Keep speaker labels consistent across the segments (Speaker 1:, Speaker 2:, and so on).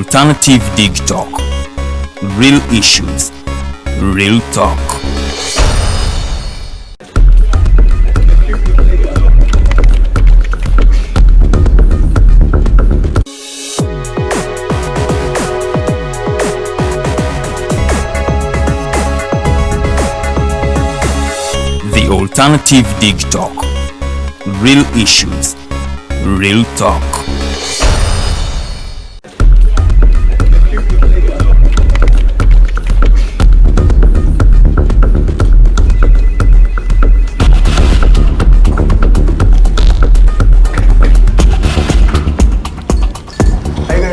Speaker 1: Alternative Dig Talk. Real issues, real talk. The Alternative Dig Talk. Real issues, real talk.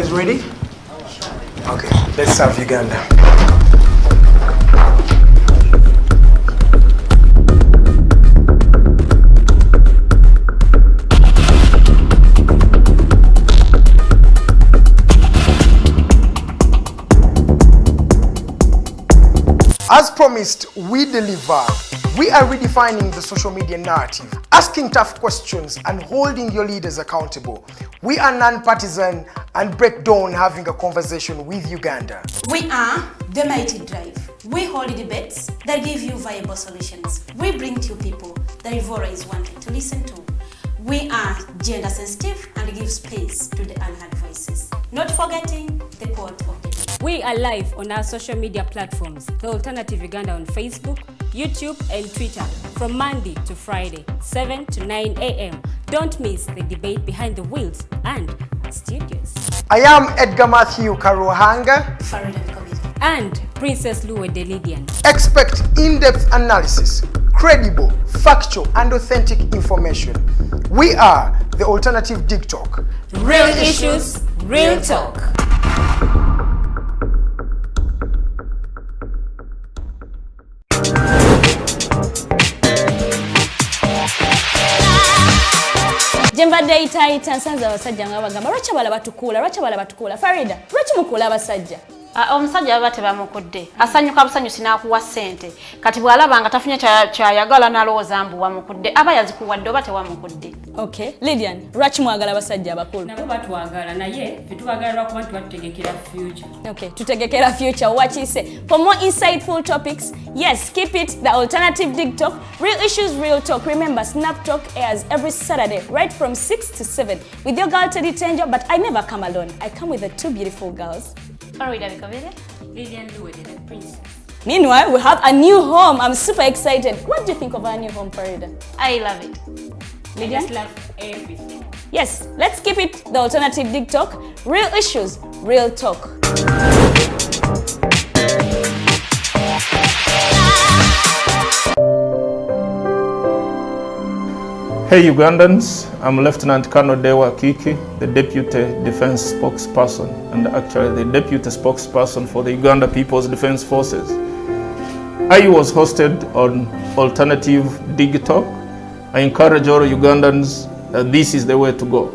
Speaker 2: Ready? Okay, let's serve Uganda. As promised, we deliver. We are redefining the social media narrative, asking tough questions and holding your leaders accountable. We are non-partisan and break down having a conversation with Uganda.
Speaker 3: We are the Mighty Drive. We hold debates that give you viable solutions. We bring to you people that Ivora is wanting to listen to. We are gender sensitive and give space to the unheard voices. Not forgetting the quote of the day.
Speaker 4: We are live on our social media platforms, The Alternative Uganda on Facebook, YouTube and Twitter from Monday to Friday, 7 to 9 a.m. Don't miss the debate behind the wheels and studios. I
Speaker 2: am Edgar Mathew Karuhanga,
Speaker 3: Farida Bikobere,
Speaker 4: and Princess Luwe Deledian.
Speaker 2: Expect in-depth analysis, credible, factual and authentic information. We are the Alternative Dig Talk.
Speaker 4: Real issues, real talk. Jembadde itaita nsanza abasajja nga bagamba lwaki bala batukula Farida lwaki mukula abasajja
Speaker 3: omusajja baba tebamukudde asanyuka busanyusi n'akuwa ssente kati bw'alaba nga tafunye kyayagala n'alowooza mbu wamukudde aba yazikuwadde oba tewamukudde.
Speaker 4: Okay, Lydian, lwaki mwagala abasajja abakulu?
Speaker 5: Nabo batwagala naye fetubagala lwakuba tubategekera future.
Speaker 4: Okay, tutegekera future. What you say? For more insightful topics, yes, keep it the Alternative Dig Talk. Real issues, real talk. Remember, Snap Talk airs every Saturday, right from 6 to 7, with your girl Teddy Tenjo. But I never come alone. I come with the two beautiful girls.
Speaker 3: Farida Bikobere,
Speaker 5: Lilian Luwe, the princess.
Speaker 4: Meanwhile, we have a new home. I'm super excited. What do you think of our new home, Farida?
Speaker 3: I love it.
Speaker 5: I just love everything.
Speaker 4: Yes, let's keep it the Alternative Dig Talk. Real issues, real talk.
Speaker 6: Hey Ugandans, I'm Lieutenant Colonel Dewa Kiki, the Deputy Defense Spokesperson and actually the Deputy Spokesperson for the Uganda People's Defense Forces. I was hosted on Alternative Dig Talk. I encourage all Ugandans that this is the way to go.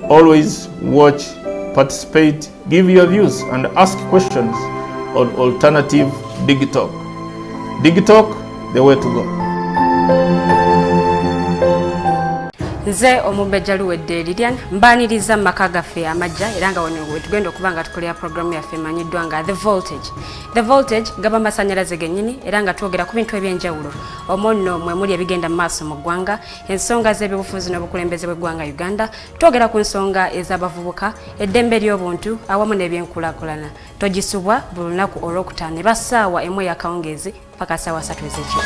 Speaker 6: Always watch, participate, give your views and ask questions on Alternative Dig Talk. Dig Talk, the way to go.
Speaker 4: Nze omubejja Luwedde Lilian mbaniriza maka gaffe amajja era nga wano tugenda okuba nga tukolera programu yaffe emanyiddwa nga The Voltage gaba masanyalaze gennyini era nga twogera ku bintu ebyenjawulo omonno mwe muli ebigenda mu maaso mu ggwanga ensonga z'ebyobufuzi n'obukulembeze bw'eggwanga Uganda twogera ku nsonga ez'abavubuka eddembe ly'obuntu awamu n'ebyenkulaakulana togisubwa buli lunaku olwokutaano eba ssaawa emu ey'akawungeezi paka ssaawa 3 ez'ekiro.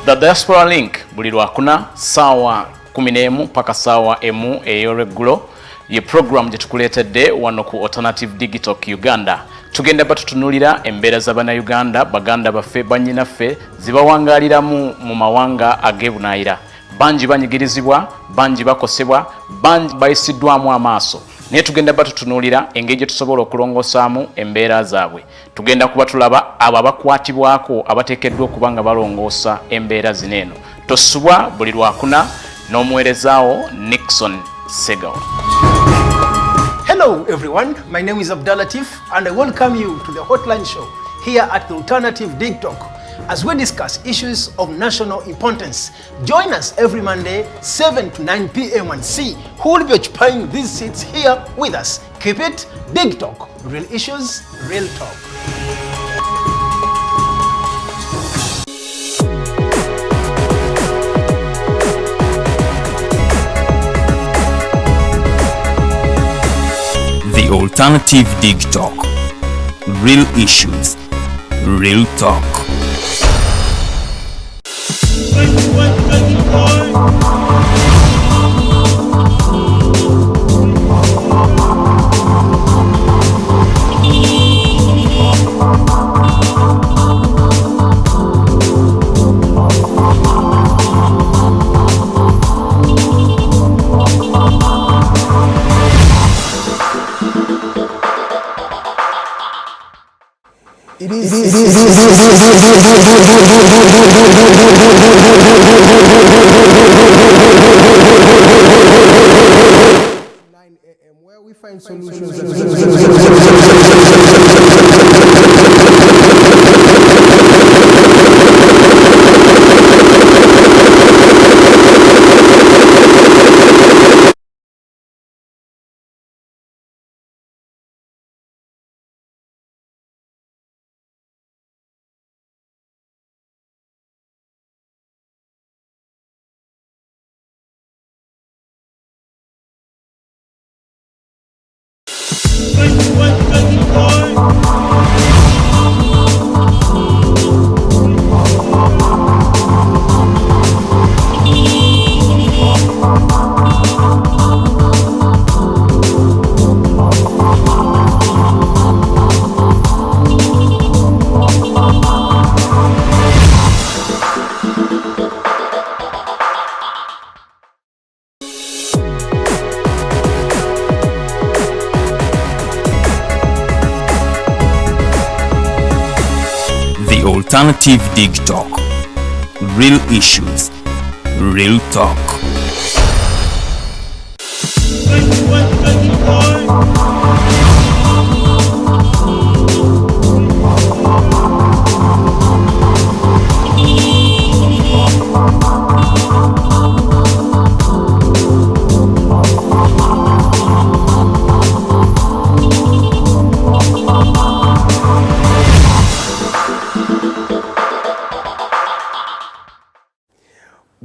Speaker 7: The Diaspora Link buli lwakuna sawa 11 paka sawa emu ey'olweggulo ye program gye tukuleetedde wano ku Alternative Dig Talk Uganda. Tugenda batutunulira embeera z'Abannayuganda baganda baffe bannyinaffe zibawangaaliramu mu mawanga ag'ebunaayira. Bangi banyigirizibwa, bangi bakosebwa, bangi bayisiddwamu amaaso. Naye tugenda batutunulira engeri gye tusobola okulongosaamu embeera zaabwe. Tugenda kuba tulaba abo abakwatibwako abateekeddwa okuba nga balongoosa embeera zino eno. Tosubwa buli lwakuna n'omuweerezaawo Nixon Segawa.
Speaker 2: Hello everyone, my name is Abdulatif and I welcome you to the Hotline Show here at the Alternative Dig Talk. as we discuss issues of national importance. Join us every Monday, 7 to 9 p.m. and see who will be occupying these seats here with us. Keep it Big Talk. Real issues, real talk.
Speaker 1: The Alternative Dig Talk. Real issues, real talk.
Speaker 2: Where we find solutions.
Speaker 1: Alternative Dig Talk. Real issues, real talk.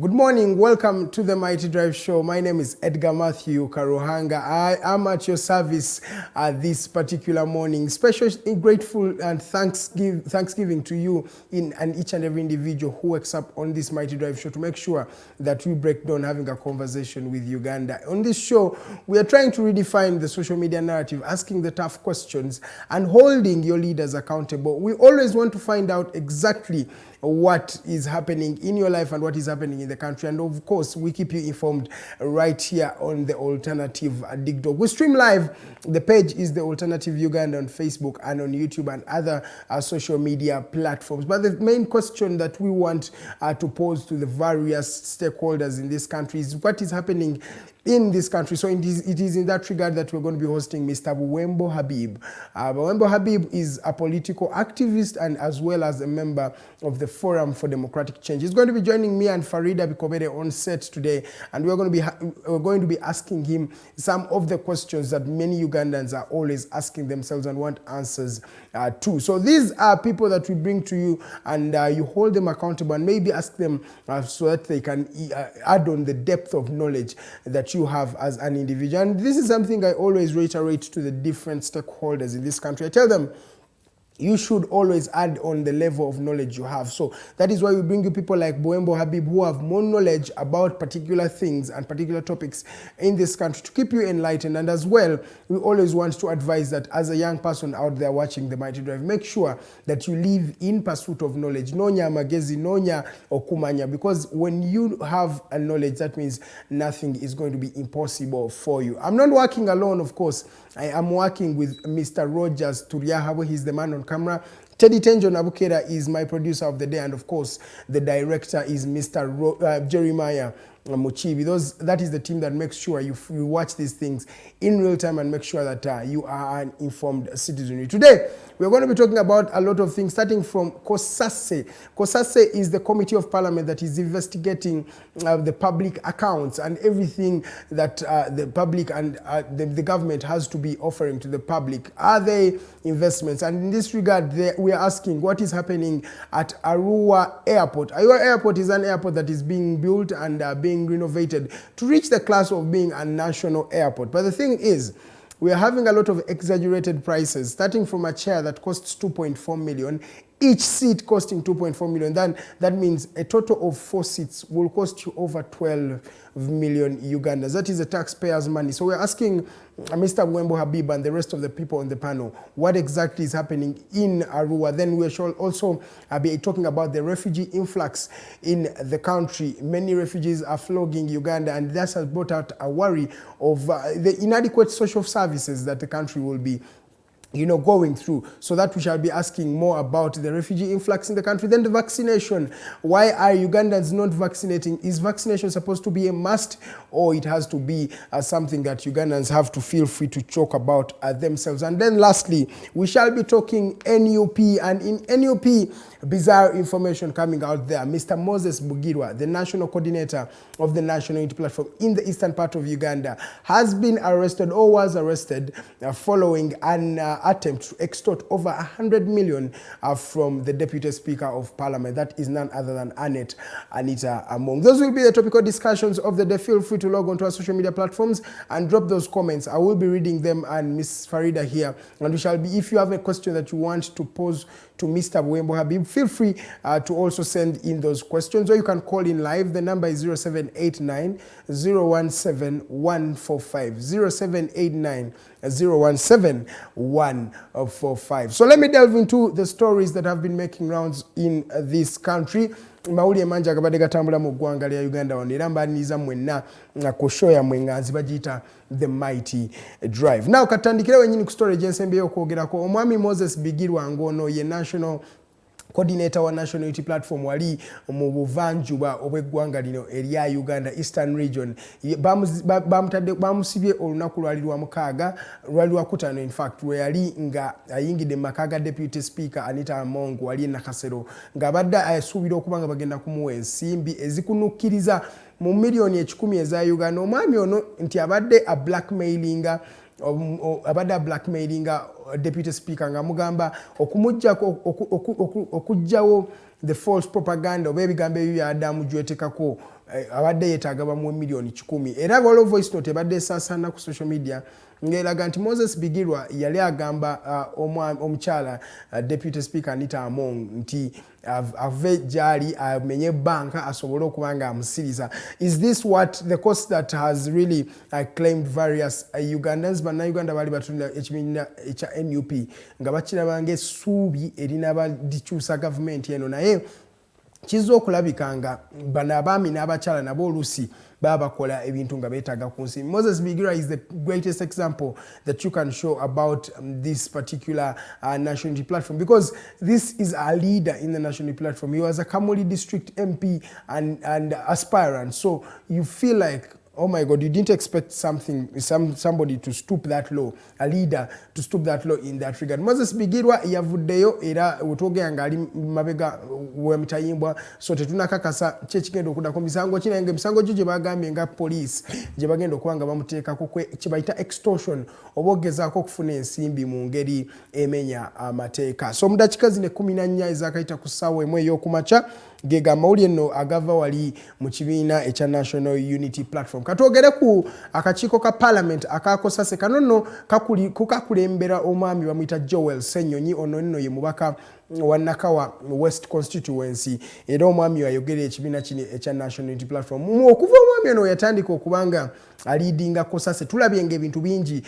Speaker 2: Good morning, welcome to the Mighty Drive Show. My name is Edgar Mathew Karuhanga. I am at your service this particular morning. Special grateful and thanksgiving to you and each and every individual who wakes up on this Mighty Drive Show to make sure that we break down having a conversation with Uganda. On this show, we are trying to redefine the social media narrative, asking the tough questions and holding your leaders accountable. We always want to find out exactly what is happening in your life and what is happening in the country. And of course, we keep you informed right here on the Alternative Dig Talk. We stream live. The page is the Alternative Uganda on Facebook and on YouTube and other social media platforms. But the main question that we want to pose to the various stakeholders in this country is what is happening in this country. So it is in that regard that we're going to be hosting Mr. Bwembo Habib. Bwembo Habib is a political activist and as well as a member of the Forum for Democratic Change. He's going to be joining me and Farida Bikobere on set today, and we're going to be asking him some of the questions that many Ugandans are always asking themselves and want answers to. So these are people that we bring to you, and you hold them accountable and maybe ask them so that they can add on the depth of knowledge that you have as an individual. And this is something I always reiterate to the different stakeholders in this country. I tell them, you should always add on the level of knowledge you have. So that is why we bring you people like Bwembo Habib who have more knowledge about particular things and particular topics in this country to keep you enlightened. And as well, we always want to advise that as a young person out there watching the Mighty Drive, make sure that you live in pursuit of knowledge. Nonya magezi, nonya okumanya. Because when you have a knowledge, that means nothing is going to be impossible for you. I'm not working alone, of course. I am working with Mr. Rogers Turiahabo. He's the man on camera. Teddy Tenjo Nabukera is my producer of the day, and of course the director is Mr. Jeremiah Muchibi. That is the team that makes sure you watch these things in real time and make sure that you are an informed citizenry. Today, we're going to be talking about a lot of things, starting from COSASE. COSASE is the Committee of Parliament that is investigating the public accounts and everything that the public and the government has to be offering to the public. Are they investments? And in this regard, we are asking what is happening at Arua Airport. Arua Airport is an airport that is being built and being renovated to reach the class of being a national airport. But the thing is, we are having a lot of exaggerated prices, starting from a chair that costs 2.4 million, each seat costing 2.4 million. Then that means a total of 4 seats will cost you over 12 million Ugandans. That is the taxpayers' money. So we're asking Mr. Buwembo Habib and the rest of the people on the panel what exactly is happening in Arua. Then we shall also be talking about the refugee influx in the country. Many refugees are flogging Uganda, and that has brought out a worry of the inadequate social services that the country will be going through. So that we shall be asking more about the refugee influx in the country. Then the vaccination. Why are Ugandans not vaccinating? Is vaccination supposed to be a must, or it has to be something that Ugandans have to feel free to talk about themselves? And then lastly, we shall be talking NUP, and in NUP, bizarre information coming out there. Mr. Moses Bugirwa, the national coordinator of the National Unity Platform in the eastern part of Uganda, has been arrested or was arrested following an attempt to extort over 100 million from the Deputy Speaker of Parliament. That is none other than Anita Among. Those will be the topical discussions of the day. Feel free to log on to our social media platforms and drop those comments. I will be reading them, and Ms. Farida here. And we shall be, if you have a question that you want to pose to Mr. Buwembo Habib, feel free to also send in those questions, or you can call in live. The number is 0789 017 145. 0789 017 145. So let me delve into the stories that have been making rounds in this country. Mawuli manja agabadde gatambula mu ggwanga lya Uganda wano era mbaniriza mwenna ku show ya mwenganzi bagiyita The Mighty Drive. Now katandikira wenyini ku story gyensembyeyo okwogerako. Omwami Moses Bigirwa ngono ye national coordinator wa National Unity Platform wali mu buvanjuba obw'eggwanga lino erya Uganda Eastern Region. Bamusibye olunaku lwali lwa mukaaga, lwali lwa kutaano in fact, we yali nga ayingidde makaga Deputy Speaker Anita Among wali nakasero nga badda asuubira okuba nga bagenda kumuwa ensimbi ezikunukkiriza mu milioni 10 eza Uganda. Omwami ono nti abadde blackmailinga Deputy Speaker nga mugamba okujjawo the false propaganda oba ebigambo ebyo byadamu gy'oteekako abadde yeetaaga bamuwe milioni 10. Era waliwo voice note ebadde esaasaana ku social media ng'eraga nti Moses Bigirwa yali agamba omukyala Deputy Speaker Anita Among nti ave gyali amenye banka asobole okuba nga amusiriza. Is this what the cost that has really claimed various Ugandans? Bannayuganda bali batunda ekibiina ekya NUP nga bakiraba ng'essuubi erinabadikyusa gavumenti eno, naye kizza okulabika nga bano abaami n'abakyala nabo oluusi babakola ebintu nga beetaaga ku nsi. Moses Bigirwa is the greatest example that you can show about this particular National Unity Platform, because this is a leader in the National Unity Platform. He was a Kamuli District MP and aspirant, so you feel like, oh my God, you didn't expect somebody to stoop that low, a leader to stoop that low in that regard. Moses Bigirwa yavuddeyo era otwogera nga ali mabega w'emitayimbwa, so tetunakakasa kyekigenda okuddako misango kina nga emisango gyo gye bagambye nga police gye bagenda okuba nga bamuteekako kye bayita extortion oba ogezaako okufuna ensimbi mu ngeri emenya amateeka. So mu dakiika zino 14 ezakayita ku ssaawa emu ey'okumakya gega mawuli eno agava wali mu kibiina ekya National Unity Platform. Katwogere ku akakiiko ka Parliament akakosase kano nno kukakulembera omwami bamuyita Joel Ssenyonyi. Ono nno ye mubaka wa Nakawa West Constituency era omwami ayogera ekibiina kino ekya National Unity Platform. Okuva omwami ono yatandika okubanga alidinga kosase tulabye ng'ebintu bingi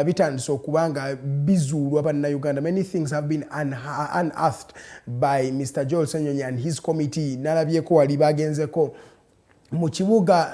Speaker 2: bitandise okubanga bizuulwa bannayuganda. Many things have been unearthed by Mr. Joel Ssenyonyi and his committee. Nalabyeko wali bagenzeko mu kibuga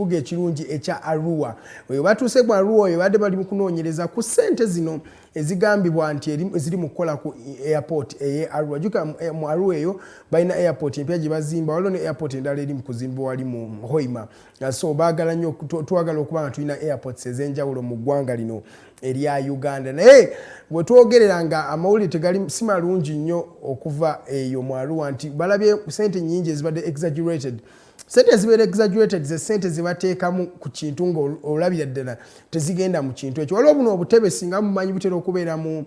Speaker 2: ekirungi ekya Arua. We batuuse mu Arua we badde bali mu kunoonyereza ku ssente zino ezigambibwa nti eziri mu kukola ku airport eye Arua juka mu Arua eyo balina airport empya gye bazimba waliwo ne airport endala eri mu kuzimba wali mu Hoima so baagala nnyo twagala okuba nga tulina airports ez'enjawulo mu ggwanga lino erya Uganda naye bwe twogerera nga amawulire tegali si malungi nnyo okuva eyo mu Arua nti balabye sente nnyingi ezibadde exaggerated sente zibeera exaggerated ze sente zibateekamu ku kintu ng'olabira ddala tezigenda mu kintu ekyo waliwo buno obutebe singa mumanyi butera okubeera mu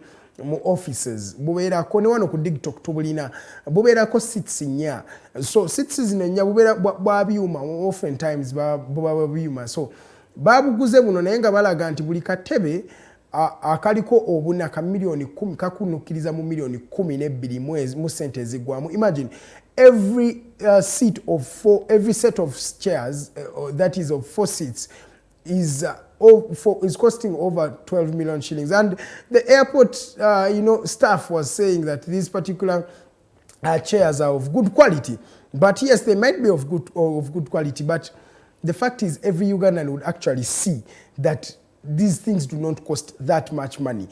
Speaker 2: offices bubeerako ne wano ku TikTok tubulina bubeerako seats nnya so seats zino nnya bubeera bwa byuma often times buba byuma so babuguze buno naye nga balaga nti buli katebe akaliko obuna ka milioni 10 kakunukiriza mu milioni 12 mu sente ezigwamu imagine every seat of every set of chairs that is of 4 seats is costing over 12 million shillings and the airport staff was saying that these particular chairs are of good quality but yes they might be of good quality but the fact is every Ugandan would actually see that these things do not cost that much money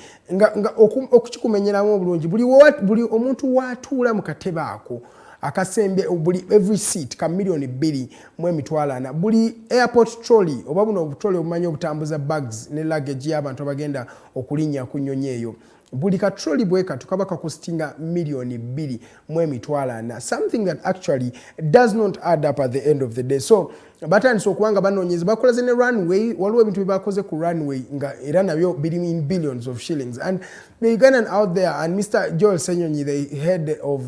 Speaker 2: okukikumenyeramu obulungi buli omuntu watuula mu katebe ako akasembe every seat ka milioni 2.4 buli airport trolley oba buno obutrolley obumanyi obutambuza bags ne luggage y'abantu abagenda okulinnya ku nnyonyi eyo buli ka trolley bweka tukaba kakostinga milioni 2.4 something that actually does not add up at the end of the day so batandise okubanga banoonyeza bakoze ne runway waliwo ebintu byebakoze ku runway nga era nabyo biri in billions of shillings and the Ugandan out there and Mr. Joel Senyonyi the head of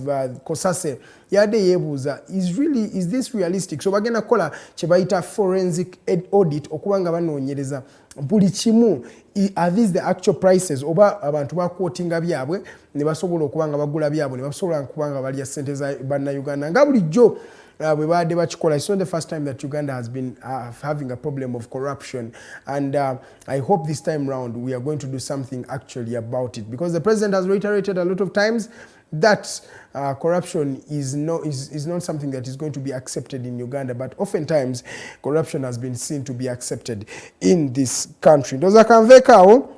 Speaker 2: Kosase yade yebuuza is this realistic so bagenda kukola kye bayita forensic audit okubanga banoonyereza buli kimu are these the actual prices oba abantu bakwotinga byabwe ne basobola okubanga bagula byabwe ne basobola okubanga balya sente za bannaUganda nga bulijjo bwe badde bakikola it's not the first time that Uganda has been having a problem of corruption and I hope this time round we are going to do something actually about it because the president has reiterated a lot of times that corruption is not something that is going to be accepted in Uganda but oftentimes corruption has been seen to be accepted in this country ndoza kanvekaawo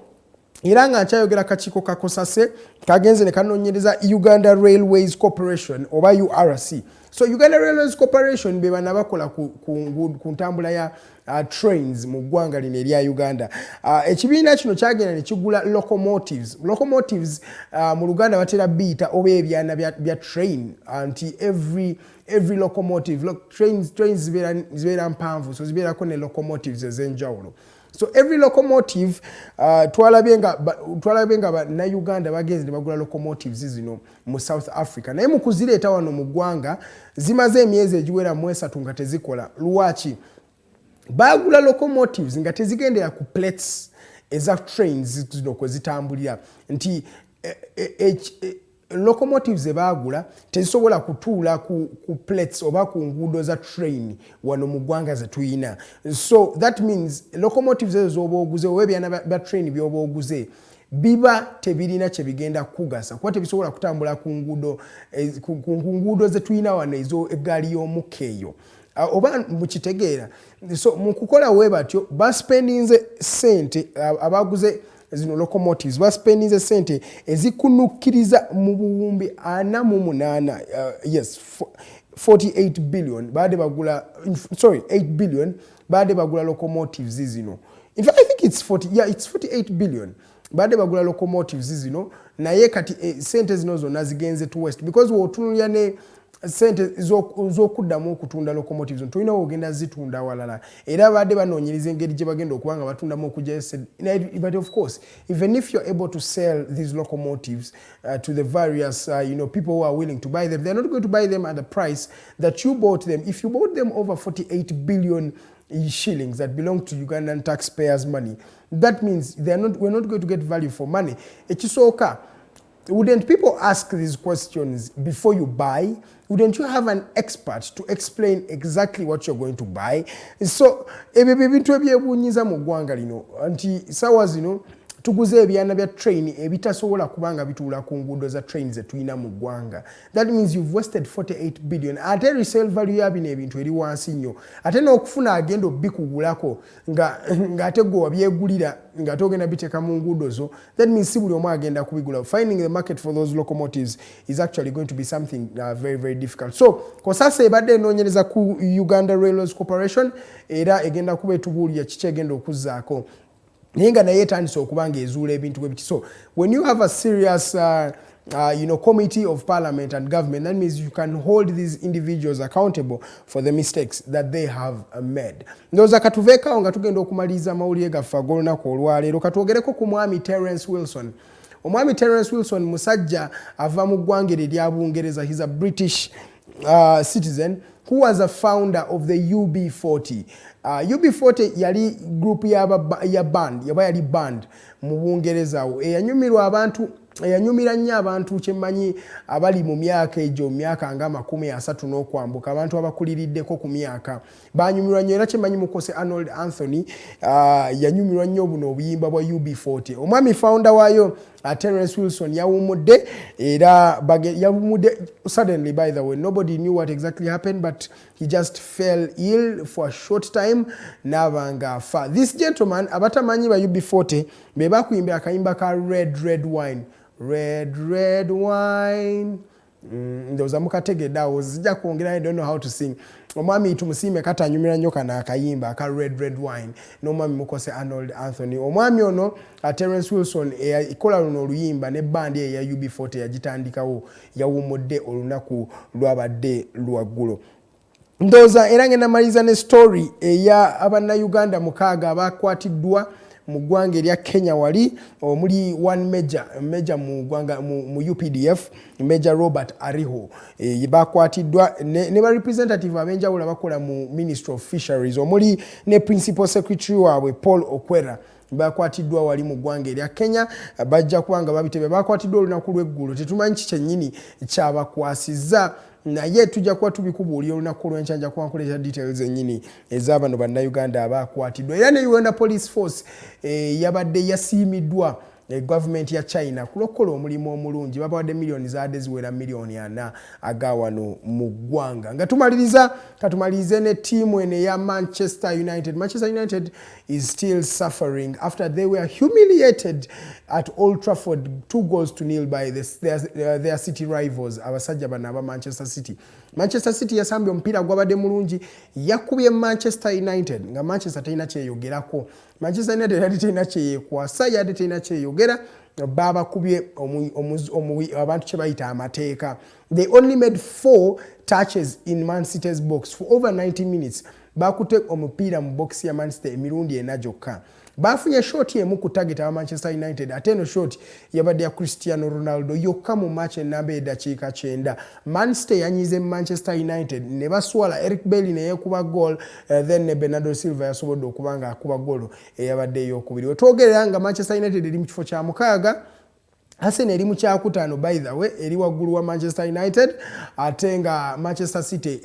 Speaker 2: era nga nkyayogera kakiiko kakosase kagenze ne kanoonyereza Uganda Railways Corporation oba URC so Uganda Railways Corporation be bana bakola ku ntambula ya trains mu ggwanga lino erya Uganda ekibiina kino kyagenda ne kigula locomotives mu Luganda batera biyita oba ebyana bya train anti every locomotive trains zibeera mpanvu so zibeerako ne locomotives ez'enjawulo so every locomotive twalabye nga bannaUganda bagenze ne bagula locomotives zino mu South Africa naye mu kuzireeta wano mu ggwanga zimaze emyezi egiwera mu 3 nga tezikola lwaki bagula locomotives nga tezigendera ku plates eza trains zino kwe zitambulira nti locomotives ebagula tezisobola kutuula ku plates oba ku nguudo za train wano mu ggwanga ze tuyina so that means locomotives ezo z'oba oguze oba ebyana bya train by'oba oguze biba tebirina kye bigenda kugasa kuba tebisobola kutambula ku nguudo ze tuyina wano ezo eggaali y'omukka eyo oba mukitegeera so mu kukola bwe batyo baspendinze sente abaguze zino locomotives baspendinze sente ezikunukiriza mu buwumbi 48 yes 48 billion baade bagula 8 billion baade bagula locomotives zino in fact I think it's 48 billion baade bagula locomotives zino naye kati sente zino zonna zigenze to west because wotunulya ne sente z'okuddamu okutunda locomotives tulina ogenda zitunda walala era badde banoonyereza engeri gye bagenda okubanga batundamu okujja but of course even if you're able to sell these locomotives to the various people who are willing to buy them they're not going to buy them at the price that you bought them if you bought them over 48 billion shillings that belong to Ugandan taxpayers money that means we're not going to get value for money ekisooka wouldn't people ask these questions before you buy? Wouldn't you have an expert to explain exactly what you're going to buy? So, ebintu ebyebunyiza mu ggwanga lino anti sawa zino tuguze ebyana bya train ebitasobola kubanga bituula ku nguudo za train ze tulina mu ggwanga. That means you've wasted 48 billion. Ate resale value ya bino ebintu eri wansi nnyo. Ate n'okufuna agenda obbikugulako ng'ate gwe wabyegulira ng'ate ogenda biteeka mu nguudo zo. That means si buli omu agenda kubigula. Finding the market for those locomotives is actually going to be something very, very difficult. So, Kosasa ebadde enoonyereza ku Uganda Railways Corporation era egenda kuba etubuulira kiki egenda okuzzaako. Nenga naye etandise okubanga ezuula ebintu bwe. So when you have a serious committee of parliament and government, that means you can hold these individuals accountable for the mistakes that they have made. Ndoza katuveekawo nga tugenda okumaliza amawulire gaffe ag'olunaku olwaleero katwogereko ku mwami Terence Wilson. Omwami Terence Wilson musajja ava mu ggwanga erya Bungereza. He's a British citizen who was a founder of the UB40. UB40 yali group ya band, yali band mu Bungereza. Eyanyumira nnyo abantu kyemmanyi abali mu myaka egyo myaka nga 30 n'okwambuka abantu abakuliriddeko ku myaka banyumirwa nnyo era kyemmanyi mukosi Arnold Anthony yanyumirwa nnyo buno obuyimba bwa UB40. Omwami founder waayo Terence Wilson yawumudde era yawumudde suddenly. By the way, nobody knew what exactly happened, but he just fell ill for a short time n'abanga afa. This gentleman abatamanyi ba UB40 be bakuyimbira akayimba ka red wine. Red wine. Ndoza mukategeddawo zijja kwongera. I don't know how to sing. Omwami tumusiime kata anyumira nnyo kana akayimba aka red wine n'omwami mukose Arnold Anthony. Omwami ono Terence Wilson ikola luno oluyimba ne bandi eya UB40 yagitandikawo yawumudde olunaku lwabadde lwaggulo. Ndoza era ngenda maliza ne story eya abannaUganda 6 abakwatiddwa mu ggwanga erya Kenya wali omuli one major mu ggwanga mu UPDF Major Robert Ariho bakwatiddwa ne ba representative abenjawulo bakola mu Ministry of Fisheries omuli ne Principal Secretary waabwe Paul Okwera bakwatiddwa wali mu ggwanga erya Kenya. Bajja kubanga babitebe bakwatiddwa olunaku lw'eggulo. Tetumanyi kyennyini kyabakwasizza naye tujja kuba tubikubuulira olunaku lw'enkya nja kuba nkuleeta details ennyini ez'abano bannaUganda abakwatiddwa. Era ne Uganda Police Force yabadde yasiimiddwa government ya China kulokola omulimu omulungi. Babawadde millioni zaadde ziwera millioni 4 agawano mu ggwanga. Nga katumalize ne tiimu ene ya Manchester United. Manchester United is still suffering after they were humiliated at Old Trafford 2-0 by their city rivals abasajja bano aba Manchester City. Manchester City yasambye omupiira gwabadde mulungi yakubye Manchester United nga Manchester terina kyeyogerako. Manchester United yali terina kyeyekwasa yadde terina kyeyogera babakubye abantu kye bayita amateeka. They only made 4 touches in Man City's box for over 90 minutes. Bakute omupiira mu box ya Man City emirundi 4 gyokka. Bafunye shot emu ku target aba Manchester United. Ate no shot yabadde ya Cristiano Ronaldo yokka mu match enamba eddakiika 9. Man City yanyize Manchester United ne baswala. Eric Bailly ne yekuba goal, then ne Bernardo Silva yasobodde okubanga akuba goal eyabadde eyokubiri. Wetwogerera nga Manchester United eri mu kifo kya 6. Arsenal eri mu kyakutaano by the way eri waggulu wa Manchester United. Ate nga Manchester City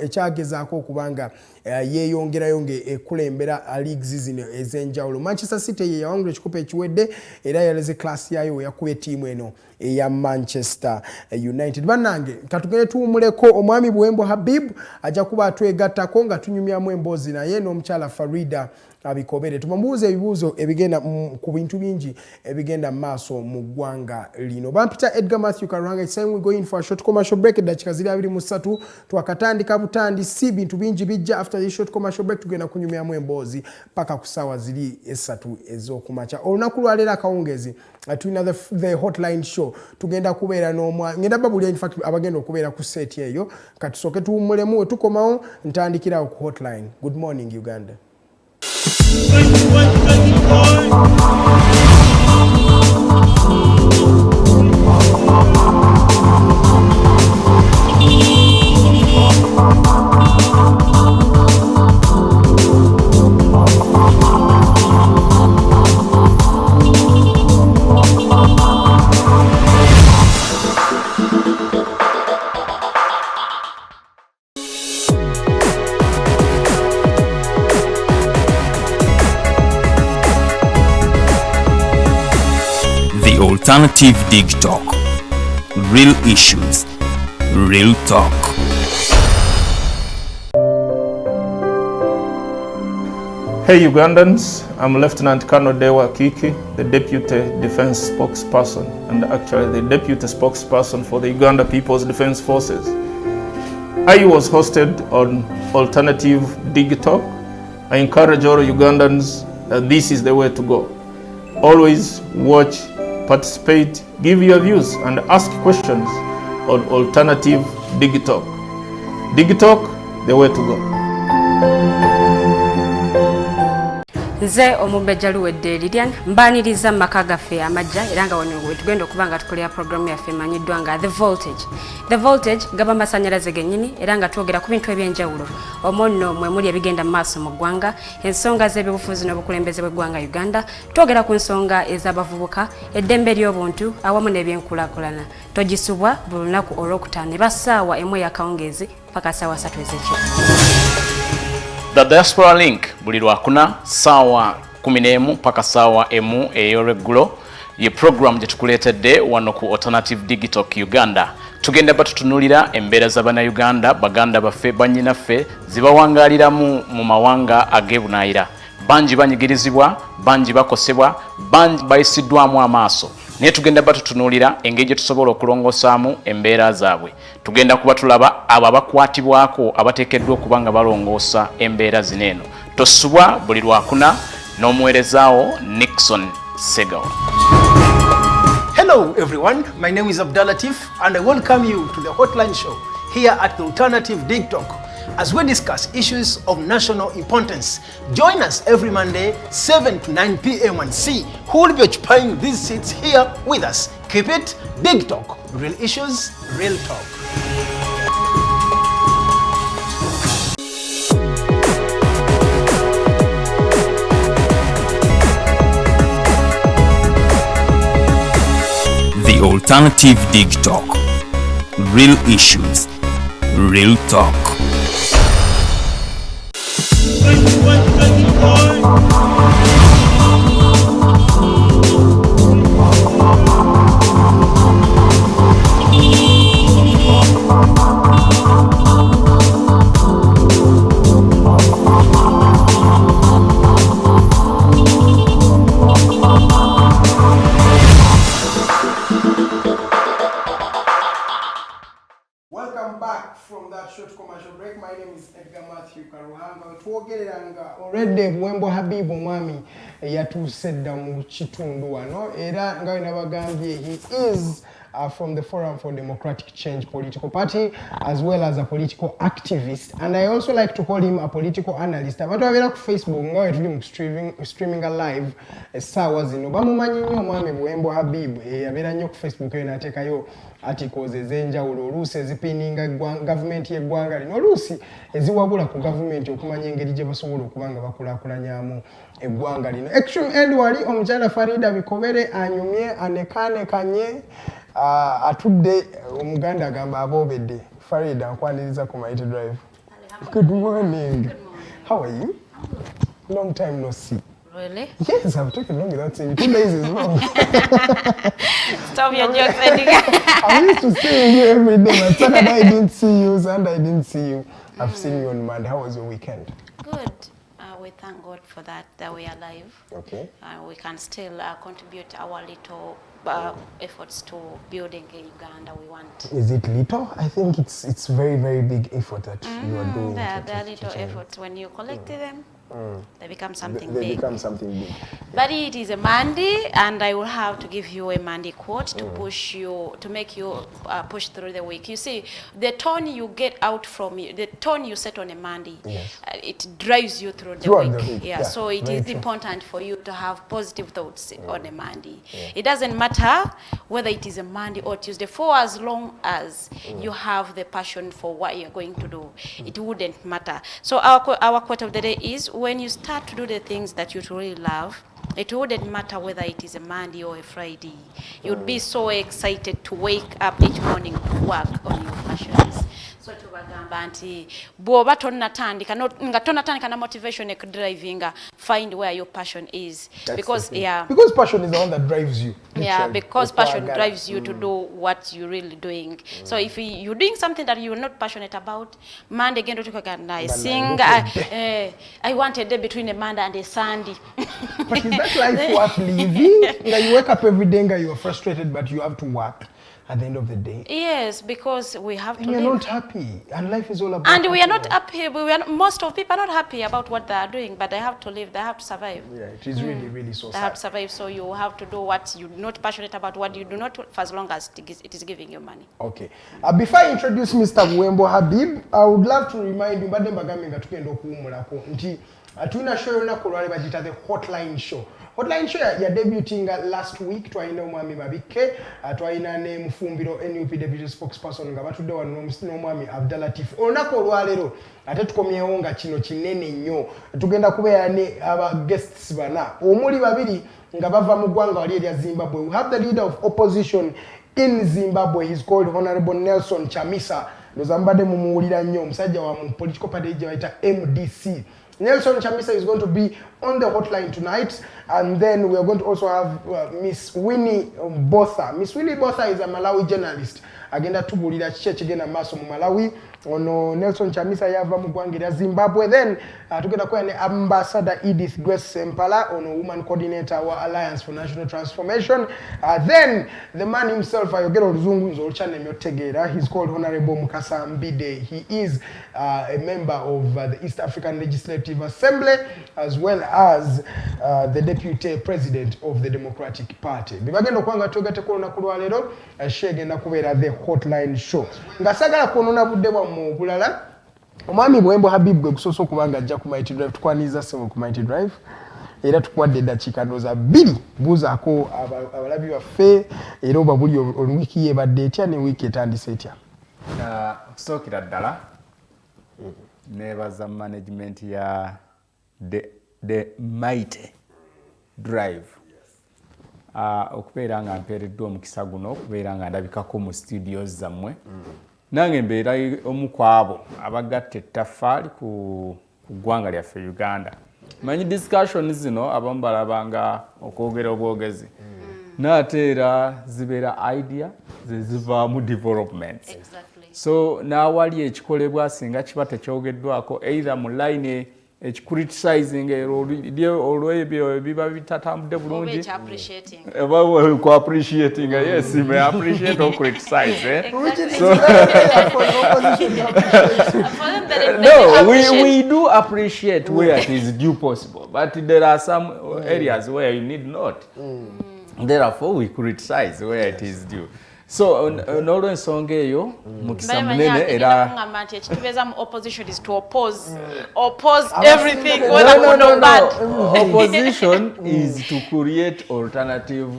Speaker 2: ekyagezaako okubanga yeeyongerayo ekulembera leagues zino ez'enjawulo. Manchester City ye yawangula ekikopo ekiwedde era yaleze class yayo yakubye ttiimu eno eya Manchester United. Bannange katugende tuwumuleko omwami Buwembo Habib ajja kuba atwegattako nga tunyumyamu emboozi naye n'omukyala Farida Bikobere. Tumubuuza ebibuuzo ebigenda ku bintu bingi ebigenda maaso mu ggwanga lino. Bampita Edgar Mathew Karuhanga. It's time we go in for a short commercial break. Eddakiika ziri 23 twakatandika butandisi bintu bingi bijja. After this short commercial break tugenda kunyumyamu emboozi paka ku ssaawa ziri 3 ez'okumakya. Olunaku lwaleero akawungezi tulina the hotline show. Tugenda kubeera n'omwa ngenda babulya in fact abagenda okubeera ku set eyo. Katusooke tuwummulemu we tukomawo ntandikirawo ku hotline. Good morning Uganda.
Speaker 1: Alternative Dig Talk. Real issues, real talk.
Speaker 6: Hey Ugandans, I'm Lieutenant Colonel Dewa Kiki, the Deputy Defense Spokesperson and actually the Deputy Spokesperson for the Uganda People's Defense Forces. I was hosted on Alternative Dig Talk. I encourage all Ugandans that this is the way to go. Always watch, participate, give your views and ask questions on Alternative Dig Talk. Dig Talk, the way to go.
Speaker 4: Nze omubejjalu wedde Lilian mbaniriza maka gaffe amajja era nga wano wetugenda okuba nga tukolera programu yaffe emanyiddwa nga The Voltage. The Voltage gaba masanyalaze gennyini era nga twogera ku bintu ebyenjawulo omwo nno mwe muli ebigenda mu maaso mu ggwanga, ensonga z'ebyobufuzi n'obukulembeze bw'eggwanga Uganda, twogera ku nsonga ez'abavubuka, eddembe ly'obuntu awamu n'ebyenkulaakulana. Togisubwa buli lunaku olwokutaano eba ssaawa emu ey'akawungeezi paka ssaawa 3 ez'ekiro.
Speaker 7: The Diaspora Link buli lwakuna sawa 11 paka sawa emu ey'olweggulo ye program gye tukuleetedde wano ku Alternative Digital Uganda. Tugenda batutunulira embeera za bannaUganda baganda baffe bannyinaffe zibawangaaliramu mu mawanga ag'ebunaayira. Bangi banyigirizibwa, bangi bakosebwa, bangi bayisiddwamu amaaso. Naye tugenda batutunulira engeri gye tusobola okulongosaamu embeera zaabwe. Tugenda kuba tulaba abo abakwatibwako abateekeddwa okuba nga balongoosa embeera zino eno. Tosubwa buli lwakuna n'omuweerezaawo Nixon Segawa.
Speaker 2: Hello everyone, my name is Abdulatif and I welcome you to the Hotline Show here at the Alternative Dig Talk as we discuss issues of national importance. Join us every Monday 7 to 9 p.m. and see who will be occupying these seats here with us. Keep it Dig Talk, real issues, real talk.
Speaker 1: The Alternative Dig Talk. Real issues, real talk.
Speaker 2: Welcome back from that short commercial break. My name is Edgar Mathew Karuhanga. Twogereranga already Buwembo Habib Mwami yatuuse dda mu kitundu wano era nga bwe nabagambye he is from the Forum for Democratic Change political party as well as a political activist, and I also like to call him a political analyst. Abantu abeera ku Facebook nga bwe tuli mu streaming live essaawa zino bamumanyi nnyo omwami Buwembo Habib abeera nnyo ku Facebook eyo n'ateekayo articles ez'enjawulo oluusi ezipininga gavumenti y'eggwanga lino, oluusi eziwabula ku gavumenti okumanya engeri gye basobola okuba nga bakulaakulanyamu eggwanga lino. Extreme Edward omukyala Farida Bikobere anyumye anekaanekanye atudde omuganda agamba aboobedde. Farida nkwaniriza ku Mighty Drive. Good morning. How are you? Long time no see.
Speaker 3: Really?
Speaker 2: Yes, I've taken long without seeing you. 2 days is long.
Speaker 3: Stop your jokes, Edgar.
Speaker 2: I used to see you every day, but Saturday I didn't see you, Sunday I didn't see you. I've seen you on Monday. How was your weekend?
Speaker 3: Good. We thank God for that we are alive.
Speaker 2: Okay.
Speaker 3: We can still contribute our little efforts to building a Uganda we want.
Speaker 2: Is it little? I think it's very, very big effort that you are doing.
Speaker 3: They're little efforts. When you collect them, they become something big.
Speaker 2: They become something big.
Speaker 3: But it is a Monday, and I will have to give you a Monday quote to push you, to make you push through the week. You see, the tone you get out from you, the tone you set on a Monday,
Speaker 2: yes.
Speaker 3: It drives you through the week. Yeah, so it is important for you to have positive thoughts on a Monday. Yeah. It doesn't matter whether it is a Monday or Tuesday, for as long as you have the passion for what you're going to do, it wouldn't matter. So our quote of the day is, when you start to do the things that you truly love, it wouldn't matter whether it is a Monday or a Friday. You'd be so excited to wake up each morning to work on your passions. So tubagamba nti bwoba tonnatandika nga tonnatandika na motivation ekudrivinga, find where your passion is. Because
Speaker 2: because passion is the one that drives you.
Speaker 3: Yeah, because passion drives you to do what you're really doing. So if you're doing something that you're not passionate about, Monday again I sing, I want a day between a Monday and a Sunday.
Speaker 2: But is that life worth living? You wake up every day and you are frustrated, but you have to work at the end of the day.
Speaker 3: Yes, because we have to
Speaker 2: live.
Speaker 3: You're
Speaker 2: not happy, and life is all about.
Speaker 3: And we are not happy. Most of people are not happy about what they are doing, but they have to live. They have to survive.
Speaker 2: Yeah, it is really so sad.
Speaker 3: They have to survive, so you have to do what you're not passionate about, what you do not, for as long as it is giving you money.
Speaker 2: Okay. Before I introduce Mr. Buwembo Habib, I would love to remind you, badde mbagambe tukenda okuwumulako nti tulina show yonna kulwale bagita the Hotline Show. Hotline Show ya debuting last week. Twalina omwami Babike, twalina ne Mufumbiro NUP Deputy Spokesperson nga batudde wano n'omwami Abdalatif. Olunaku olwaleero ate tukomyewo nga kino kinene nnyo. Tugenda kubeera ne aba guests bana. Omuli babiri nga bava mu ggwanga wali erya Zimbabwe. We have the leader of opposition in Zimbabwe. He's called Honorable Nelson Chamisa. Lozambade mumuwulira nnyo, omusajja wa mu political party gye bayita MDC. Nelson Chamisa is going to be on the hotline tonight, and then we are going to also have Miss Winnie Botha. Miss Winnie Botha is a Malawi journalist. Agenda tubulira kiki kigenda maaso mu Malawi. Ono Nelson Chamisa yava mu ggwanga erya Zimbabwe. Then tugenda kuba ne Ambassador Edith Grace Sempala, ono woman coordinator wa Alliance for National Transformation. Then the man himself, ayogera oluzungu nze olukyane myotegeera. He's called Honorable Mukasa Mbide. He is a member of the East African Legislative Assembly, as well as the deputy president of the Democratic Party. Bibagenda okwanga tugate ku lunaku lwaleero, shegenda kubeera the Hotline Show. Nga sagala kunona budde mu bulala, omwami Buwembo Habib gwe kusoose okubanga ajja ku Mighty Drive, tukwaniza ssebo ku Mighty Drive. Era tukwadde eddakiika ndowooza 2 buuzaako abalabi baffe, era oba buli oluwiiki yebadde etya ne wiiki etandise etya?
Speaker 8: Okusookera ddala neebaza management ya the Mighty Drive okubeera nga mpeereddwa omukisa guno, okubeera nga ndabikako mu studios zammwe. Nange mbeera omu ku abo abagatta ettaffaali ku ggwanga lyaffe Uganda. Manyi discussion zino abamu balabanga okwogera obwogezi. Naate era zibeera idea zivaamu development. So naawali ekikolebwa singa kiba tekyogeddwako either mu line criticizing olw'ebyo biba bitatambudde bulungi, ku appreciating, yes, you may appreciate or criticize. No, we do appreciate where it is due possible, but there are some areas where you need not. Therefore we criticize where it is due. So n'olw'ensonga eyo mukisa munene era
Speaker 3: ekitubeeza mu opposition is to oppose everything, whether good or bad.
Speaker 8: Opposition is to create alternative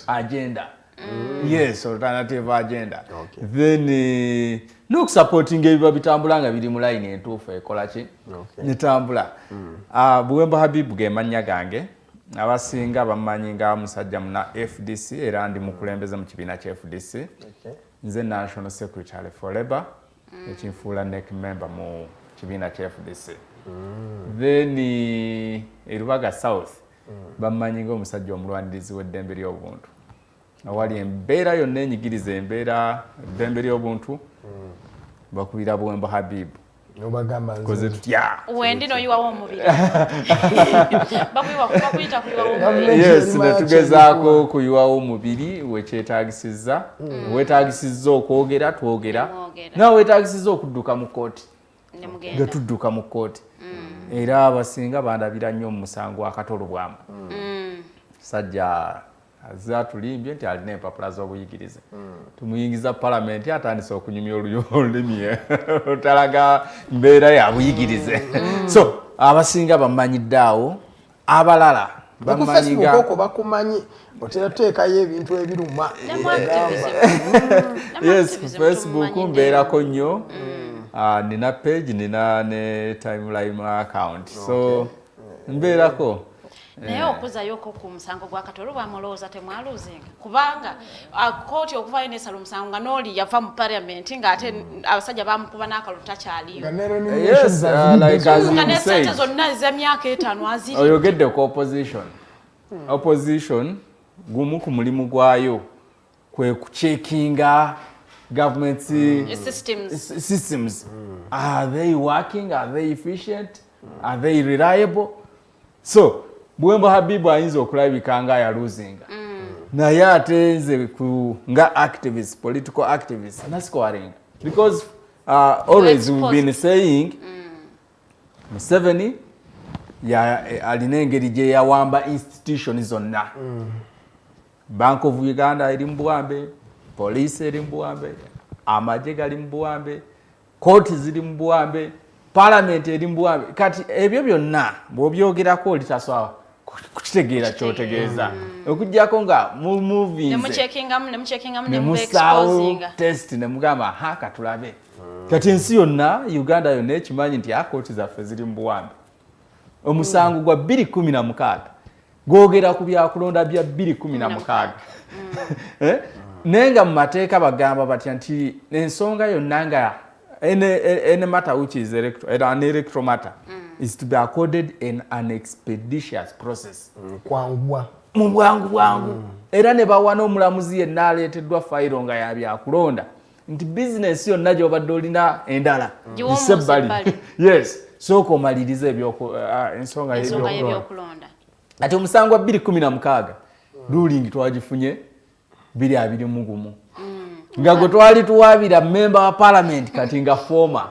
Speaker 8: agenda. Yes, alternative agenda. Okay. Then n'okusupportinga ebiba bitambula nga biri mu line entuufu ekola ki netambula. Buwembo Habib ge mannya gange. Abasinga bamanyi nga musajja muna FDC era ndi mukulembeza mu kibiina kya FDC. Nze National Secretary for Labour, ekinfuula NEC member mu kibiina kya FDC. Then Erubaga South bamanyi nga omusajja omulwanirizi w'eddembe ly'obuntu. Awali embeera yonna enyigiriza embeera eddembe ly'obuntu bakubira Buwembo Habib. Koze tutya
Speaker 3: wendino yiwawo omubiri bakuyita kuyiwawo omubiri.
Speaker 8: Yes, netugezaako kuyiwawo omubiri wekyetaagisiza. Weetaagisiza okwogera twogera, nawe weetaagisiza okudduka mu kooti nga tudduka mu kooti. Era abasinga bandabira nnyo mu musango akatolobwamu. Sajja azatulimbye nti alina empapula z'obuyigirize. Tumuyingiza palamenti atandise okunyumya olulimi otalaga mbeera ya buyigirize. So abasinga bamanyidde awo, abalala bamanyiga
Speaker 2: bakumanyi oterateekayo ebintu ebiruma.
Speaker 8: Yes, Facebook mbeerako nnyo. Nina page, nina ne timeline account. So mbeerako
Speaker 9: naye okuzayo ku musango gwa Katolo bwamulowooza temwaluzinga kubanga kooti okuvayo nesala omusango nga n'oli yava mu parliament ng'ate abasajja bamukuba n'akalulu takyaliyo nga n'essente zonna ez'emyaka 5 aziri
Speaker 8: oyogedde ku opposition gumu ku mulimu gwayo kwe kucheckinga government systems. Are they working? Are they efficient? Are they reliable? So Buwembo Habib ayinza okulabika nga yaluzinga naye ate nze nga activist, political activist nascoring because always we've been saying Museveni alina engeri gye yawamba institutions zonna. Bank of Uganda eri mu Buwambe, police eri mu Buwambe, amagye gali mu Buwambe, court ziri mu Buwambe, parliament eri mu Buwambe. Kati ebyo byonna bw'obyogerako olitaswa kukitegeera kyotegeeza okujjako nga mu movies ne musawo test ne mugamba haka tulabe. Kati ensi yonna Uganda yonna ekimanyi nti kooti zaffe ziri mu Buwambe. Omusango gwa 2016 gwogera ku byakulonda bya 2016 nenga mu mateeka bagamba batya nti ensonga yonna nga any matter which is an electoral matter is to be accorded in an expeditious process. Mu bwangu era ne bawa n'omulamuzi yenna aleeteddwa fayiro nga ya byakulonda nti business yonna gy'obadde olina endala sebbali yes sooka omaliriza ensonga y'ebyokulonda. Ati omusango wa 2016 ruling twagifunye 221 nga gwe twali tuwaabira member wa parliament kati nga former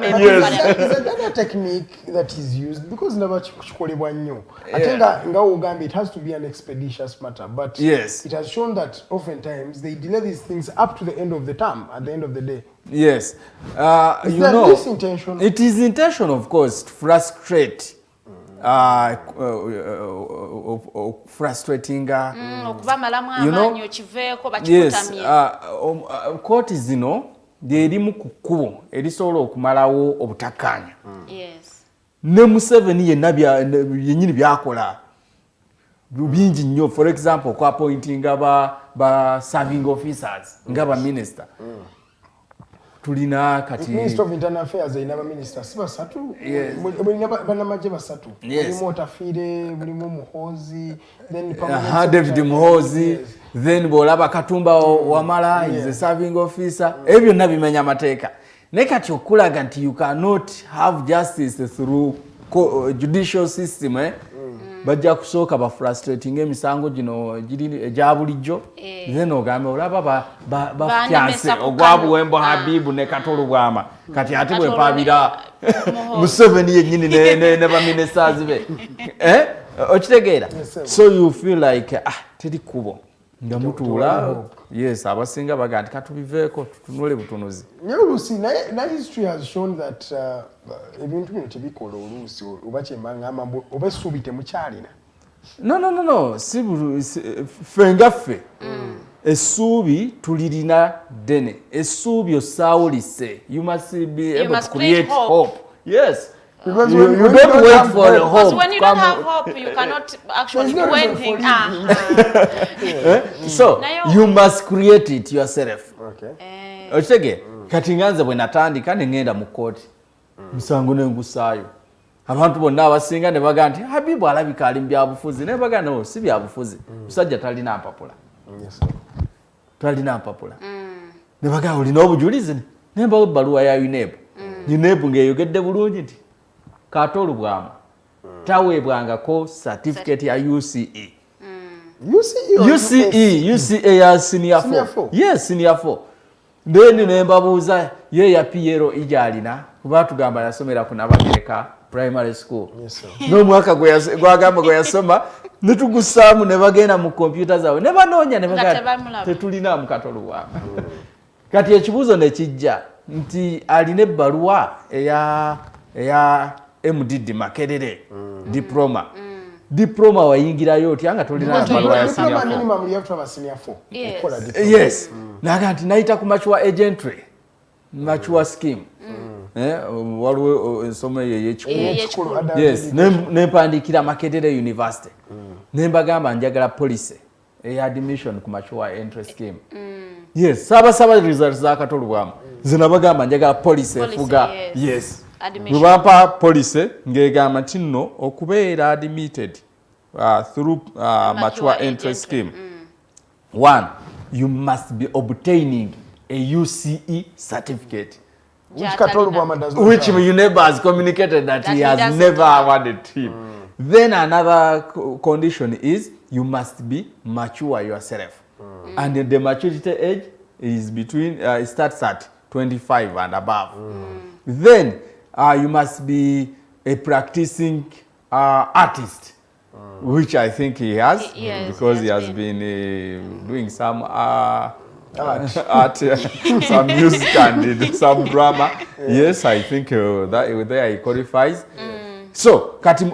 Speaker 2: member. Yes. Is that technique that is used because never kukolebwa nnyo ate nga ogambye it has to be an expeditious matter but
Speaker 8: yes.
Speaker 2: It has shown that oftentimes they delay these things up to the end of the term at the end of the day.
Speaker 8: Yes.
Speaker 2: Is that this intention?
Speaker 8: It is intention of course to frustrate frustrating yes, court zino lyerimu ku kkubo erisobola okumalawo obutakkaanya.
Speaker 9: Yes.
Speaker 8: Ne Museveni yennyini byakola bingi nnyo, for example ku appointinga ba serving officers nga ba minister. Tulina kati
Speaker 2: Minister of Internal Affairs ina ba minister siba satu bana maje basatu mulimu Otafire mulimu Muhozi then
Speaker 8: David Muhozi then bolaba Katumba Wamala is a serving officer ebyo nabimenya amateeka ne kati okulaga nti you cannot have justice through judicial system bajja kusooka ba frustrating emisango gino giri egya bulijjo then ogamba olaba bafyanse ogwa Buwembo Habibu ne Katolo Bwama kati ate bwe mpabira Museveni yennyini ne ba ministers be okitegeera so you feel like teri kubo nga mutuula yes abasinga baga nti katubiveeko tutunule butunuzi
Speaker 2: Oluusi na history has shown that ebintu bino tebikola oluusi oba kyembanga amambo oba essuubi temukyalina.
Speaker 8: No ffe ngaffe essuubi tulirina ddene essuubi osaawulise you must be able to create hope. Yes.
Speaker 2: Because
Speaker 8: you don't wait for the hope.
Speaker 9: Because when you don't have hope, you cannot actually do anything.
Speaker 8: So you must create it yourself.
Speaker 2: Okay.
Speaker 8: Ochege kati nganze bwe natandika ne ngenda mu kooti musango n'engusaayo abantu bonna abasinga ne baga nti Habibu alabika ali mbyabufuzi ne baga no si byabufuzi musajja talina mpapula.
Speaker 2: Yes.
Speaker 8: Talina mpapula. Ne baga olina obujulizi ne mbawo ebbaluwa ya UNEP. UNEP ng'eyogedde bulungi nti Katolo Bwama taweebwangako certificate ya UCE. UCE ya senior 4. Yes, senior 4. Then nembabuuza ye ya Piero ijalina kuba tugamba yasomera ku Nabagereka primary school.
Speaker 2: Yes sir.
Speaker 8: N'omwaka gwagamba gwe yasoma netugusaamu ne bagenda mu computer zaabwe ne banoonya ne bagamba tetulina mu Katolo Bwama. Kati ekibuuzo ne kijja nti alina ebbaluwa eya MDD Makerere diploma. Diploma wayingirayo otya nga tolina ebbaluwa ya senior 4.
Speaker 2: Minimum you have to have a senior 4.
Speaker 8: Yes. Naga nti naita ku mature agentry mature scheme waliwo ensoma eyo ey'ekikulu yes nempandikira Makerere University nembagamba njagala policy admission ku mature entry scheme yes saba results za katolubwamu zinabagamba njagala policy efuga yes bwebampa policy ngegamba nti nno okubeera admitted through mature entry scheme one you must be obtaining a UCE certificate which your neighbor has communicated that he has never awarded him. Then another condition is you must be mature yourself. And the maturity age is between, it starts at 25 and above. Then you must be a practicing artist, which I think he has, because he has been doing some art, some music and some drama. Yes, I think that there he qualifies. So, kati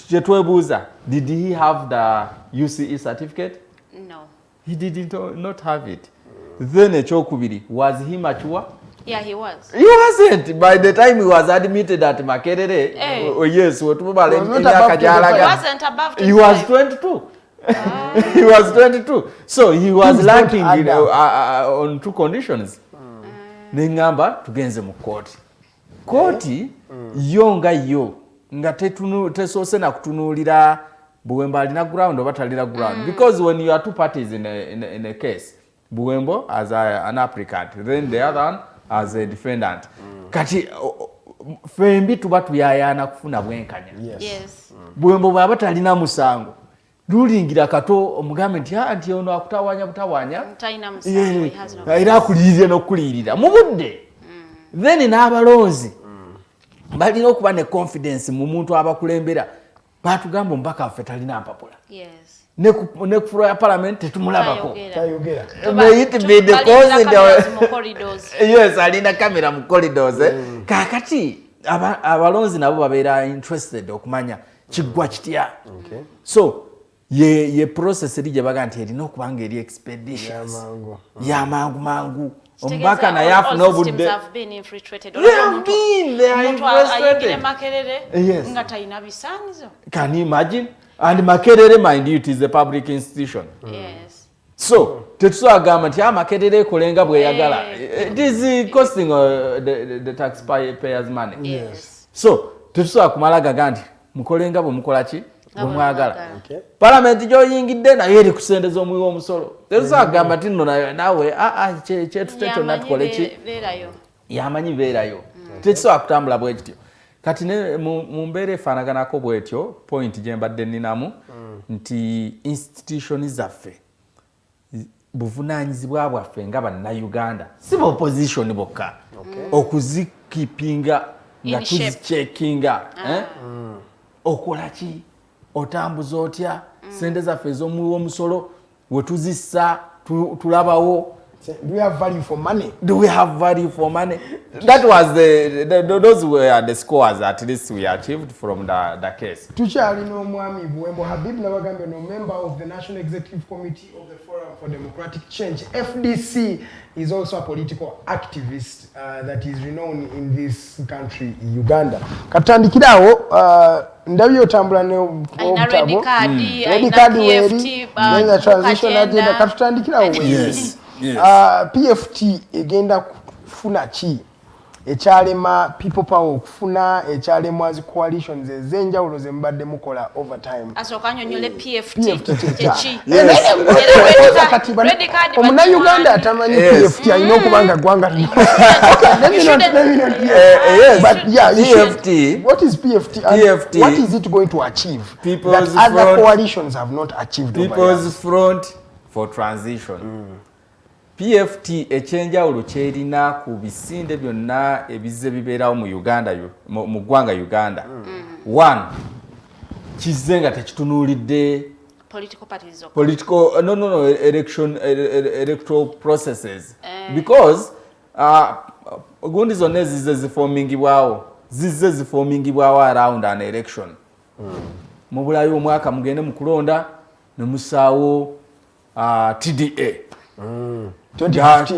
Speaker 8: chetwebuza, did he have the UCE certificate?
Speaker 9: No.
Speaker 8: He did not have it. Then echokubiri, was he mature?
Speaker 9: Yeah, he was.
Speaker 8: He wasn't. By the time he was admitted at Makerere, yes, he
Speaker 9: wasn't above 25.
Speaker 8: He was 22. He was 22. So he was lacking on two conditions. Nengamba tugenze mu court. Court yonga yo nga tesose na kutunulira Buwembo alina ground oba talina ground, because when you are two parties in a case, Buwembo as an applicant, then the other one as a defendant. Kati fembi tuba tuyayana kufuna bwenkanya.
Speaker 9: Yes.
Speaker 8: Buwembo bwaba talina musango. Lulingira kato omugambe nti anti ono akutawanya butawanya
Speaker 9: mtaina musango
Speaker 8: era akulirire n'okulirira mu budde. Then n'abalonzi balina okuba ne confidence mu muntu abakulembera batugamba ombaka waffe talina mpapula.
Speaker 9: Yes.
Speaker 8: Ne ku floor ya parliament tetumulabako.
Speaker 9: Tayogera.
Speaker 8: May it be the cause yes, alina kamera mu corridors. Kakati abalonzi nabo babeera interested okumanya kigwa kitya. So ye process eri gye baga nti erina okubanga eri expeditions yamangu ombaka naye afuna obudde can you imagine? And Makerere, mind you, it is a public institution.
Speaker 9: Yes.
Speaker 8: So tetusagamba nti Makerere ekolenga bweyagala. It is costing the taxpayers money.
Speaker 9: Yes.
Speaker 8: So tetusobola kumala gaga nti mukolenga bwe mukola ki bwemwagala. Parliament gy'oyingidde nayo eri kusendeza omuwi w'omusolo. Tetusagamba nti nno naawe kyetuteto natukole ki yamanyi beerayo. Tetusobola kutambula bwe kityo. Kati mu mbeera efaanaganako bwetyo point gye mbadde nninamu nti institution zaffe buvunaanyizibwa bwaffe nga bannaUganda si opposition bokka okuzikipinga nga tuzicekinga okola ki otambuza otya sente zaffe ez'omuwi w'omusolo we tuzissa tulabawo.
Speaker 2: Do we have value for money?
Speaker 8: Do we have value for money? That was those were the scores at least we achieved from the case.
Speaker 2: Tuchali no mwami Buwembo Habib Nabagambe, no member of the National Executive Committee of the Forum for Democratic Change. FDC is also a political activist that is renowned in this country, Uganda. Katandikirawo ndabyo tambula ne
Speaker 9: red
Speaker 2: card weri the transition agenda katandikirawo.
Speaker 8: Yes. Yes.
Speaker 2: PFT egenda kufuna ki ekyalema people power okufuna ekyalema as coalitions ezenjawulo ze mbadde mukola over time.
Speaker 9: Asoka nyonyole PFT
Speaker 2: chechi. Omuna Uganda atamanyi PFT ayina okubanga gwanga.
Speaker 8: Yes.
Speaker 2: But yeah,
Speaker 8: PFT.
Speaker 2: What is PFT?
Speaker 8: PFT.
Speaker 2: What is it going to achieve?
Speaker 8: People's
Speaker 2: that other coalitions have not achieved.
Speaker 8: People's Front for Transition. PFT ekyenjawulo kyerina ku bisinde byonna ebizze bibeerawo mu Uganda mu ggwanga Uganda. One, kizze nga tekitunuulidde electoral processes. Because gundi zonna ezizze zifomingibwawo around an election. Mubulayo omwaka mugende mu kulonda ne musaawo TDA.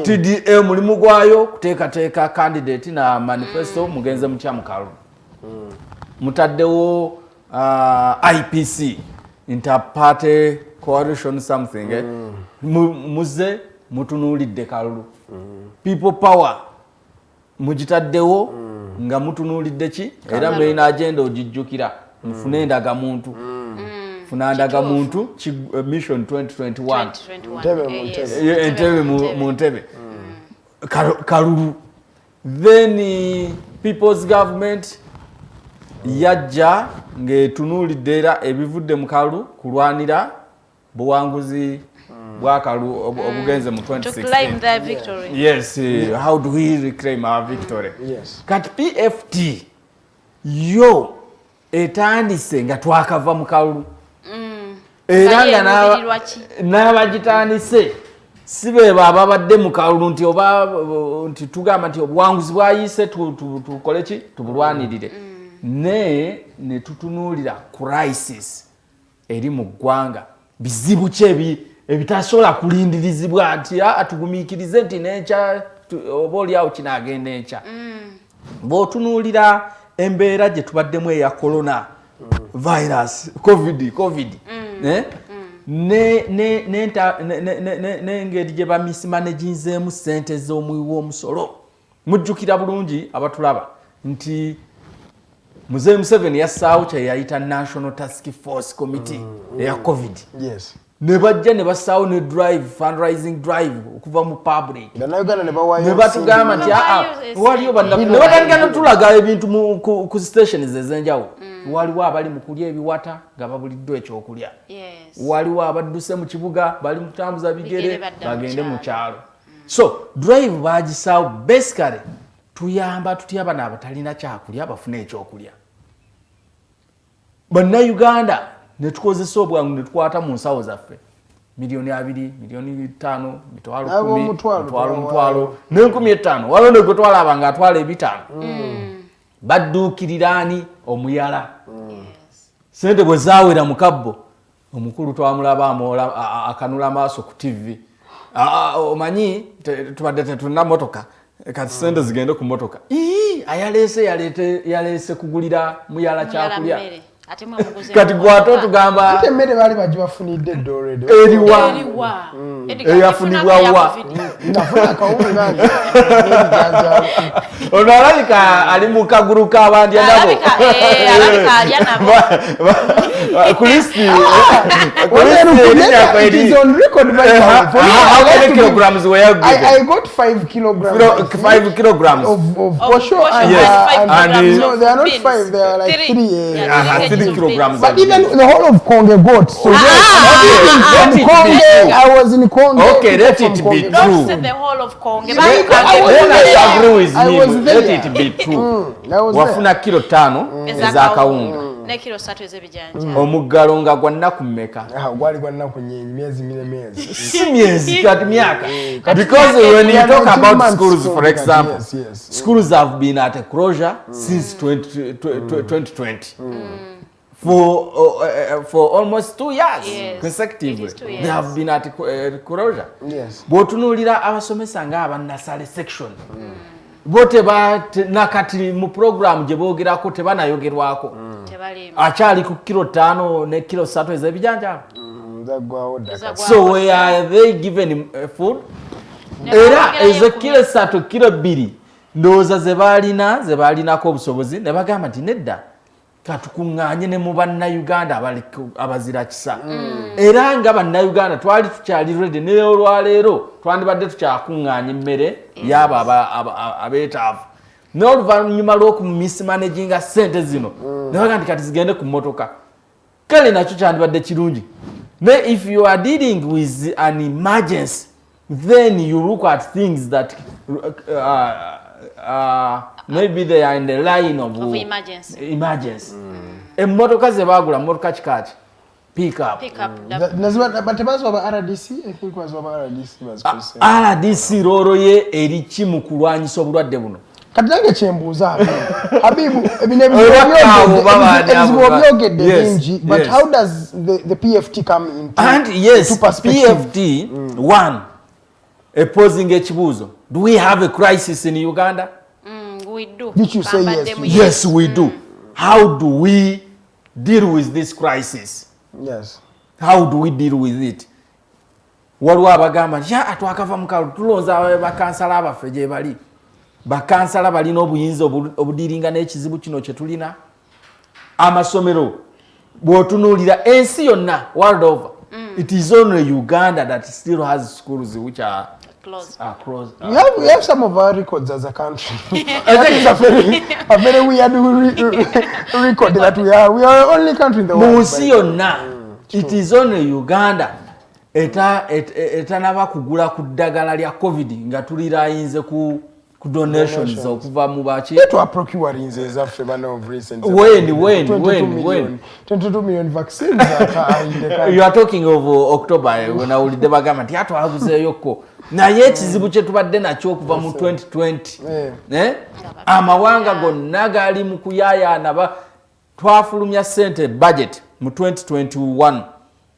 Speaker 8: TDA mulimu gwayo kuteekateeka candidate na manifesto mugenze mutya mu kalulu. Mutaddewo IPC, Interparty Coalition something. Muze mutunuulidde kalulu. People Power mugitaddewo nga mutunuulidde ki era mlina agenda ogijjukira mufune endaga muntu. Funandaga muntu mission 2021 Entebbe mu Ntebbe kalulu. Then people's government yajja ng'etunuulidde era ebivudde mu kalulu kulwanira buwanguzi bwa kalulu obugenze mu 2016. Yes, how do we reclaim our victory?
Speaker 2: Yes.
Speaker 8: Kati PFT yo etandise nga twakava mu kalulu. Era nga n'abagitandise si be baba badde mu kalulu nti oba nti tugamba nti obuwanguzi bwayise tukole ki tubulwanirire. Ne tutunuulira crisis eri mu ggwanga bizibu ki ebitasobola kulindirizibwa nti atugumiikirize nti n'enkya oba oliawo kinaagenda enkya. Bw'otunuulira embeera gye tubaddemu eya corona virus covid n'engeri gye bamismanaginzeemu ssente z'omuwi w'omusolo. Mujjukira bulungi abatulaba nti Mzee Museveni yassaawo kye yayita National Task Force Committee eya covid.
Speaker 2: Yes.
Speaker 8: Ne bajja ne bassaawo ne drive, fundraising drive okuva mu public. Ne batugamba nti waliyo ne batandika ne tulaga ebintu ku stations ez'enjawulo. Waliwo abali mu kulya ebiwata nga babuliddwa ekyokulya. Waliwo abadduse mu kibuga bali mu kutambuza bigere bagende mu kyalo. So drive bagisaawo basically tuyamba tutya bano abatalina kyakulya bafune ekyokulya. Bannauganda ne tukozesa obwangu ne tukwata mu nsawo zaffe milioni 2, milioni 5, mitwalo 10, mitwalo n'enkumi 5. Waliwo ne gutwala abanga atwala 5. Badduukiriraani omuyala. Sente bwe zaawera mu kabbo omukulu twamulaba akanula amaaso ku TV. Omanyi tubadde tetulina motoka kati sente zigende ku motoka. Yaleese kugulira muyala kyakulya. Kati gwato tugamba
Speaker 2: ate mmere bali bagibafunidde already.
Speaker 8: Eriwa eyafunibwa wa
Speaker 2: ndafuna kawunga
Speaker 8: ono alabika ali mu kagulu k'abandi nabo kulisti
Speaker 2: is on record by
Speaker 8: how many kilograms were you given?
Speaker 2: I got 5 kilograms.
Speaker 8: 5 kilograms
Speaker 2: of for sure.
Speaker 8: And
Speaker 2: no, they are not 5, they are like 3.
Speaker 8: 3 kilograms.
Speaker 2: But even the whole of Congo got. So I was in Congo.
Speaker 8: Okay, let it be true.
Speaker 9: Don't say the whole of Congo.
Speaker 8: I agree with me. Let it be true. Wafuna kilo 5 ez'akawunga.
Speaker 9: Ne kilo 3 ez'ebijanja.
Speaker 8: Omuggalo nga gwa nnaku mmeka?
Speaker 2: Gwali gwa nnaku myezi 4.
Speaker 8: Si myezi kati myaka. Because when you talk about schools, for example, schools have been at a closure since 2020. For almost 2 years consecutively. They have been at closure.
Speaker 2: Yes.
Speaker 8: Bw'otunuulira abasomesa ng'aba nasale section. Bo nakati mu program gye boogerako tebanayogerwako. Akyali ku kilo 5 ne kilo 3 ez'ebijanja. So where are they given food? Era ez'ekilo 3 kilo 2 ndowooza ze baalinako obusobozi ne bagamba nti nedda katukuŋŋaanye ne mu bannauganda abazira kisa. Era nga bannauganda twali tukyali ready ne olwaleero twandibadde tukyakuŋŋaanya emmere y'abo abeetaavu. N'oluvannyuma lw'okumismanaginga ssente zino ne bagamba nti kati zigende ku mmotoka. Kale nakyo kyandibadde kirungi. If you are dealing with an emergency, then you look at things that maybe they are in the line of emergency. Emmotoka ze baagula mmotoka kikaaki pick up.
Speaker 2: But tebazo aba RDC, I think was aba RDC was
Speaker 8: RDC roro ye eri ki mu kulwanyisa obulwadde buno.
Speaker 2: Kati nange kyembuuza Habibu but how does the PFT come into
Speaker 8: and yes PFT one posing ekibuuzo, do we have a crisis in Uganda?
Speaker 9: We do.
Speaker 2: Did you say yes?
Speaker 8: Yes, we do. How do we deal with this crisis?
Speaker 2: Yes.
Speaker 8: How do we deal with it? Waliwo abagamba nti twakava mu kalulu tulonza bakansala abaffe gye bali. Bakansala balina obuyinza obudiringa n'ekizibu kino kye tulina. Amasomero bw'otunuulira ensi yonna world over, it is only Uganda that still has schools which are closed.
Speaker 2: We have some of our records as a country. I think it's a very weird record that we are. We are the only country in the world.
Speaker 8: Munsi yonna, it is only Uganda etanaba kugula ku ddagala lya COVID nga tulirayinze ku donations okuva mu baki.
Speaker 2: To procure inze zaffe bano of recent.
Speaker 8: When
Speaker 2: 22 million vaccines are in the country.
Speaker 8: You are talking of October when awulidde bagamba nti atwaguzeeyoko naye ekizibu kye tubadde nakyo okuva mu 2020 amawanga gonna gali mu kuyaayaana twafulumya ssente budget mu 2021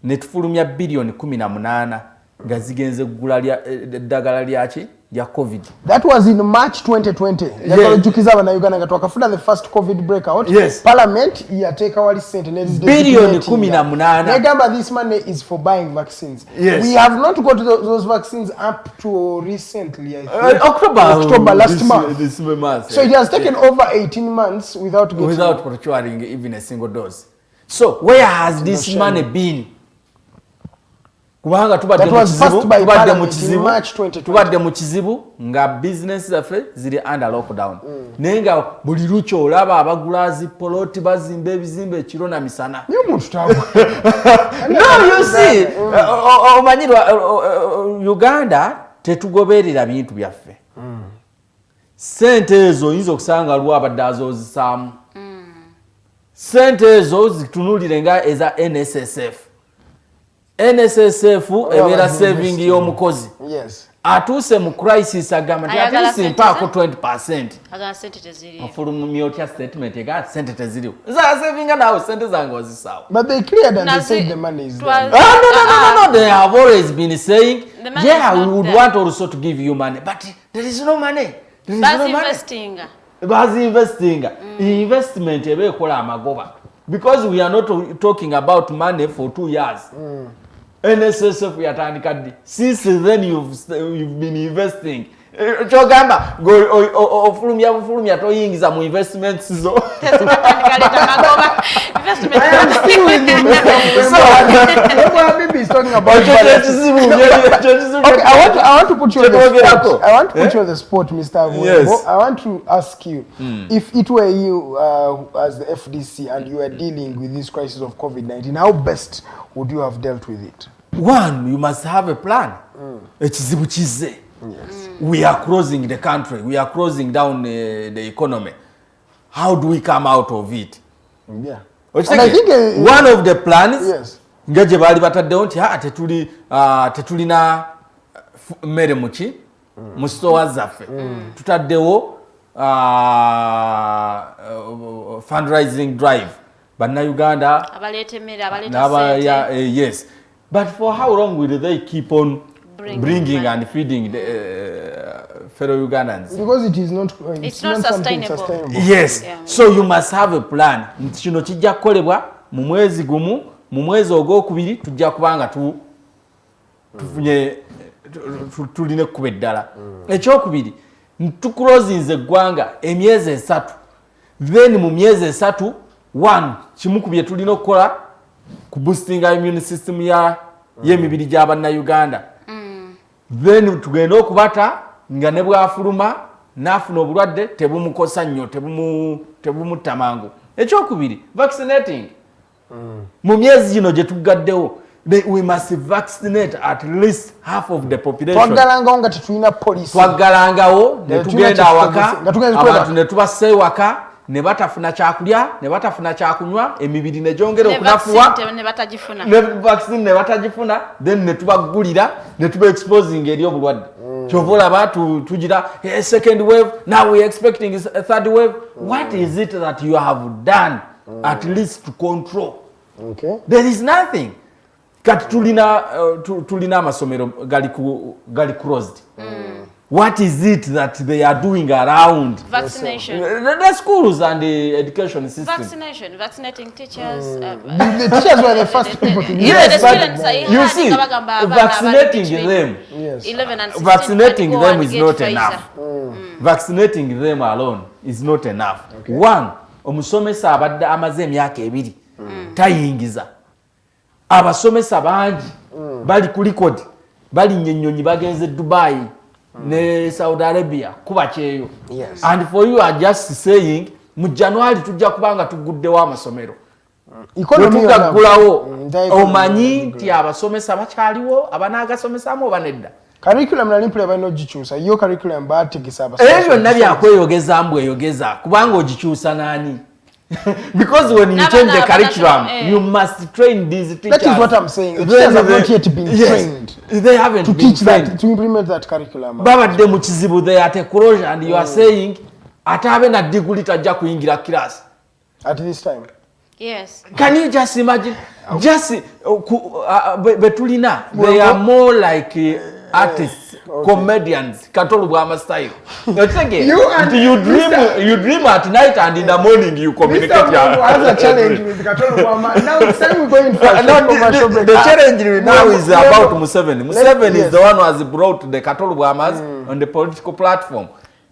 Speaker 8: ne tufulumya billion 18 nga zigenze kugula eddagala lyaki lya COVID.
Speaker 2: That was in March 2020. Yakalojukiza abannayuganda nga twakafuna the first COVID breakout.
Speaker 8: Yes.
Speaker 2: Parliament yateeka wali ssente
Speaker 8: billion 18.
Speaker 2: Negamba this money is for buying vaccines.
Speaker 8: Yes.
Speaker 2: We have not got those vaccines up to recently. I think.
Speaker 8: October
Speaker 2: last month.
Speaker 8: This month.
Speaker 2: So it has taken over 18 months without
Speaker 8: procuring even a single dose. So where has this money been? Kubanga tubadde mu kizibu nga business zaffe ziri under lockdown. Naye nga buli lukyo olaba abagula zipoloti bazimba ebizimbe ekiro na misana.
Speaker 2: No,
Speaker 8: you see, omanyirwa Uganda tetugoberera bintu byaffe. Sente ezo oyinza okusanga lwabadde azozisaamu. Sente ezo zitunulire nga eza NSSF. NSSF ebeera saving y'omukozi.
Speaker 2: Yes.
Speaker 8: Atuuse mu crisis agamba nti atuuse mpaako 20%.
Speaker 9: Agala sente teziriyo.
Speaker 8: Ofulumya otya statement ega sente teziriyo. Za savinga nawe sente zange wazisaawa.
Speaker 2: But they cleared and they said the money is there.
Speaker 8: No. They have always been saying, yeah, we would want also to give you money, but there is no money. Bazi investing. Investment ebe ekola amagoba. Because we are not talking about money for 2 years. NSSF yatandika ddi. Since then you've been investing. Chogamba ofulumya toyingiza mu investments zo.
Speaker 2: Investment. I am still with you, Mr. Habib is talking about. Okay, I want to put you on the spot. I want to put you on the spot, Mr. Buwembo.
Speaker 8: Yes.
Speaker 2: I want to ask you, if it were you as the FDC and you were dealing with this crisis of COVID-19, how best would you have dealt with it?
Speaker 8: One, you must have a plan. Ekizibu kize.
Speaker 2: Yes.
Speaker 8: We are closing the country. We are closing down the economy. How do we come out of it?
Speaker 2: Yeah.
Speaker 8: And I think one of the plans,
Speaker 2: yes,
Speaker 8: ngaje bali bataddewo nti tetulina mmere muki mu store zaffe. Tutaddewo fundraising drive. Bannauganda
Speaker 9: abaleta emmere abaleta sente.
Speaker 8: Yes. But for how long will they keep on bringing and feeding the fellow Ugandans?
Speaker 2: Because it is not.
Speaker 9: It's not sustainable.
Speaker 8: Yes. Yeah. So you must have a plan. Kino kijja kukolebwa mu mwezi gumu, mu mwezi ogwokubiri tujja kubanga tufunye tuline kuba eddala. Ekyokubiri tukulozinze eggwanga emyezi 3. Then mu myezi 3, one kimu ku bye tulina okukola ku boosting immune system y'emibiri gy'Abannayuganda. Then tugenda okubata nga ne bwafuluma n'afuna obulwadde tebumukosa nnyo tebumutta mangu. Ekyokubiri vaccinating. Mu myezi gino gye tugaddewo we must vaccinate at least half of the population.
Speaker 2: Twaggalangawo nga tetulina police.
Speaker 8: Twaggalangawo ne tugenda awaka abantu ne tubassa ewaka ne batafuna kyakulya ne batafuna kyakunywa emibiri ne gyongera okunafuwa ne vaccine ne batagifuna then ne tubagulira ne tuba exposing eri obulwadde. Kyova olaba tugira a second wave, now we are expecting a third wave. What is it that you have done at least to control?
Speaker 2: Okay.
Speaker 8: There is nothing. kati tulina amasomero gali closed. What is it that they are doing around
Speaker 9: vaccination?
Speaker 8: The schools and the education system.
Speaker 9: Vaccination, vaccinating teachers.
Speaker 2: The teachers were the first people to do
Speaker 8: yes,
Speaker 2: that.
Speaker 8: You see, vaccinating them,
Speaker 9: 11 and 16
Speaker 8: vaccinating them is not enough. Vaccinating them alone is not enough. One, omusomesa abadde amaze emyaka 2 tayingiza. Abasomesa bangi bali ku record, bali nnyonyi bagenze Dubai ne Saudi Arabia kuba kyeyo. And for you are just saying mu January tujja kubanga tuguddewo amasomero. Tukagulawo omanyi nti abasomesa bakyaliwo abanaagasomesaamu oba nedda.
Speaker 2: Curriculum na limpule bano ogikyusa yo curriculum bategesa abasomesa.
Speaker 8: Ebyo byonna byakweyogeza mbweyogeza kubanga ogikyusa nani? Because when you change the curriculum, you must train these teachers.
Speaker 2: That is what I'm saying. The teachers have not yet been trained.
Speaker 8: They haven't
Speaker 2: to teach that, to implement that curriculum.
Speaker 8: Babadde mu kizibu they are at closure and you are saying atabe na degree tajja kuyingira class
Speaker 2: at this time.
Speaker 9: Yes.
Speaker 8: Can you just imagine? Just betulina they are more like artists, comedians, Katolu Bwama style. You dream at night and in the morning you communicate.
Speaker 2: Has a challenge with Katolu Bwama. Now it's time we're going for commercial break.
Speaker 8: The challenge now is about Museveni. Museveni is the one who has brought the Katolu Bwamas on the political platform.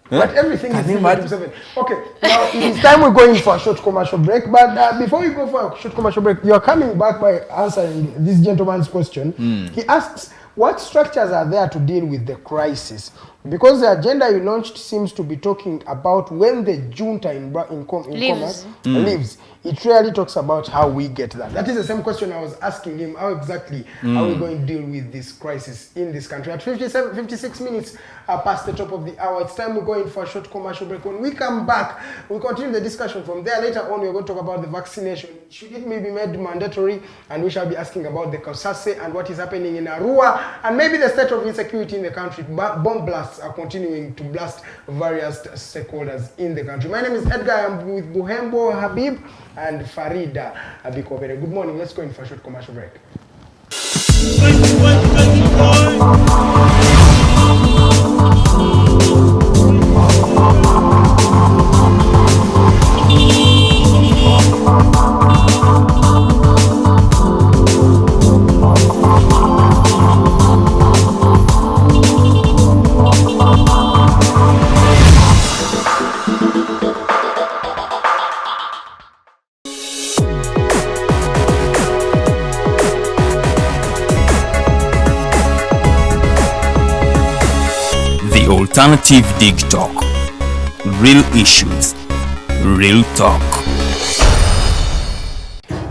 Speaker 2: But everything is Museveni. Okay, now it's time we're going for a short commercial break. But before we go for a short commercial break, you are coming back by answering this gentleman's question. He asks, what structures are there to deal with the crisis? Because the agenda you launched seems to be talking about when the junta in commerce leaves. It really talks about how we get that. That is the same question I was asking him. How exactly are we going to deal with this crisis in this country? At 56 minutes past the top of the hour, it's time we're going for a short commercial break. When we come back, we'll continue the discussion from there. Later on, we're going to talk about the vaccination. Should it maybe be made mandatory? And we shall be asking about the Kausase and what is happening in Arua, and maybe the state of insecurity in the country. Bomb blasts are continuing to blast various stakeholders in the country. My name is Edgar. I'm with Buwembo, Habib, and Farida Bikobere. Good morning. Let's go in for a short commercial break.
Speaker 1: Alternative Dig Talk. Real issues, real talk.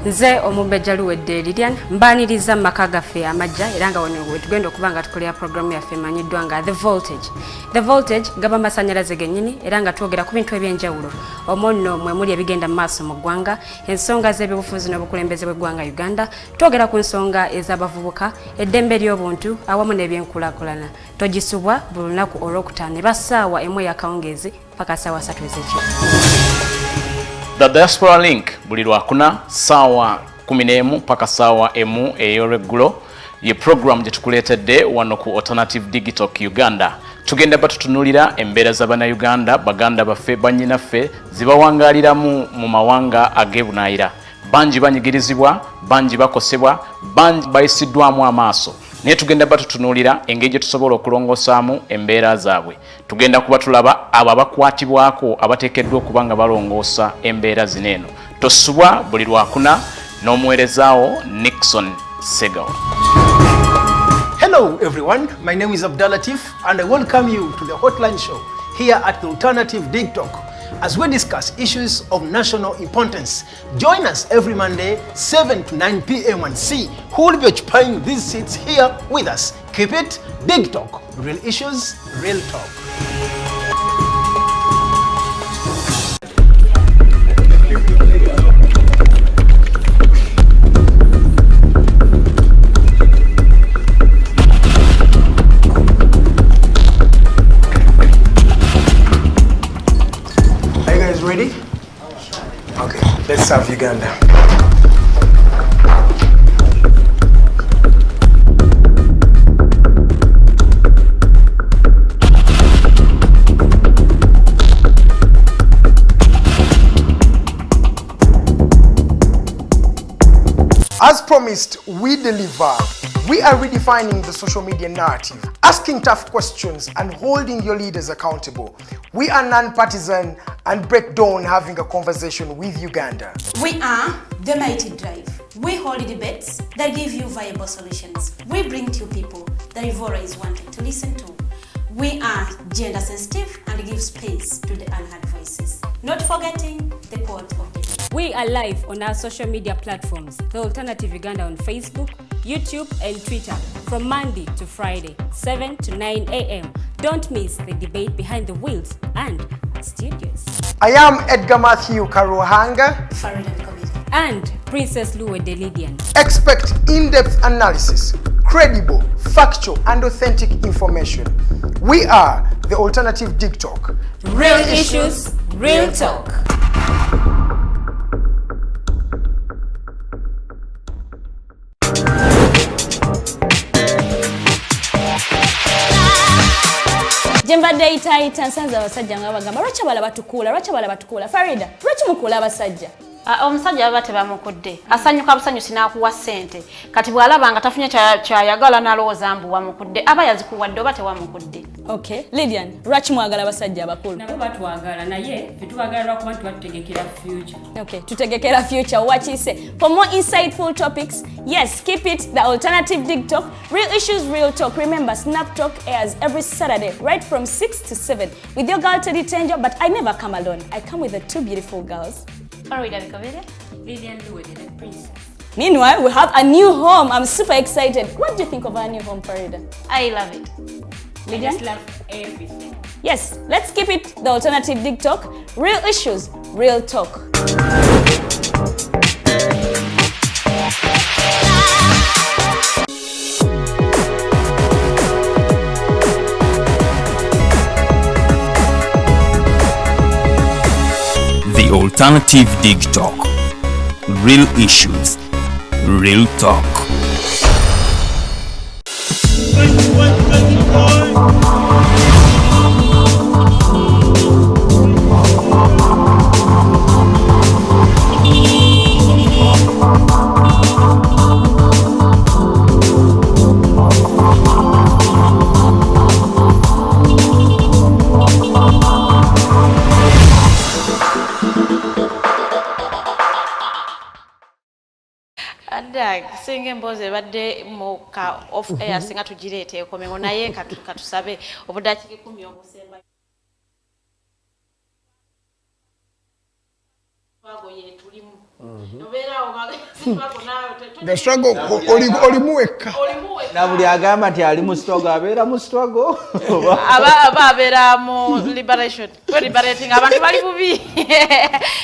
Speaker 4: Nze omubejjalu wedde Lilian mbaniriza maka gaffe amajja era nga wano wetugenda okubanga tukolera programu yaffe emanyiddwa nga The Voltage gaba masanyalaze gennyini era nga twogera ku bintu ebyenjawulo omonno mwe muli ebigenda mu maaso mu ggwanga, ensonga z'eby'obufuzi n'obukulembeze bw'eggwanga Uganda, twogera ku nsonga ez'abavubuka, eddembe ly'obuntu awamu n'ebyenkulaakulana. Togisubwa buli lunaku olwokutaano bassaawa emu ey'akawungeezi paka ssaawa 3 ez'ekiro.
Speaker 7: The Diaspora Link buli lwakuna saawa 11 paka saawa emu ey'olweggulo ye program gye tukuleetedde wano ku Alternative Digital Uganda. Tugenda batutunulira embeera z'Abannayuganda, baganda baffe, bannyinaffe zibawangaaliramu mu mawanga ag'ebunaayira. Bangi banyigirizibwa, bangi bakosebwa, bangi bayisiddwamu amaaso. Naye tugenda batutunulira engeri gye tusobola okulongosaamu embeera zaabwe. Tugenda kuba tulaba abo abakwatibwako abateekeddwa okuba nga balongoosa embeera zino eno. Tosubwa buli lwakuna n'omuweerezaawo Nixon Segawa.
Speaker 2: Hello everyone, my name is Abdulatif and I welcome you to the Hotline Show here at the Alternative Dig Talk as we discuss issues of national importance. Join us every Monday 7 to 9 p.m. and see who will be occupying these seats here with us. Keep it Dig Talk, real issues, real talk. Ready? Okay, let's serve Uganda. As promised, we deliver. We are redefining the social media narrative, asking tough questions and holding your leaders accountable. We are non-partisan and break down having a conversation with Uganda.
Speaker 3: We are the Mighty Drive. We hold debates that give you viable solutions. We bring to you people that you've always wanted to listen to. We are gender sensitive and give space to the unheard voices. Not forgetting the quote of the day.
Speaker 4: We are live on our social media platforms, The Alternative Uganda on Facebook, YouTube and Twitter from Monday to Friday, 7 to 9 a.m. Don't miss the debate behind the wheels and studios.
Speaker 2: I am Edgar Mathew Karuhanga,
Speaker 3: Farida Bikobere,
Speaker 4: and Princess Luwe Deledian.
Speaker 2: Expect in-depth analysis, credible, factual and authentic information. We are the Alternative Dig Talk.
Speaker 4: Real issues, real talk.
Speaker 10: Jembadde itaita nsanza abasajja nga bagamba lwaki abala batukuula Farida lwaki mukuula abasajja
Speaker 9: omusajja baba tebamukudde asanyuka busanyusi n'akuwa ssente kati bw'alaba nga tafunye kyayagala n'alowooza mbu wamukudde aba yazikuwadde oba tewamukudde.
Speaker 10: Okay, Lydian, lwaki mwagala abasajja abakulu?
Speaker 5: Nabo batwagala naye fetubagala lwakuba tubatutegekera future.
Speaker 10: Okay, tutegekera future, wakiise. For more insightful topics, yes, keep it the Alternative Dig Talk. Real issues, real talk. Remember, Snap Talk airs every Saturday, right from 6 to 7 with your girl Teddy Tenjo, but I never come alone. I come with the two beautiful girls.
Speaker 9: Farida Bikobere,
Speaker 5: Lilian Luwe, the princess.
Speaker 10: Meanwhile, we have a new home. I'm super excited. What do you think of our new home, Farida?
Speaker 9: I love it.
Speaker 5: I just love everything.
Speaker 10: Yes, let's keep it the Alternative Dig Talk. Real issues, real talk.
Speaker 1: The Alternative Dig Talk. Real issues, real talk.
Speaker 9: Singa emboozi ebadde mu ka off air singa tugireete ekomengo naye katusabe obudakiika 10 obusemba twago yetulimu
Speaker 2: The struggle, olimuweka.
Speaker 8: Na buli agamba nti ali mu struggle abeera mu struggle.
Speaker 9: aba abeera mu liberation. We liberating abantu bali bubi.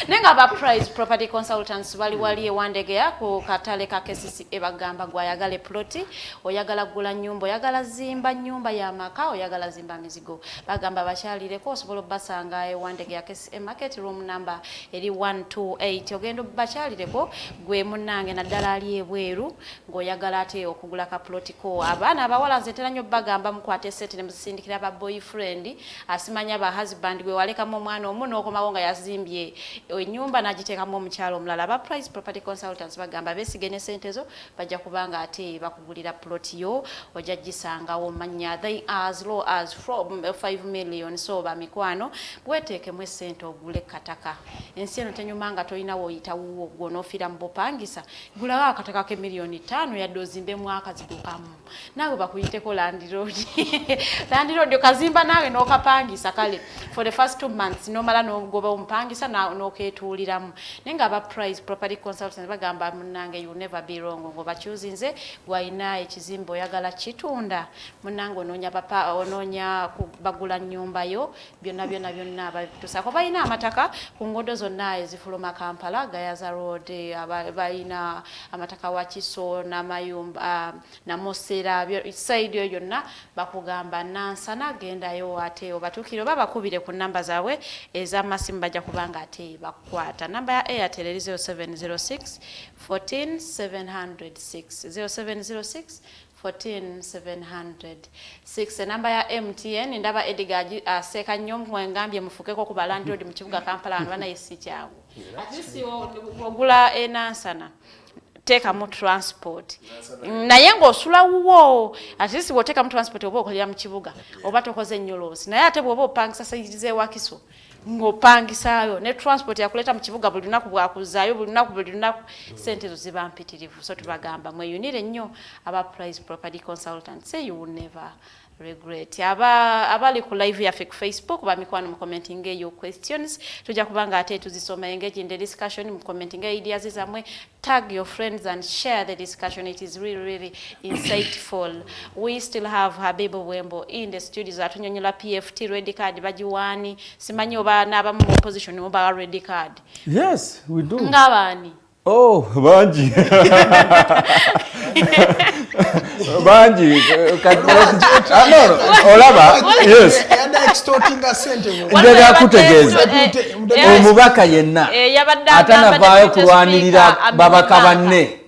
Speaker 9: Nenga aba price property consultants bali wali ewandegea ku katale ka KCC ebagamba gwayagala ploti, oyagala gula nyumba, oyagala zimba nyumba ya maka, oyagala zimba mizigo. Bagamba bakyalireko osobola basanga ewandegea KCC market room number eri 128. Ogendo bakyalireko gwe munnange naddala ali ebweru ng'oyagala ate okugula ka plotiko. Abaana abawala nzetera nnyo bagamba mukwate sente ne musindikira ba boyfriend asimanya ba husband gwe walekamu omwana omu n'okomawo nga yazimbye ennyumba n'agiteekamu omukyalo omulala. Ba price property consultants bagamba beesigene sente zo bajja kubanga ate bakugulira ploti yo ojja gisangawo manya they as low as from 5 million. So ba mikwano bweteekemu essente ogule kataka. Ensi eno tenyuma nga tolinawo oyitawo gwonofiira mu bupangisa gulawo akataka ke milioni 5 yadde ozimbe mwaka zidukamu naawe bakuyiteko landlord landlord okazimba naawe n'okapangisa kale for the first 2 months nomala n'ogoba omupangisa n'okeetuuliramu. Naye nga aba price property consultants bagamba munnange you never be wrong ngoba kyuzinze gwayina ekizimbe oyagala kitunda munnange onoonya papa onoonya bagula nnyumba yo byonna babituusako balina amataka ku ngodo zonna ezifuluma Kampala Gayaza Road balina amataka wa Kiso n'amayumba na Mosera side yo yonna bakugamba nansana gendayo ate obatukiro babakubire ku namba zaabwe ez'amasimu bajja kubanga ate bakwata. Namba ya Airtel 0706 14 706 0706 14706. Namba ya MTN ndaba Edgar aseka nnyo mwengambye mufukeko ku balandlord mu kibuga Kampala bana yesi kyangu. Atisi ogula enansana teekamu transport naye ng'osula wuwo at least bw'oteekamu transport oba okolera mu kibuga oba tokoze nnyoloosi naye ate bw'oba opangisa sayiriza ewakiso ng'opangisaayo ne transport yakuleeta mu kibuga buli lunaku bwakuzaayo buli lunaku sente zo ziba mpitirivu so tubagamba mweyunire nnyo aba price property consultant say you will never regret abali ku live yaffe ku Facebook bamikwano mu commenting eyo questions tujja kubanga ate tuzisoma engage in the discussion mu commenting ideas zamwe tag your friends and share the discussion. It is really insightful. We still have Habib Buwembo in the studios atunyonyola PFT red card bajiwani simanyi oba naba mu opposition oba red card.
Speaker 8: Yes, we do.
Speaker 9: Ngabani.
Speaker 8: Oh, banji. Banji. No, olaba. Yes.
Speaker 2: Yanda extorting a sentence.
Speaker 8: Ndega kutegeza. Omubaka yenna. Atanavaayo kulwanirira babaka banne.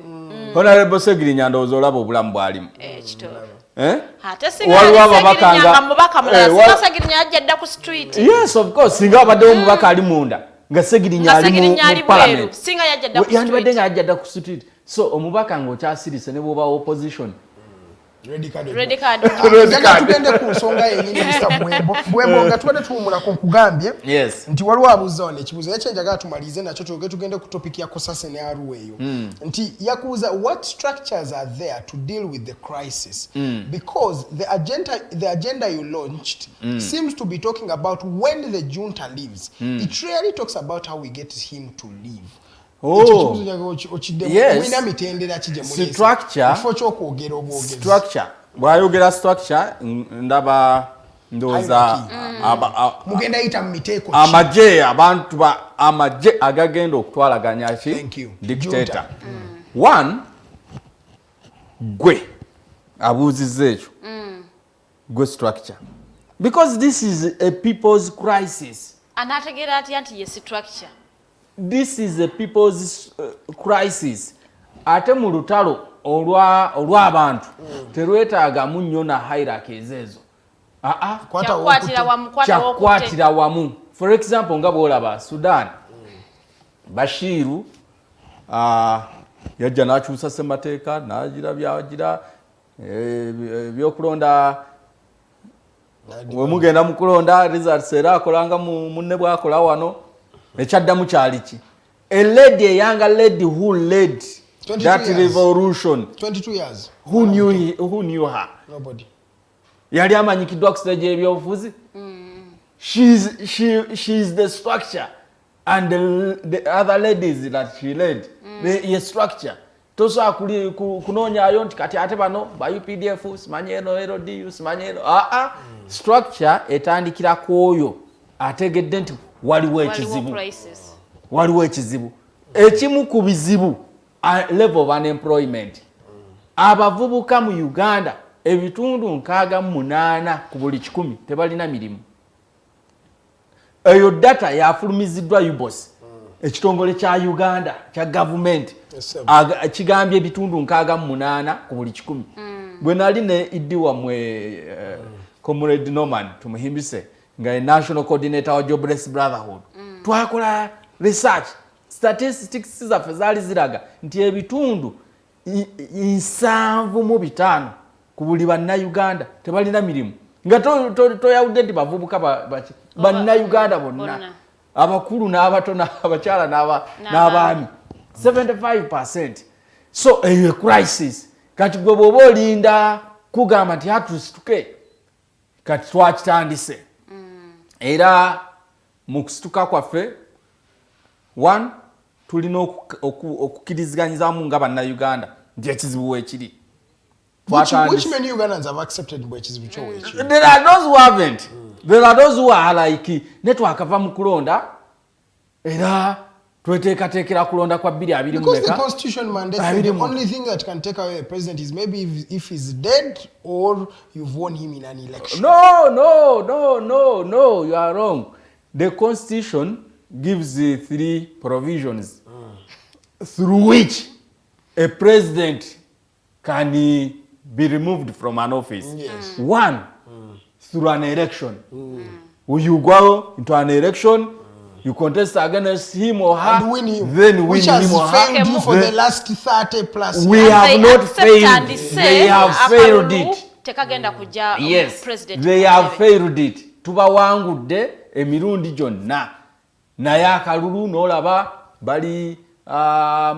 Speaker 8: Honorable Segiri Nyandozo olaba obulamu bwalimu.
Speaker 9: Waliwo ababaka nga mubaka mulala Segiri Nyajja ku street.
Speaker 8: Yes, of course. Singa abadde omubaka ali munda. Nga Segiri Nyali mu parliament.
Speaker 9: Singa yajja ku street.
Speaker 8: Yandibadde nga yajja ku street. So omubaka ng'okyasirise ne bw'oba opposition.
Speaker 2: Ready card. Tugende ku nsonga yennyini Mr. Buwembo nga tubadde tuwumula ku nkugambye nti waliwo abuuza wano ekibuuzo ekyo njagala tumalize nakyo tugende ku topic ya Kosase ne Arua eyo nti yakubuuza what structures are there to deal with the crisis because the agenda you launched seems to be talking about when the junta leaves. It really talks about how we get him to leave.
Speaker 8: Yes. Structure. Bwayogera structure ndaba ndoza
Speaker 2: mugenda yita mmiteko
Speaker 8: amaje abantu amaje agagenda okutwalaganya ki dictator. One gwe abuuziza ekyo gwe structure because this is a people's crisis.
Speaker 9: Anategera ati anti ye structure.
Speaker 8: This is a people's crisis. Ate mu lutalo olw'abantu terwetaaga munnyo na hierarchy ezo. Kyakwatira wamu. For example nga bw'olaba Sudan Bashiru yajja n'akyusa ssemateeka n'agira byagira ebyokulonda we mugenda mu kulonda results era akolanga munne bw'akola wano. Echaddamu kyali ki? A lady, a younger lady who led that revolution.
Speaker 2: 22 years.
Speaker 8: Who knew her?
Speaker 2: Nobody.
Speaker 8: Yali amanyikiddwa ku stage y'ebyobufuzi. She's the structure and the other ladies that she led. The structure. Tosobola kunoonyaayo nti kati ate bano ba UPDF simanyi eno LDU simanyi eno. Structure etandikira ku oyo ategedde nti waliwo ekizibu ekimu ku bizibu level of unemployment. Abavubuka mu Uganda ebitundu 68 ku buli 100 tebalina mirimu. Eyo data yafulumiziddwa UBOS ekitongole kya Uganda kya government kigambye ebitundu 68 ku buli 100. Bwe nali ne iddiwa mwe Comrade Norman tumuhimbise nga national coordinator wa Jobless Brotherhood. Twakola research statistics zaffe zaali ziraga nti ebitundu 75 ku buli bannaUganda tebalina mirimu. Nga toyawudde nti bavubuka bannaUganda bonna abakulu n'abatono abakyala n'abaami 75%. So a crisis kati gwe bw'oba olinda kugamba nti hatusituke kati twakitandise. Era mu kusituka kwaffe one tulina okukkiriziganyizaamu nga bannaUganda nti ekizibu weekiri.
Speaker 2: Which many Ugandans have accepted bwekizibu kyo weekiri?
Speaker 8: There are those who haven't. There are those who are like netwakava mu kulonda era tweteekateekera kulonda kwa 2
Speaker 2: because the constitution mandates the only thing that can take away a president is maybe if he's dead or you've won him in an election.
Speaker 8: No, you are wrong. The constitution gives the 3 provisions through which a president can be removed from an office.
Speaker 2: Yes.
Speaker 8: One, through an election. You go into an election, you contest against him or her,
Speaker 2: and win him.
Speaker 8: Then win
Speaker 2: Which has
Speaker 8: him or
Speaker 2: failed
Speaker 8: her.
Speaker 2: you for the last 30 plus years.
Speaker 8: We have not failed. They have failed it.
Speaker 9: Tekagenda kuja
Speaker 8: yes,
Speaker 9: president.
Speaker 8: They have failed it. Tubawangudde emirundi gyonna. Naye akalulu n'olaba bali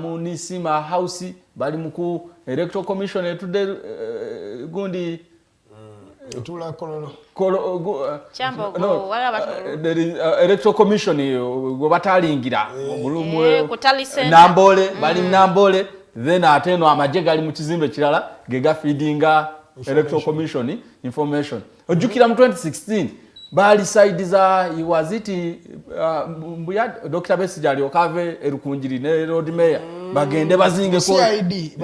Speaker 8: munisima house bali muku electoral commission etudde gundi
Speaker 2: etula kololo
Speaker 9: chambo wala batu
Speaker 8: electoral commission go batalingira
Speaker 9: nambole
Speaker 8: bali nambole then ateno amaje gali mu kizimbe kirala gega feedinga electoral commission information ojukira mu 2016 bali side za was it mbuya Dr. Besigye ali okave erukunjiri ne road mayor bagende bazinge ko
Speaker 2: CID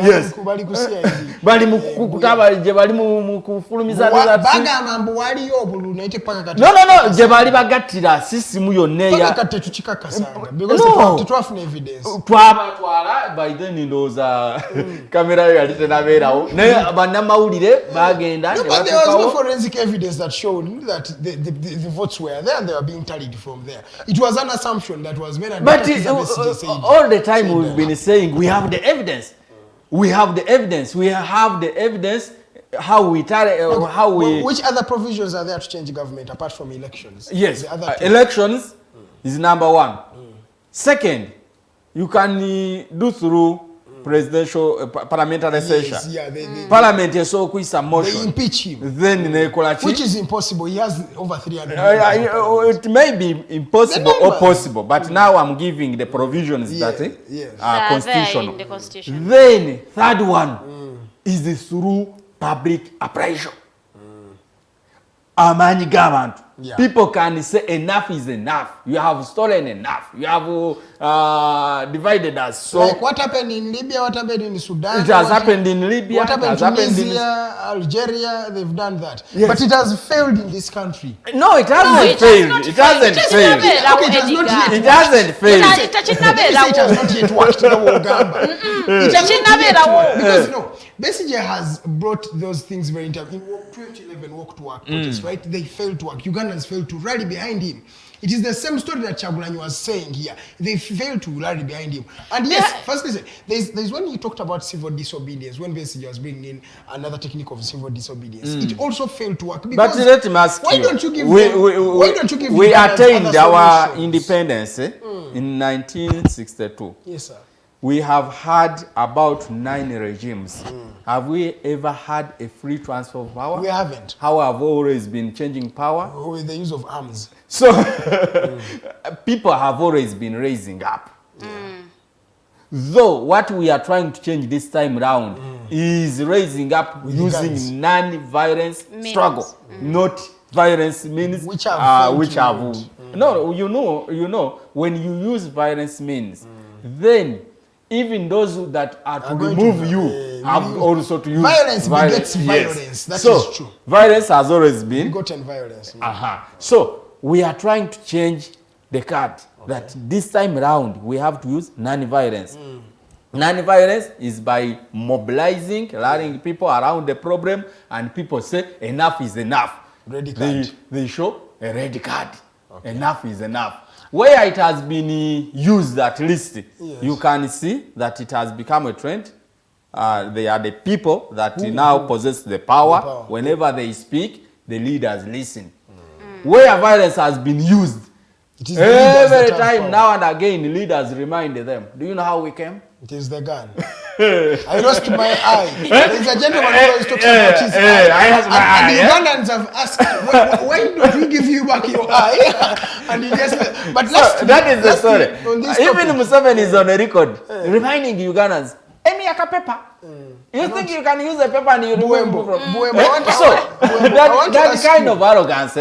Speaker 2: bali ku CID
Speaker 8: bali mu kutaba je bali mu kufulumiza za
Speaker 2: bagamba mbu wali obulu naite paka kati
Speaker 8: no je bali bagattira sisimu yonne ya
Speaker 2: paka kati tukikakasanga because the twafuna evidence
Speaker 8: twala by then ndoza kamera yali tenaberawo ne banamawulire bagenda
Speaker 2: but there was no forensic evidence that showed that the votes were there and they were being tallied from there. It was an assumption that was made. And
Speaker 8: but all the time we've been saying we have the evidence. We have the evidence. We have the evidence. How we tally, how we.
Speaker 2: Which other provisions are there to change government apart from elections?
Speaker 8: Yes, elections is number one. Second, you can do through presidential parliamentary session.
Speaker 2: Yeah,
Speaker 8: Parliament is so quick some motion.
Speaker 2: They impeach him.
Speaker 8: Then
Speaker 2: which is impossible. He has over 300.
Speaker 8: It may be impossible or possible, but now I'm giving the provisions that are constitutional.
Speaker 9: The constitution.
Speaker 8: Then third one is through public appraisal. Amanyi gabantu. People can say enough is enough. You have stolen enough. You have divided us. So
Speaker 2: like what happened in Libya, what happened in Sudan?
Speaker 8: It has happened in Libya.
Speaker 2: What happened in Tunisia, Algeria? They've done that.
Speaker 8: Yes.
Speaker 2: But it has failed in this country.
Speaker 8: No, it hasn't failed. It hasn't failed.
Speaker 2: Okay, it has not yet.
Speaker 8: It hasn't failed.
Speaker 2: It has not yet worked in Uganda. It has not yet worked because no. Besigye has brought those things very into in 2011 walk to work protest, right? They failed to work. Ugandans failed to rally behind him. It is the same story that Chagulanyi was saying here. They failed to rally behind him. And yes, first listen, there's when he talked about civil disobedience, when Besigye was bringing in another technique of civil disobedience, it also failed to work.
Speaker 8: But let me ask
Speaker 2: why
Speaker 8: you,
Speaker 2: don't you give
Speaker 8: we attained our independence in 1962.
Speaker 2: Yes, sir.
Speaker 8: We have had about 9 regimes. Have we ever had a free transfer of power?
Speaker 2: We haven't.
Speaker 8: How have always been changing power?
Speaker 2: With the use of arms.
Speaker 8: So people have always been raising up. Though what we are trying to change this time round is raising up with using non-violence struggle, not violence means
Speaker 2: which have
Speaker 8: no, you know when you use violence means then even those that are to remove you have also to use
Speaker 2: violence. Begets violence.
Speaker 8: Yes.
Speaker 2: That is true.
Speaker 8: Violence has always been
Speaker 2: begotten violence.
Speaker 8: So we are trying to change the card that this time around we have to use non-violence. Non-violence is by mobilizing, rallying people around the problem, and people say enough is enough.
Speaker 2: Red card.
Speaker 8: They show a red card. Enough is enough. Where it has been used at least, you can see that it has become a trend. They are the people that now possess the power. Whenever they speak, the leaders listen. Where violence has been used, every time now and again, leaders remind them. Do you know how we came?
Speaker 2: It is the gun. I lost my eye. There's a gentleman who always talks about his eye.
Speaker 8: I lost my eye.
Speaker 2: And the Ugandans have asked, why don't we give you back your eye? And he just, but
Speaker 8: that is the story. Even Museveni is on a record reminding Ugandans, Emi yaka paper. You think you can use a paper and you remove from
Speaker 2: Buwembo.
Speaker 8: That kind of arrogance,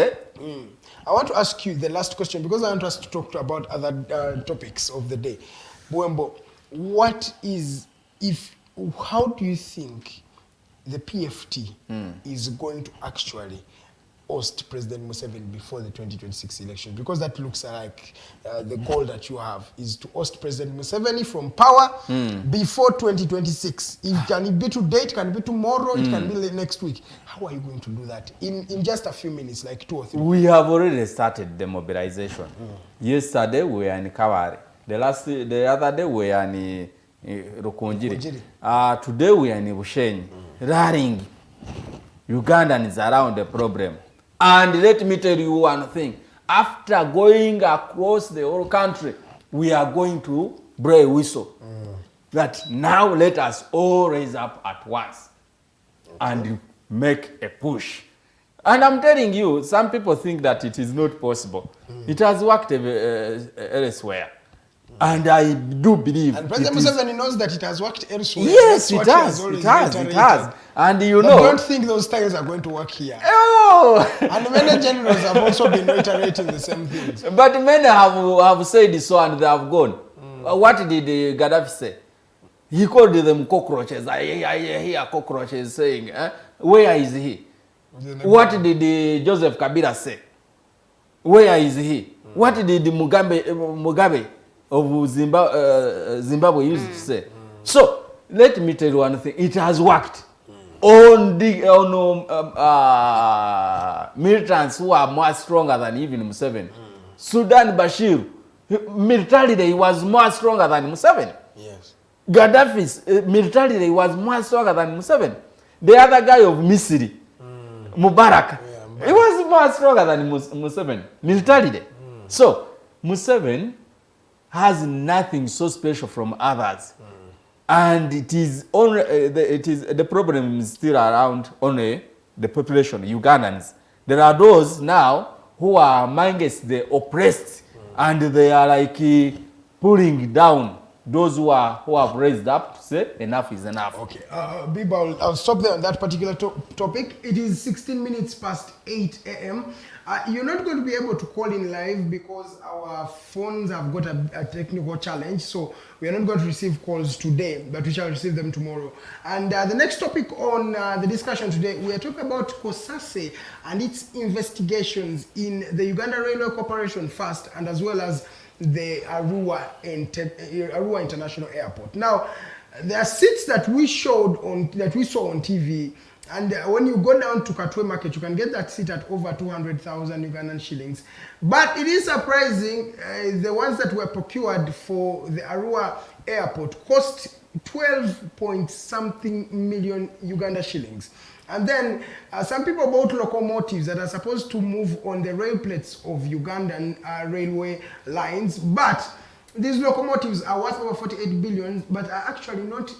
Speaker 2: I want to ask you the last question because I want us to talk about other topics of the day. Buwembo, how do you think the PFT is going to actually host President Museveni before the 2026 election? Because that looks like the goal that you have is to host President Museveni from power before 2026. Can it be today, it can be tomorrow, it can be next week. How are you going to do that in just a few minutes, like 2 or 3?
Speaker 8: We have already started the mobilization. Yesterday we were in Kawari. The other day we were in Rukunjiri. Today we are in Bushenyi. Rallying Ugandans around the problem. And let me tell you one thing. After going across the whole country, we are going to blow a whistle. That now let us all raise up at once and make a push. And I'm telling you, some people think that it is not possible. It has worked elsewhere. And I do believe. And
Speaker 2: President Museveni knows that it has worked elsewhere.
Speaker 8: Yes, it has. And you know.
Speaker 2: I don't think those styles are going to work here.
Speaker 8: Oh!
Speaker 2: And many generals have also been reiterating the same things.
Speaker 8: But many have said so and they have gone. What did Gaddafi say? He called them cockroaches. I hear cockroaches saying, where is he? What did Joseph Kabila say? Where is he? What did Mugabe of Zimbabwe used to say? So let me tell you one thing. It has worked on the militants who are more stronger than even Museveni. Sudan Bashir, militarily he was more stronger than Museveni.
Speaker 2: Yes.
Speaker 8: Gaddafi's militarily he was more stronger than Museveni. The other guy of Misri, Mubarak, he was more stronger than Museveni militarily. So Museveni has nothing so special from others, and it is only the problem is still around only the population, Ugandans. There are those now who are amongst the oppressed, and they are like pulling down those who have raised up to say enough is enough.
Speaker 2: Okay, Biba, I'll stop there on that particular topic. It is 16 minutes past 8 a.m. You're not going to be able to call in live because our phones have got a technical challenge, so we are not going to receive calls today, but we shall receive them tomorrow. And the next topic on the discussion today, we are talking about COSASE and its investigations in the Uganda Railway Corporation first, and as well as the Arua International Airport. Now, there are seats that we saw on TV, and when you go down to Katwe Market, you can get that seat at over 200,000 Ugandan shillings. But it is surprising, the ones that were procured for the Arua Airport cost 12-point-something million Uganda shillings. And then some people bought locomotives that are supposed to move on the rail plates of Ugandan railway lines, but these locomotives are worth over 48 billion, but are actually not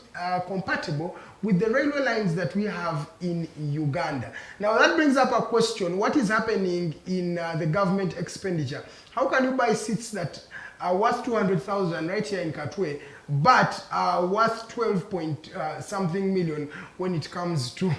Speaker 2: compatible with the railway lines that we have in Uganda. Now that brings up a question: what is happening in the government expenditure? How can you buy seats that are worth 200,000 right here in Katwe, but worth 12-point-something million when it comes to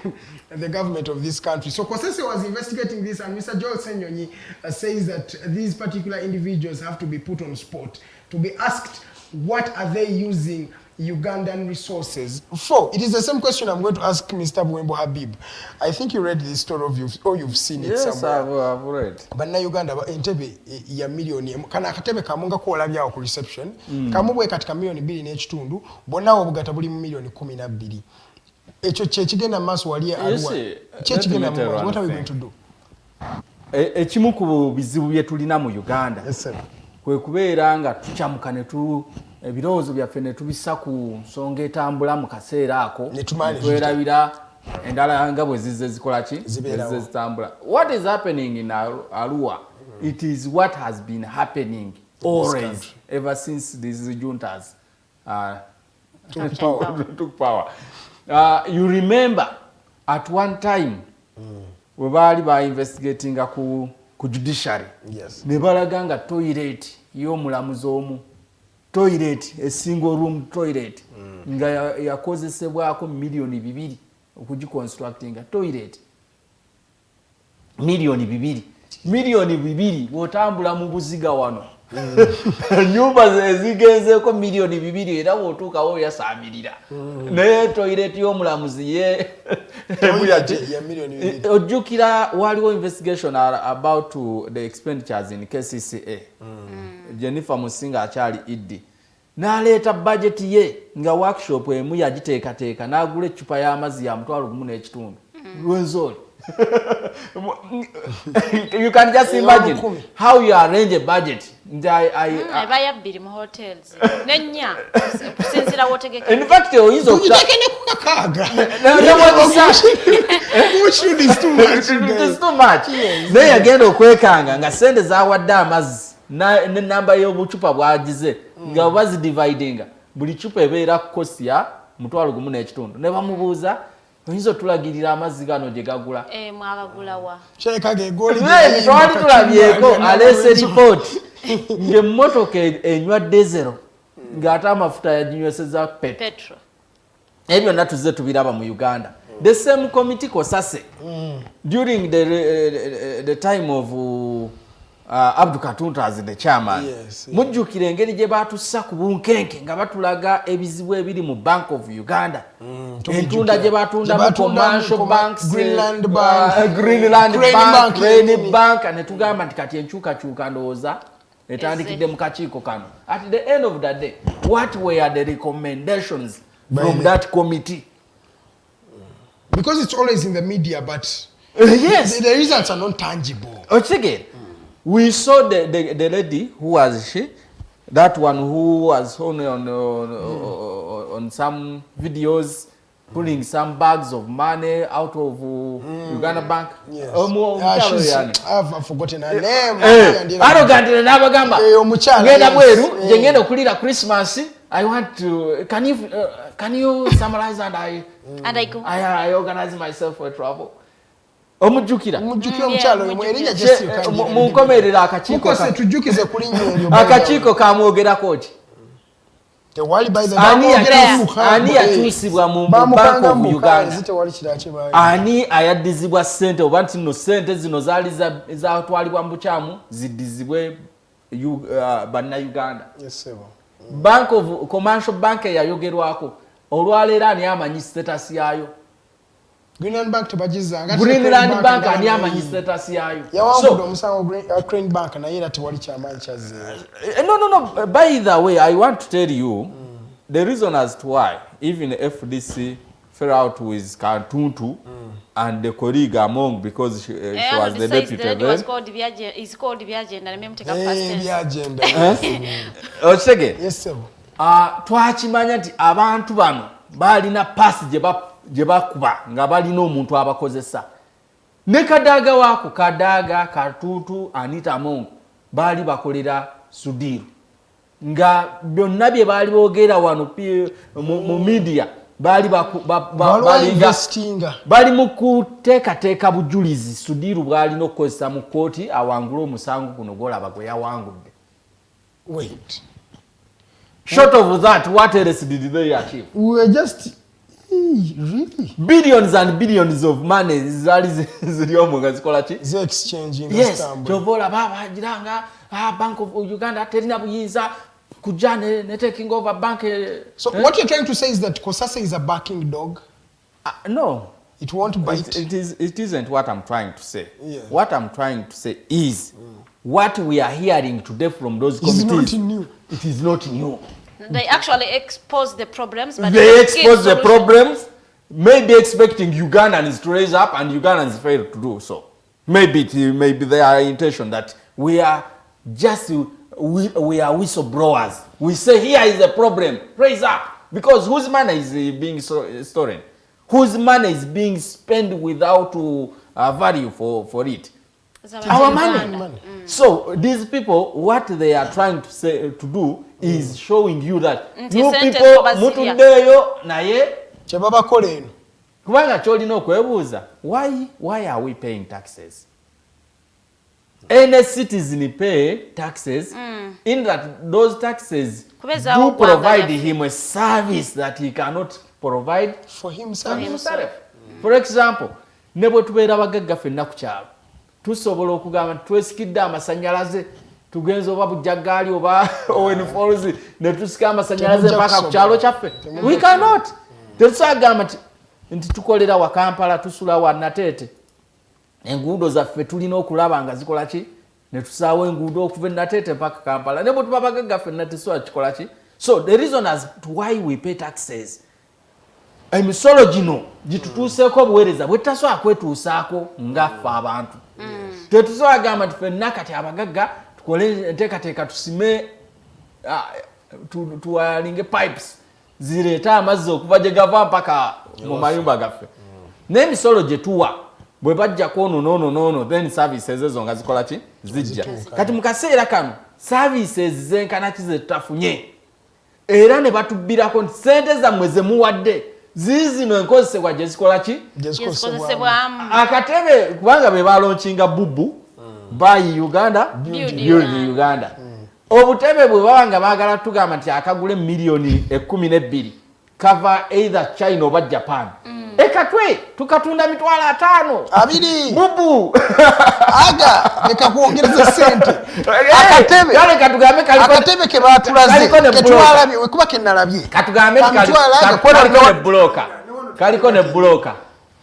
Speaker 2: the government of this country? So COSASE was investigating this, and Mr. Joel Senyonyi says that these particular individuals have to be put on spot, to be asked what are they using Ugandan resources for. It is the same question I'm going to ask Mr. Buwembo Habib. I think you read this story or you've seen it somewhere.
Speaker 8: Yes, I've read.
Speaker 2: Bannauganda entebe ya milioni kana akatebe kamunga ko olabya ku reception kamubwe katika milioni 2 n'ekitundu bonna obugata buli mu milioni 12. Ekyo kyekigenda maaso wali Arua. Kyekigenda maaso. What are we going to do?
Speaker 8: Ekimu ku bizibu bye tulina mu Uganda.
Speaker 2: Yes sir.
Speaker 8: Kwe kubeera nga tucamuka ne tu ebirowoozo byaffe ne tubissa ku nsonga etambula mu kaseera ako netwerabira endala nga bwe zizze zikola ki zizze zitambula. What is happening in Arua? It is what has been happening always ever since these juntas took power. You remember at one time we baali investigating ku judiciary.
Speaker 2: Yes.
Speaker 8: Ne balaga nga toilet y'omulamuzi omu, toilet, a single room toilet, nga yakozesebwako milioni 2 okugiconstructinga toilet. Milioni 2 bw'otambula mu buziga wano nyumba zigenzeeko milioni 2 era bw'otuukawo yasamirira naye toilet y'omulamuzi ye ojjukira waliwo investigation about the expenditures in KCCA Jennifer Musinga akyali iddi n'aleeta budget ye nga workshop emu yagiteekateeka n'agula eccupa y'amazzi ya mutwalo 1.5 lwenzoli. You can just imagine how you arrange a budget.
Speaker 9: Bayabbiri mu hotels. Nenya kusinzira wotegeka.
Speaker 8: In fact, oyizo
Speaker 2: kaga.
Speaker 8: It is too much. Naye agenda okwekanga nga sente zawadde amazzi ne namba y'obucupa bwagize nga bazidividinga buli cupa ebeera cost ya mutwalo 1.5 ne bamubuuza oyinza otulagirira amazzi gano gye gagula
Speaker 9: mwagagulawa
Speaker 2: kyeka gegoli
Speaker 8: twali tulabyeko aleese report ng'emmotoka enywa diesel ng'ate amafuta yaginyweseza petro ebyo byonna tuzze tubiraba mu Uganda. The same committee Kosase during the time of Abdu Katunta as the chairman. Mujjukira engeri gye batussa ku bunkenke nga batulaga ebizibu ebiri mu Bank of Uganda. Entunda gye batunda mu commercial banks, Greenland Bank, Rainy Bank, ne tugamba nti kati enkyukakyuka ndowooza etandikidde mu kakiiko kano. At the end of the day, what were the recommendations from that committee?
Speaker 2: Because it's always in the media, but
Speaker 8: yes,
Speaker 2: the results are not tangible.
Speaker 8: Again, we saw the lady, who was she? That one who was on some videos, pulling some bags of money out of Uganda Bank.
Speaker 2: Yes. I've forgotten her name.
Speaker 8: Arrogant n'abagamba. Ngenda bweru, nje ngenda okulira Christmas. I want to. Can you summarize and I organize myself for travel. Omujjukira
Speaker 2: omukyalo erinnya Jesse
Speaker 8: munkomerera akakiiko
Speaker 2: ka tujukize kulinnya ebyo
Speaker 8: akakiiko kamwogerako ki
Speaker 2: tewali by the
Speaker 8: ani yatuusibwa mu Bank of Uganda ani ayaddizibwa ssente oba nti nno ssente zino zaali zatwalibwa mu bukyamu ziddizibwe bannaUganda. Bank of Commercial Bank yayogerwako olwaleero ani amanyi status yayo.
Speaker 2: Greenland Bank tebagizanga.
Speaker 8: Greenland Bank ani amanyi status yayo.
Speaker 2: Yawangudde omusango Green Bank naye era tewali kyamaanyi kyazze.
Speaker 8: No. By the way, I want to tell you the reason as to why even FDC fell out with Kantuntu and the colleague among because she was the deputy then.
Speaker 9: It's called Byagenda. Let me take up past tense.
Speaker 2: Byagenda.
Speaker 8: Osege.
Speaker 2: Yes sir.
Speaker 8: Twakimanya nti abantu bano balina pass gye bakuba nga balina omuntu abakozesa. Ne Kadaga waako Kadaga Katutu Anita Mongo baali bakolera Sudiru. Nga byonna bye baali boogera wano mu media bali mu kuteekateeka bujulizi Sudiru bw'alina okukozesa mu kooti awangula omusango guno gw'olaba gwe yawangudde.
Speaker 2: Wait.
Speaker 8: Short of that, what else did they achieve?
Speaker 2: We were just really
Speaker 8: billions and billions of money ziri omwo nga zikola ki?
Speaker 2: Ze exchanging.
Speaker 8: Yes, Jovola baba jiranga Bank of Uganda terina buyinza kujja ne taking over bank.
Speaker 2: So what you're trying to say is that Kosase is a barking dog?
Speaker 8: No.
Speaker 2: It won't bite.
Speaker 8: It isn't what I'm trying to say.
Speaker 2: Yeah.
Speaker 8: What I'm trying to say is what we are hearing today from those committees.
Speaker 2: It's not new.
Speaker 8: It is not new.
Speaker 9: They actually expose the problems, but
Speaker 8: they expose the problems, maybe expecting Ugandans to raise up, and Ugandans fail to do so. Maybe their intention that we are whistleblowers. We say here is a problem, raise up, because whose money is being stolen? Whose money is being spent without value for it? Our money. So these people, what they are trying to do is showing you that you people mutuddeyo naye
Speaker 2: kyebabakola eno
Speaker 8: kubanga kyolina okwebuuza why are we paying taxes? Any citizen pay taxes in that those taxes do provide him a service that he cannot provide
Speaker 2: for himself.
Speaker 8: For example, ne bwe tubeera abagagga ffenna ku kyalo tusobola okugamba twesikidde amasannyalaze tugenze oba bujjaggaali oba Owen Falls ne tusika amasannyalaze mpaka ku kyalo kyaffe. We cannot. Tetusagamba nti tukolera wa Kampala tusula wa Nateete. Enguudo zaffe tulina okulaba nga zikola ki? Ne tusaawo enguudo okuva Nateete mpaka Kampala. Ne bwe tuba bagagga ffenna tetusobola kikola ki? So the reason as to why we pay taxes, emisolo gino gitutuuseeko obuweereza bwe tutasobola kwetuusaako ngaffe abantu. Tetusobola gamba nti ffenna kati abagagga tukole enteekateeka tusime tuwalinge pipes zireeta amazzi okuva gye gava mpaka mu mayumba gaffe. N'emisolo gye tuwa bwe bajjako ono then services ezo nga zikola ki? Zijja. Kati mu kaseera kano services zenkana ki ze tutafunye era ne batubbirako nti ssente zammwe ze muwadde ziizino enkozesebwa gye zikola ki? Akatebe kubanga be balonkinga bubu buy Uganda build Uganda. Obutebe bwe baba nga baagala tugamba nti akagule miliyoni 12 cover either China oba Japan. Ekatwe tukatunda mitwalo 5
Speaker 2: abiri
Speaker 8: bubu
Speaker 2: aga nikakuongereza sente akatebe
Speaker 8: yale katugambe
Speaker 2: akatebe ke batulaze ketwalabye wekuba kenalabye
Speaker 8: katugambe kaliko ne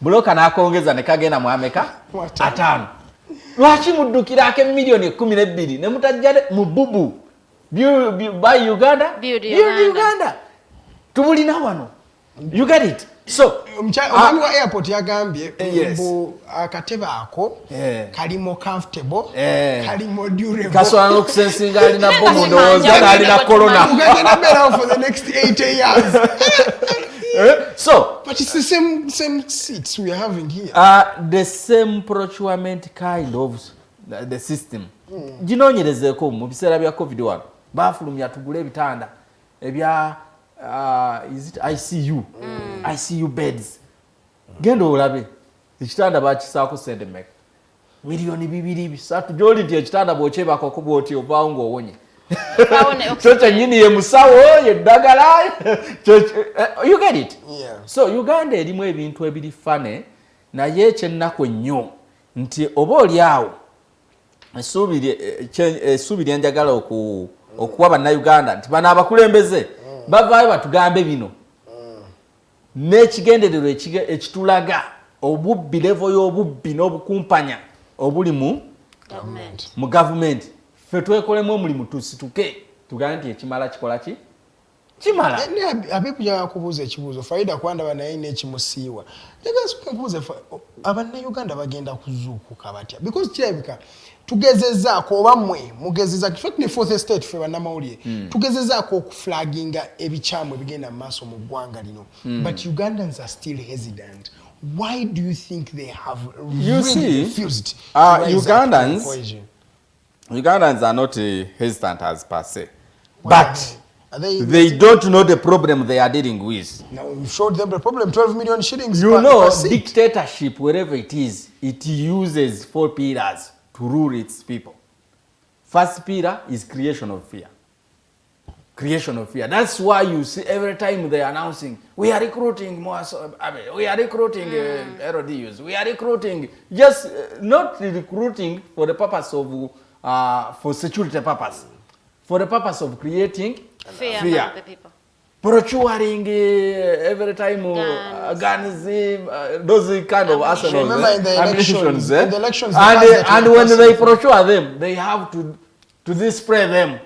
Speaker 8: bloka nakongeza ne kagenda mu Amerika 5 lwaki muddukira ake miliyoni 12 ne mutajjale mu bubu buy Uganda build Uganda tubulina wano you get it. So
Speaker 2: omwami wa airport yagambye mbu akatebe ako kalimo comfortable kalimo durable
Speaker 8: kasobola okusensinga alina bomu ndowooza alina corona
Speaker 2: for the next 8 years.
Speaker 8: So
Speaker 2: but it's the same seats we are having here.
Speaker 8: The same procurement kind of the system. Ginoonyerezeeko mu biseera bya COVID-1 baafulumya tugule ebitanda ebya is it ICU? ICU beds. Genda olabe. Ekitanda bakisaako sente mmeka? Miliyoni 2-3 gy'oli nti ekitanda bw'okyebako kuba oti ovaawo ng'owonye. Kyo kyennyini ye musawo ye ddagala. You get it?
Speaker 2: Yeah.
Speaker 8: So Uganda erimu ebintu ebiri fane naye ekyennaku ennyo nti oba oli awo essuubi lye njagala okuwa bannayuganda nti bano abakulembeze bavaayo batugambe bino n'ekigendererwa ekitulaga obubbi levo y'obubbi n'obukumpanya obuli mu gavumenti ffe twekolemu omulimu tusituke tugambe nti ekimala kikola ki? Kimala.
Speaker 2: Abipu yakubuuza ekibuuzo Farida kwandaba naye n'ekimusiiwa. Legasoka nkubuuze abannayuganda bagenda kuzuukuka batya because kirabika tugezezaako oba mmwe mugezezzaako ffe ne fourth estate ffe bannamawulire tugezezaako okuflaginga ebikyamu ebigenda mu maaso mu ggwanga lino but Ugandans are still hesitant. Why do you think they have really refused
Speaker 8: Ugandans are not hesitant as per se, but they don't know the problem they are dealing with.
Speaker 2: Now we showed them the problem, 12 million shillings.
Speaker 8: You know, dictatorship, wherever it is, it uses 4 pillars to rule its people. First pillar is creation of fear. Creation of fear. That's why you see every time they are announcing, we are recruiting more, we are recruiting RODUs, we are recruiting, just not recruiting for the purpose of, for security purpose, for the purpose of creating fear among the people. Procuring every time guns, those kind of arsenals.
Speaker 2: Remember in the elections,
Speaker 8: and when they procure them, they have to display them.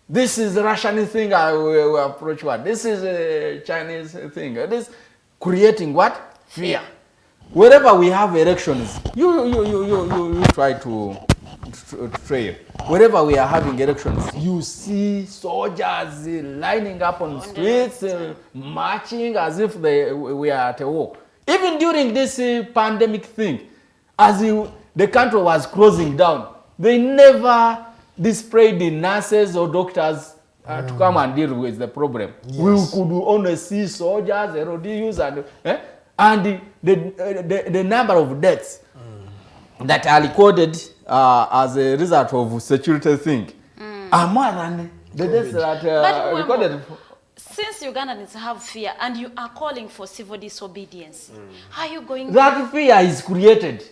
Speaker 8: This is a Russian thing we are procured. This is a Chinese thing. This creating what? Fear. Wherever we have elections, you try to trail. Wherever we are having elections, you see soldiers lining up on streets, marching as if we are at a war. Even during this pandemic thing, as the country was closing down, they never displayed the nurses or doctors to come and deal with the problem. Yes. We could only see soldiers, RODUs, and the number of deaths that are recorded as a result of security thing are more than the deaths that are recorded.
Speaker 9: Since Ugandans have fear and you are calling for civil disobedience, how are you going
Speaker 8: that fear is created.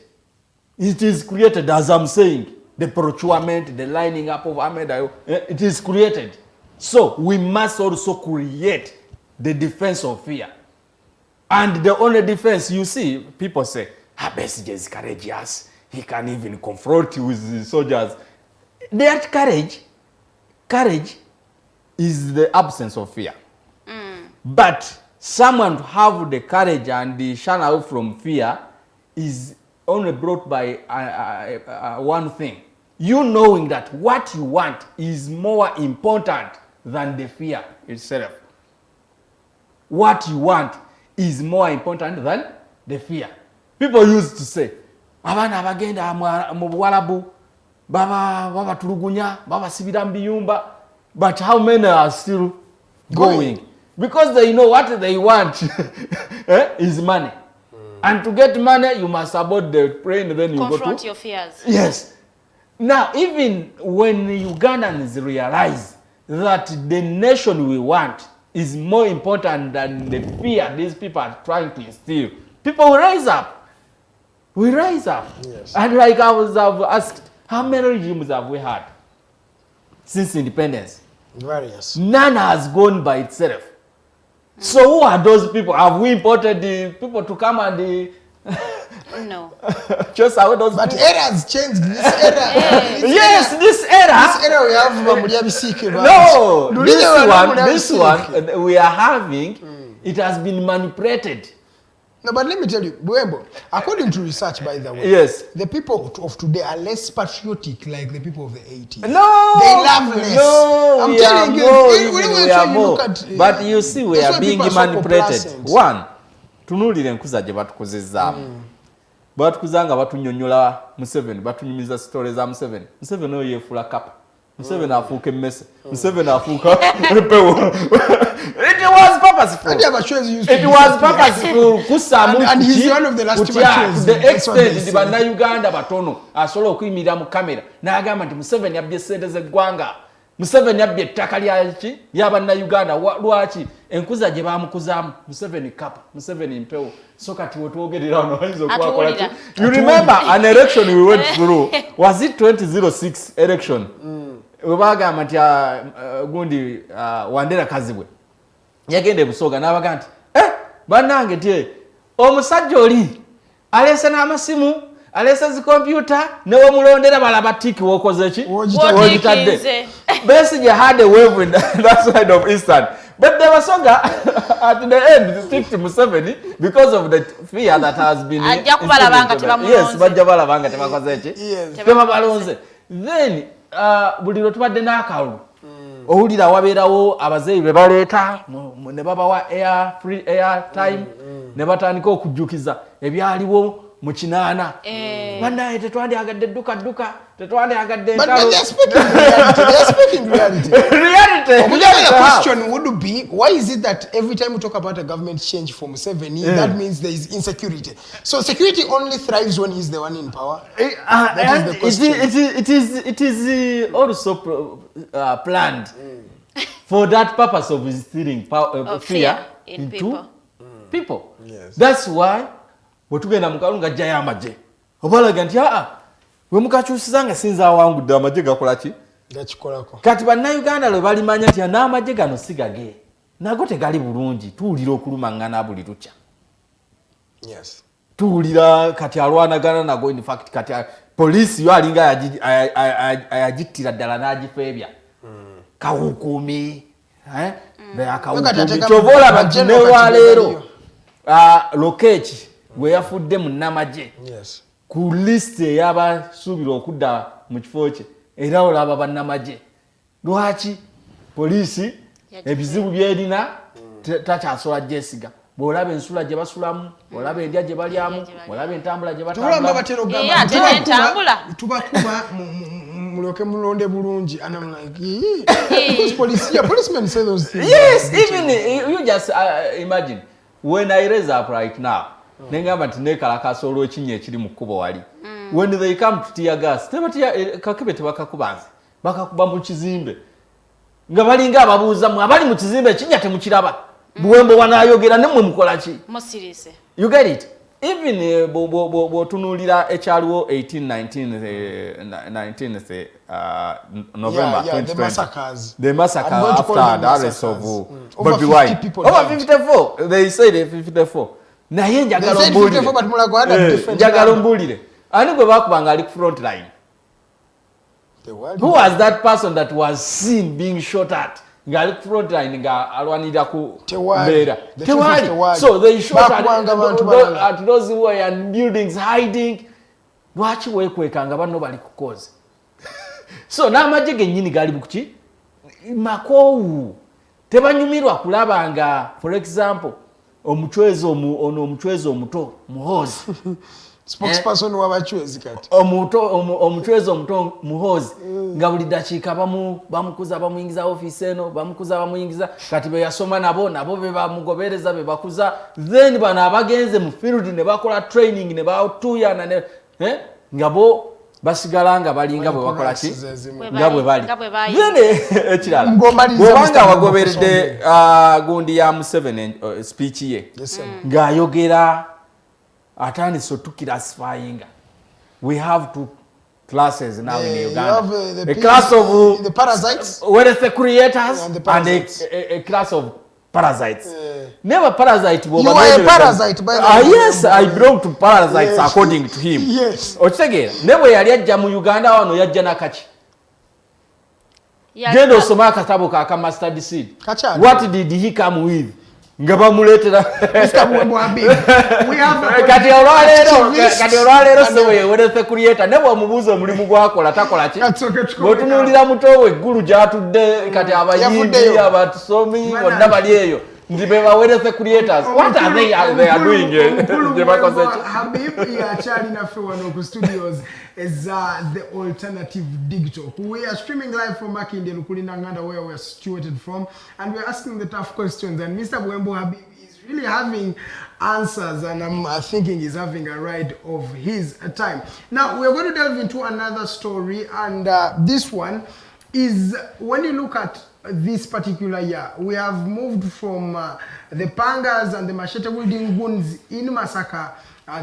Speaker 8: It is created, as I'm saying, the procurement, the lining up of Ahmed Ayo, it is created. So we must also create the defense of fear. And the only defense, you see, people say, Besigye is courageous. He can even confront with the soldiers. That courage is the absence of fear. But someone to have the courage and shun out from fear is only brought by one thing. You knowing that what you want is more important than the fear itself. What you want is more important than the fear. People used to say, abana abagenda mu Buwarabu baba tulugunya baba sibira mbiyumba, but how many are still going? Because they know what they want is money. And to get money, you must abort the plane, then you
Speaker 9: confront
Speaker 8: go to
Speaker 9: your fears.
Speaker 8: Yes. Now, even when Ugandans realize that the nation we want is more important than the fear these people are trying to instill, people will rise up. We rise up. Yes. And like I've asked, how many regimes have we had since independence?
Speaker 2: Various.
Speaker 8: None has gone by itself. So who are those people? Have we imported the people to come and
Speaker 9: No.
Speaker 2: Just how those. But eras changed. This era.
Speaker 8: Yes, this era.
Speaker 2: This era we have Mamulia Bisiki.
Speaker 8: No, this one we are having. It has been manipulated.
Speaker 2: No, but let me tell you, Buwembo, according to research, by the way,
Speaker 8: yes,
Speaker 2: the people of today are less patriotic like the people of the 80s.
Speaker 8: No,
Speaker 2: they love less.
Speaker 8: No,
Speaker 2: I'm
Speaker 8: we
Speaker 2: telling you,
Speaker 8: we are more. But you see, we are being manipulated. One, tunulire nkuza je batukozeza. Batukuzanga batunyonyola Museveni, batunyumiza stories za Museveni. Museveni oyo yefula kapa. Museveni afuuka emmese. Museveni afuuka pewo. It was purposeful. It was purposeful.
Speaker 2: And he's one of the last matches.
Speaker 8: The extent the bannaUganda batono asobola okuyimirira mu kamera n'agamba nti Museveni yabbye ssente z'eggwanga. Museveni yabbye ettaka lyaki lya bannaUganda. Lwaki enkuza gye baamukuzaamu Museveni kapa, Museveni mpewo. So kati wetwogerera wano ayinza okwakola ki? You remember an election we went through? Was it 2006 election? Webagamba nti gundi Wandera Kazibwe yagende Busoga n'abaga nti bannange tie omusajja oli alese n'amasimu alese zi computer ne wamulondera balaba tiki wokoze ki wogitadde. Besigye had a wave in that side of Eastern, but they were Soga at the end stick to Museveni because of the fear that has been yes bajja balabanga tebakoze ki tebabalonze. Then buli lwe tubadde n'akalulu owulira wabeerawo abazeeyi be baleeta ne babawa free air time ne batandika okujjukiza ebyaliwo mu kinaana. Bannaye tetwandyagadde dduka tetwandyagadde entalo.
Speaker 2: They are speaking reality. The question would be, why is it that every time we talk about a government change for Museveni, that means there is insecurity? So security only thrives when he's the one in power? That is the question.
Speaker 8: It is also planned for that purpose of instilling fear into people.
Speaker 2: Yes.
Speaker 8: That's why wetugenda mukalunga jja y'amagye obalaga nti we mukakyusizanga sinza awangudde amagye gakola ki
Speaker 2: gakikolako.
Speaker 8: Kati bannaUganda lwe balimanya nti n'amagye gano sigage nago tegali bulungi, tuwulira okulumangana buli lukya.
Speaker 2: Yes.
Speaker 8: Tuwulira kati alwanagana nago. In fact kati poliisi yo alinga ayagittira ddala n'agifeebya kawukumi akawukumi kyovola bati newaleero Lokeki we yafudde mu namagye ku list ey'abasuubira okudda mu kifo kye era olaba bannamagye. Lwaki poliisi ebizibu byerina takyasobola gyesiga? Bw'olaba ensula gye basulamu, olaba endya gye balyamu, olaba entambula gye batambula.
Speaker 2: Tubakuba muloke mulonde bulungi. And I'm like, because policemen say those things.
Speaker 8: Yes, even you just imagine when I raise up right now, nengamba nti nekalakasa olw'ekinnya ekiri mu kkubo wali. When they come to tear gas, kakebe tebakakubanze, bakakuba mu kizimbe nga balinga ababuuza mu abali mu kizimbe ekinnya temukiraba. Buwembo wanayogera ne mmwe mukola ki?
Speaker 9: Musirise.
Speaker 8: You get it? even bw'otunuulira ekyaliwo 19th November 2020, the massacre after the arrest of Bobby Wine. Over 54, they said 54. Naye njagala ombulire ani gwe bakubanga ali ku front line. Who was that person that was seen being shot at? Ngali ku front line nga alwanira ku mbeera. Tewali. So they shot at those who were in buildings hiding. Lwaki wekwekanga banno bali ku cause? So n'amagye gennyini gali bukuki makoowu tebanyumirwa kulaba nga for example omuchwezo omuto muhozi
Speaker 2: spokesperson w'abachwezi kati
Speaker 8: omuchwezo omuto muhozi nga buli dakiika bamukuza bamuyingiza office eno bamukuza bamuyingiza kati be yasoma nabo be bamugobereza be bakuza then bano abagenze mu field ne bakola training ne batuyana nga bo basigala nga balinga bwe bakola ki nga bwe bali nene ekirala bw'obanga wagoberedde gundi ya Museveni speech ye ng'ayogera atandise otukirasifyinga. We have two classes now in Uganda, a class of
Speaker 2: the parasites,
Speaker 8: the creators, and a class of parasites. Never parasite.
Speaker 2: You are a parasite, by the way.
Speaker 8: Yes, I belong to parasites, yes. According to him.
Speaker 2: Yes.
Speaker 8: Ochege, never yali ajja mu Uganda wano yajja na kachi. Gendo osoma katabo ka Master Seed. What did he come with? Ngaba muletera
Speaker 2: Mr. Buwembo Habib. We have
Speaker 8: kati olwaleero soye werese creator ne bwamubuuza omulimu gwakola takola ki bw'otunuulira muto we eggulu gy'atudde kati abayimbi abatusomi bonna bali eyo ndi be bawerese creators. What are they doing gye bakoze ki
Speaker 2: Habib yakyali naffe wano ku studios is the alternative digital. We are streaming live from Makindye Lukulindanganda, where we are situated from, and we are asking the tough questions. And Mr. Buwembo Habib is really having answers, and I'm thinking he's having a ride of his time. Now we are going to delve into another story, and this one is when you look at this particular year, we have moved from the pangas and the machete wielding goons in Masaka.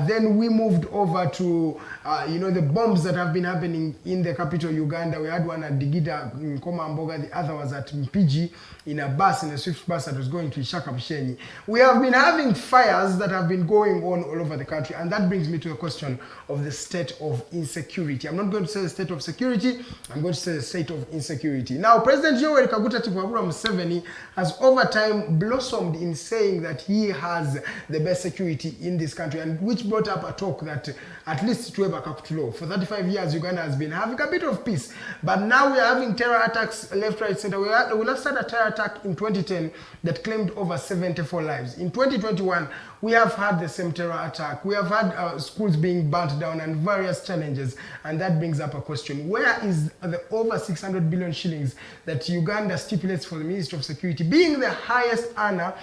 Speaker 2: Then we moved over to, the bombs that have been happening in the capital, Uganda. We had one at Digida in Komamboga, the other was at Mpigi in a bus, in a swift bus that was going to Ishaka Bishenyi. We have been having fires that have been going on all over the country, and that brings me to the question of the state of insecurity. I'm not going to say the state of security, I'm going to say the state of insecurity. Now, President Yoweri Kaguta Museveni has over time blossomed in saying that he has the best security in this country, and which brought up a talk that at least Tueba Kakutulo, for 35 years Uganda has been having a bit of peace, but now we are having terror attacks left, right, center. We last had a terror attack in 2010 that claimed over 74 lives. In 2021, we have had the same terror attack. We have had schools being burnt down and various challenges, and that brings up a question. Where is the over 600 billion shillings that Uganda stipulates for the Ministry of Security, being the highest earner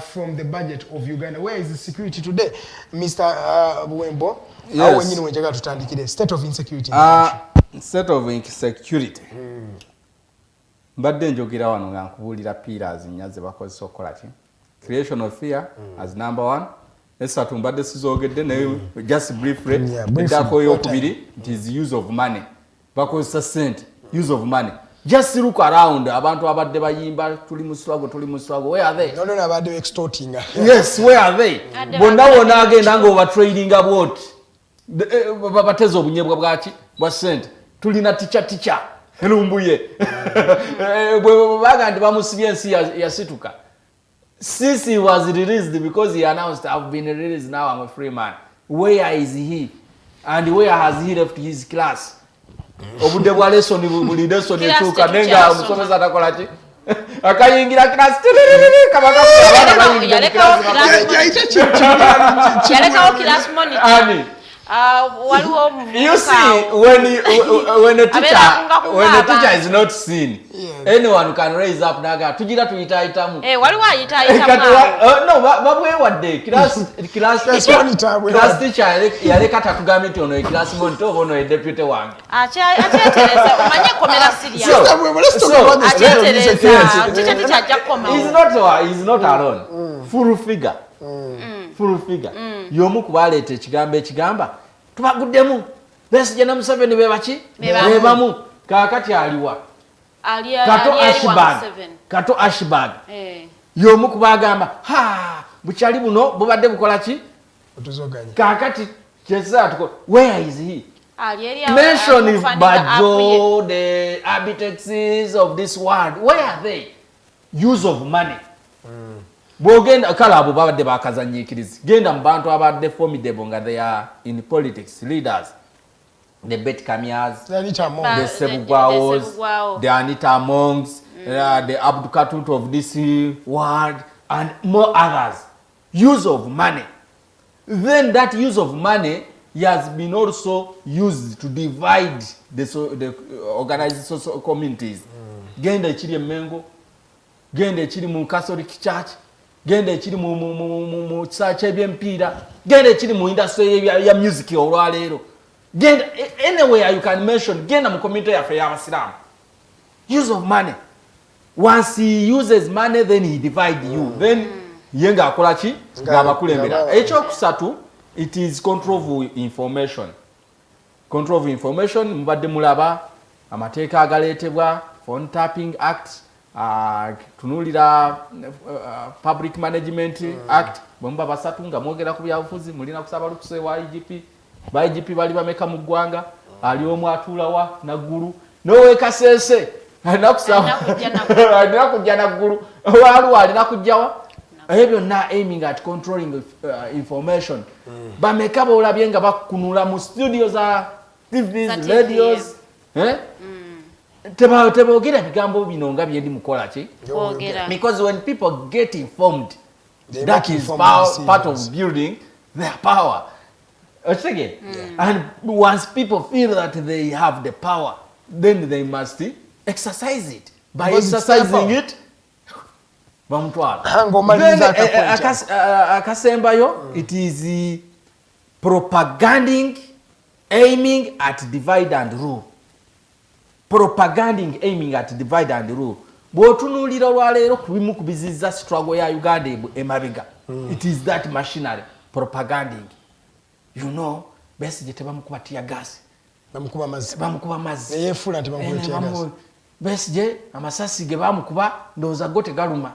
Speaker 2: from the budget of Uganda? Where is the security today, Mr. Buwembo?
Speaker 8: Yes.
Speaker 2: State of insecurity.
Speaker 8: State of insecurity. Mbadde njogera wano nga nkubuulira pillars nnya ze bakozesa okukola ki creation of fear as number one. Esatu mbadde sizoogedde naye just briefly eddako ey'okubiri it is use of money. Bakozesa sente, use of money. Just look around, abantu abadde bayimba tuli mu struggle, where are they?
Speaker 2: No, abadde extorting.
Speaker 8: Yes, where are they? Bonna agenda nga oba trading about babateza obunyebwa bwaki bwa sente. Tulina teacher elumbuye bwe baga ndi bamusibye ensi yasituka. Sisi was released because he announced, I've been released, now I'm a free man. Where is he? And where has he left his class? Obudde bwa lesson buli lesson etuuka nenga omusomesa atakola ki akayingira class
Speaker 9: yalekawo class monitor.
Speaker 8: You see, when a teacher is not seen, anyone can raise up naga tujira tuyita itamu.
Speaker 9: Waliwo ayita itamu.
Speaker 8: No, babwe wadde class teacher yaleka tatugambe nti ono class monitor ono deputy wange.
Speaker 9: Achetereza omanye komera serious.
Speaker 8: He's not alone. Full figure. full figure yomu kubaleta ekigambo ekigamba tubaguddemu Besigye na Museveni bebaki bebamu kakati aliwa kato ashbag yomu kubagamba bukyali buno bubadde bukola ki
Speaker 2: otuzoganya
Speaker 8: kakati kyeze atuko where is he mention if Bajo, the architects of this world, where are they? Use of money. Bogenda kala abo babadde bakazanyikiriza. Genda mu bantu abadde formidable nga they are in politics, leaders. The Bet Kamias, the Sebugwaos, the Anita Monks, the Abdul Katut of this world, and more others. Use of money. Then that use of money has been also used to divide the organized social communities. Genda ekiri Mengo, genda ekiri mu Catholic Church, genda ekiri mu church ebyempiira, genda ekiri mu industry ya music olwaleero. Genda anywhere you can mention, genda mu community yafe y'Abasiraamu. Use of money. Once he uses money, then he divide you. Then yenga akola ki ng'abakulembera. Ekyokusatu, it is control of information. Control of information, mubadde mulaba amateeka agaleetebwa Phone Tapping Act, tunulira Public Management Act, bwemuba basatu nga mwogera ku byabufuzi mulina kusaba lukuse wa IGP. Ba IGP bali bameka mu ggwanga, ali omu atuulawa naggulu. Nowe Kasese alina kusaba alina kujja naggulu. Waliwo alina kujjawa. Ebyo na aiming at controlling information. Bameka bolabye nga bakunula mu studios za TVs, radios. Tebogera bigambo bino nga byendi mukola ki? Because when people get informed, that is part of building their power. Again. And once people feel that they have the power, then they must exercise it. By exercising it, akasembayo, it is propaganding, aiming at divide and rule. Propaganding, aiming at divide and rule. Bwotunulira olwaleero kubimu kubiziza struggle ya Uganda emabega. It is that machinery, propaganding. You know, Besigye tebamukuba tear gas. Bamukuba mazzi.
Speaker 2: Yefula tebamukuba tear gas.
Speaker 8: Besigye amasasi ge bamukuba ndowooza go tegaluma.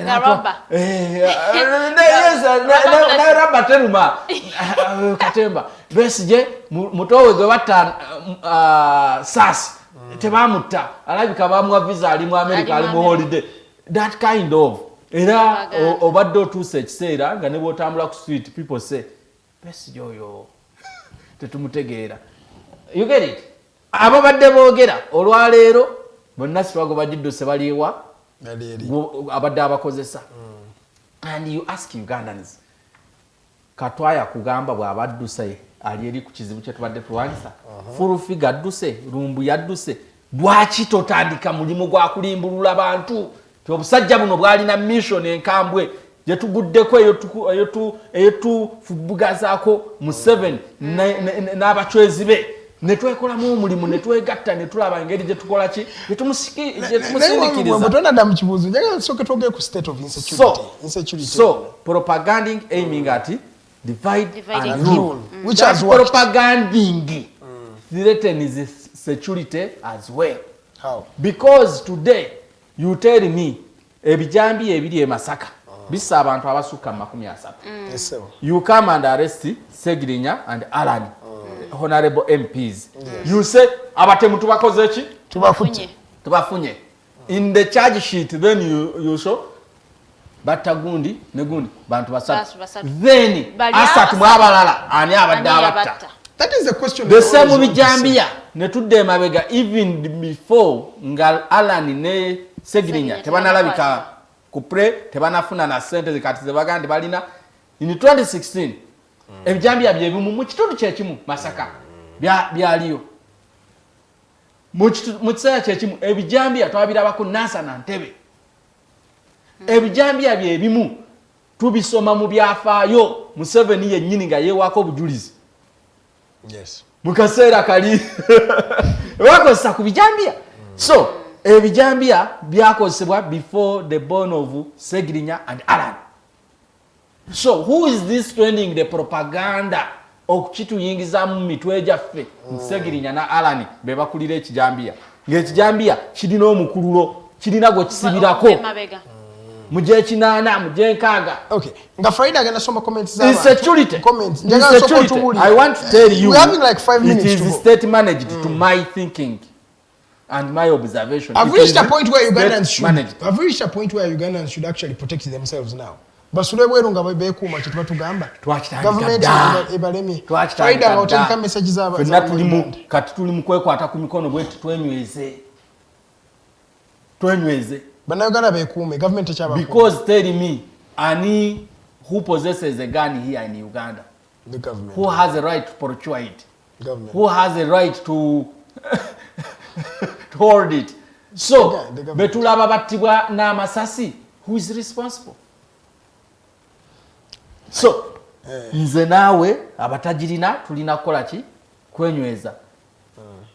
Speaker 9: Na rubber.
Speaker 8: Na rubber teruma. Katemba. Besigye mutowe gwe batta sasi. Tebamutta. Alabika bamuwa visa ali mu America ali mu holiday. That kind of. Era obadde otuuse ekiseera nga ne bw'otambula ku street people say Besigye oyo tetumutegeera. You get it? Ababadde boogera olwaleero bonna situlago bagidduse baliwa abadde abakozesa. And you ask Ugandans, Katwaya kugamba bw'abadduse ali eri ku kizibu kye tubadde tulwanyisa. Full figure adduse, Lumbu yadduse. Lwaki totandika mulimu gwa kulimbulula abantu? Obusajja buno bwalina mission enkambwe gye tuguddeko eyo tufubugazaako mu 7 n'abachwezi be. Ne twekolamu omulimu ne twegatta ne tulaba engeri gye tukola ki gye tumusindiikiriza.
Speaker 2: Mutonda mu kibuuzo njagala nsooke twogere ku state of insecurity.
Speaker 8: So propaganding aiming at divide and rule.
Speaker 2: Which has worked.
Speaker 8: Propaganding threatens security as well.
Speaker 2: How?
Speaker 8: Because today you tell me ebijambi ebiri e Masaka bisa abantu abasukka 30.
Speaker 2: Yes sir.
Speaker 8: You come and arrest Segirinya and Alan, honorable MPs. You say abatemu tubakoze ki? Tubafunye. In the charge sheet then you show batagundi negundi bantu basatu. Then asatu mwabalala ani abadde abatta.
Speaker 2: That is the question.
Speaker 8: The same bijambia ne tudde mabega even before ngal Alan ne Segirinya tebanalabika kupre tebanafuna na sente zikati zebagandi balina in 2016 ebijambia byebimu mu kitundu kyekimu Masaka byaliyo mu kiseera kyekimu ebijambia twabirabako Nasa na Ntebe. Ebijambia byebimu tubisoma mu byafaayo Museveni yennyini nga yeewaako obujulizi.
Speaker 2: Yes.
Speaker 8: Mukaseera kali wakozesa ku bijambia. So ebijambia byakozesebwa before the born of Segirinya and Alan. So who is this trending the propaganda okukituyingizamu mu mitwe gyaffe Nsegirinya na Alani be bakulira ekijambiya ng'ekijambiya kirina omukululo kirina gwe kisibirako muje kinana muje nkaaga.
Speaker 2: Okay, nga Farida agenda soma comments za
Speaker 8: insecurity. I want to tell you,
Speaker 2: we're having like 5 minutes.
Speaker 8: It is state managed to my thinking and my observation.
Speaker 2: I've reached a point where Ugandans should actually protect themselves now. Basule bwerunga babekuma kituba tugamba government ebalemi Farida ngoteka message zaba
Speaker 8: fenna tulimu kati tulimu kwekwata ku mikono bwetu twenyweze
Speaker 2: bannaUganda bekume government ekyaba
Speaker 8: because tell me ani who possesses a gun here in Uganda?
Speaker 2: The government.
Speaker 8: Who has a right to procure it?
Speaker 2: Government.
Speaker 8: Who has a right to to hold it? So betulaba battibwa n'amasasi, who is responsible? So nze naawe abatajirina tulina kukola ki kwenyweza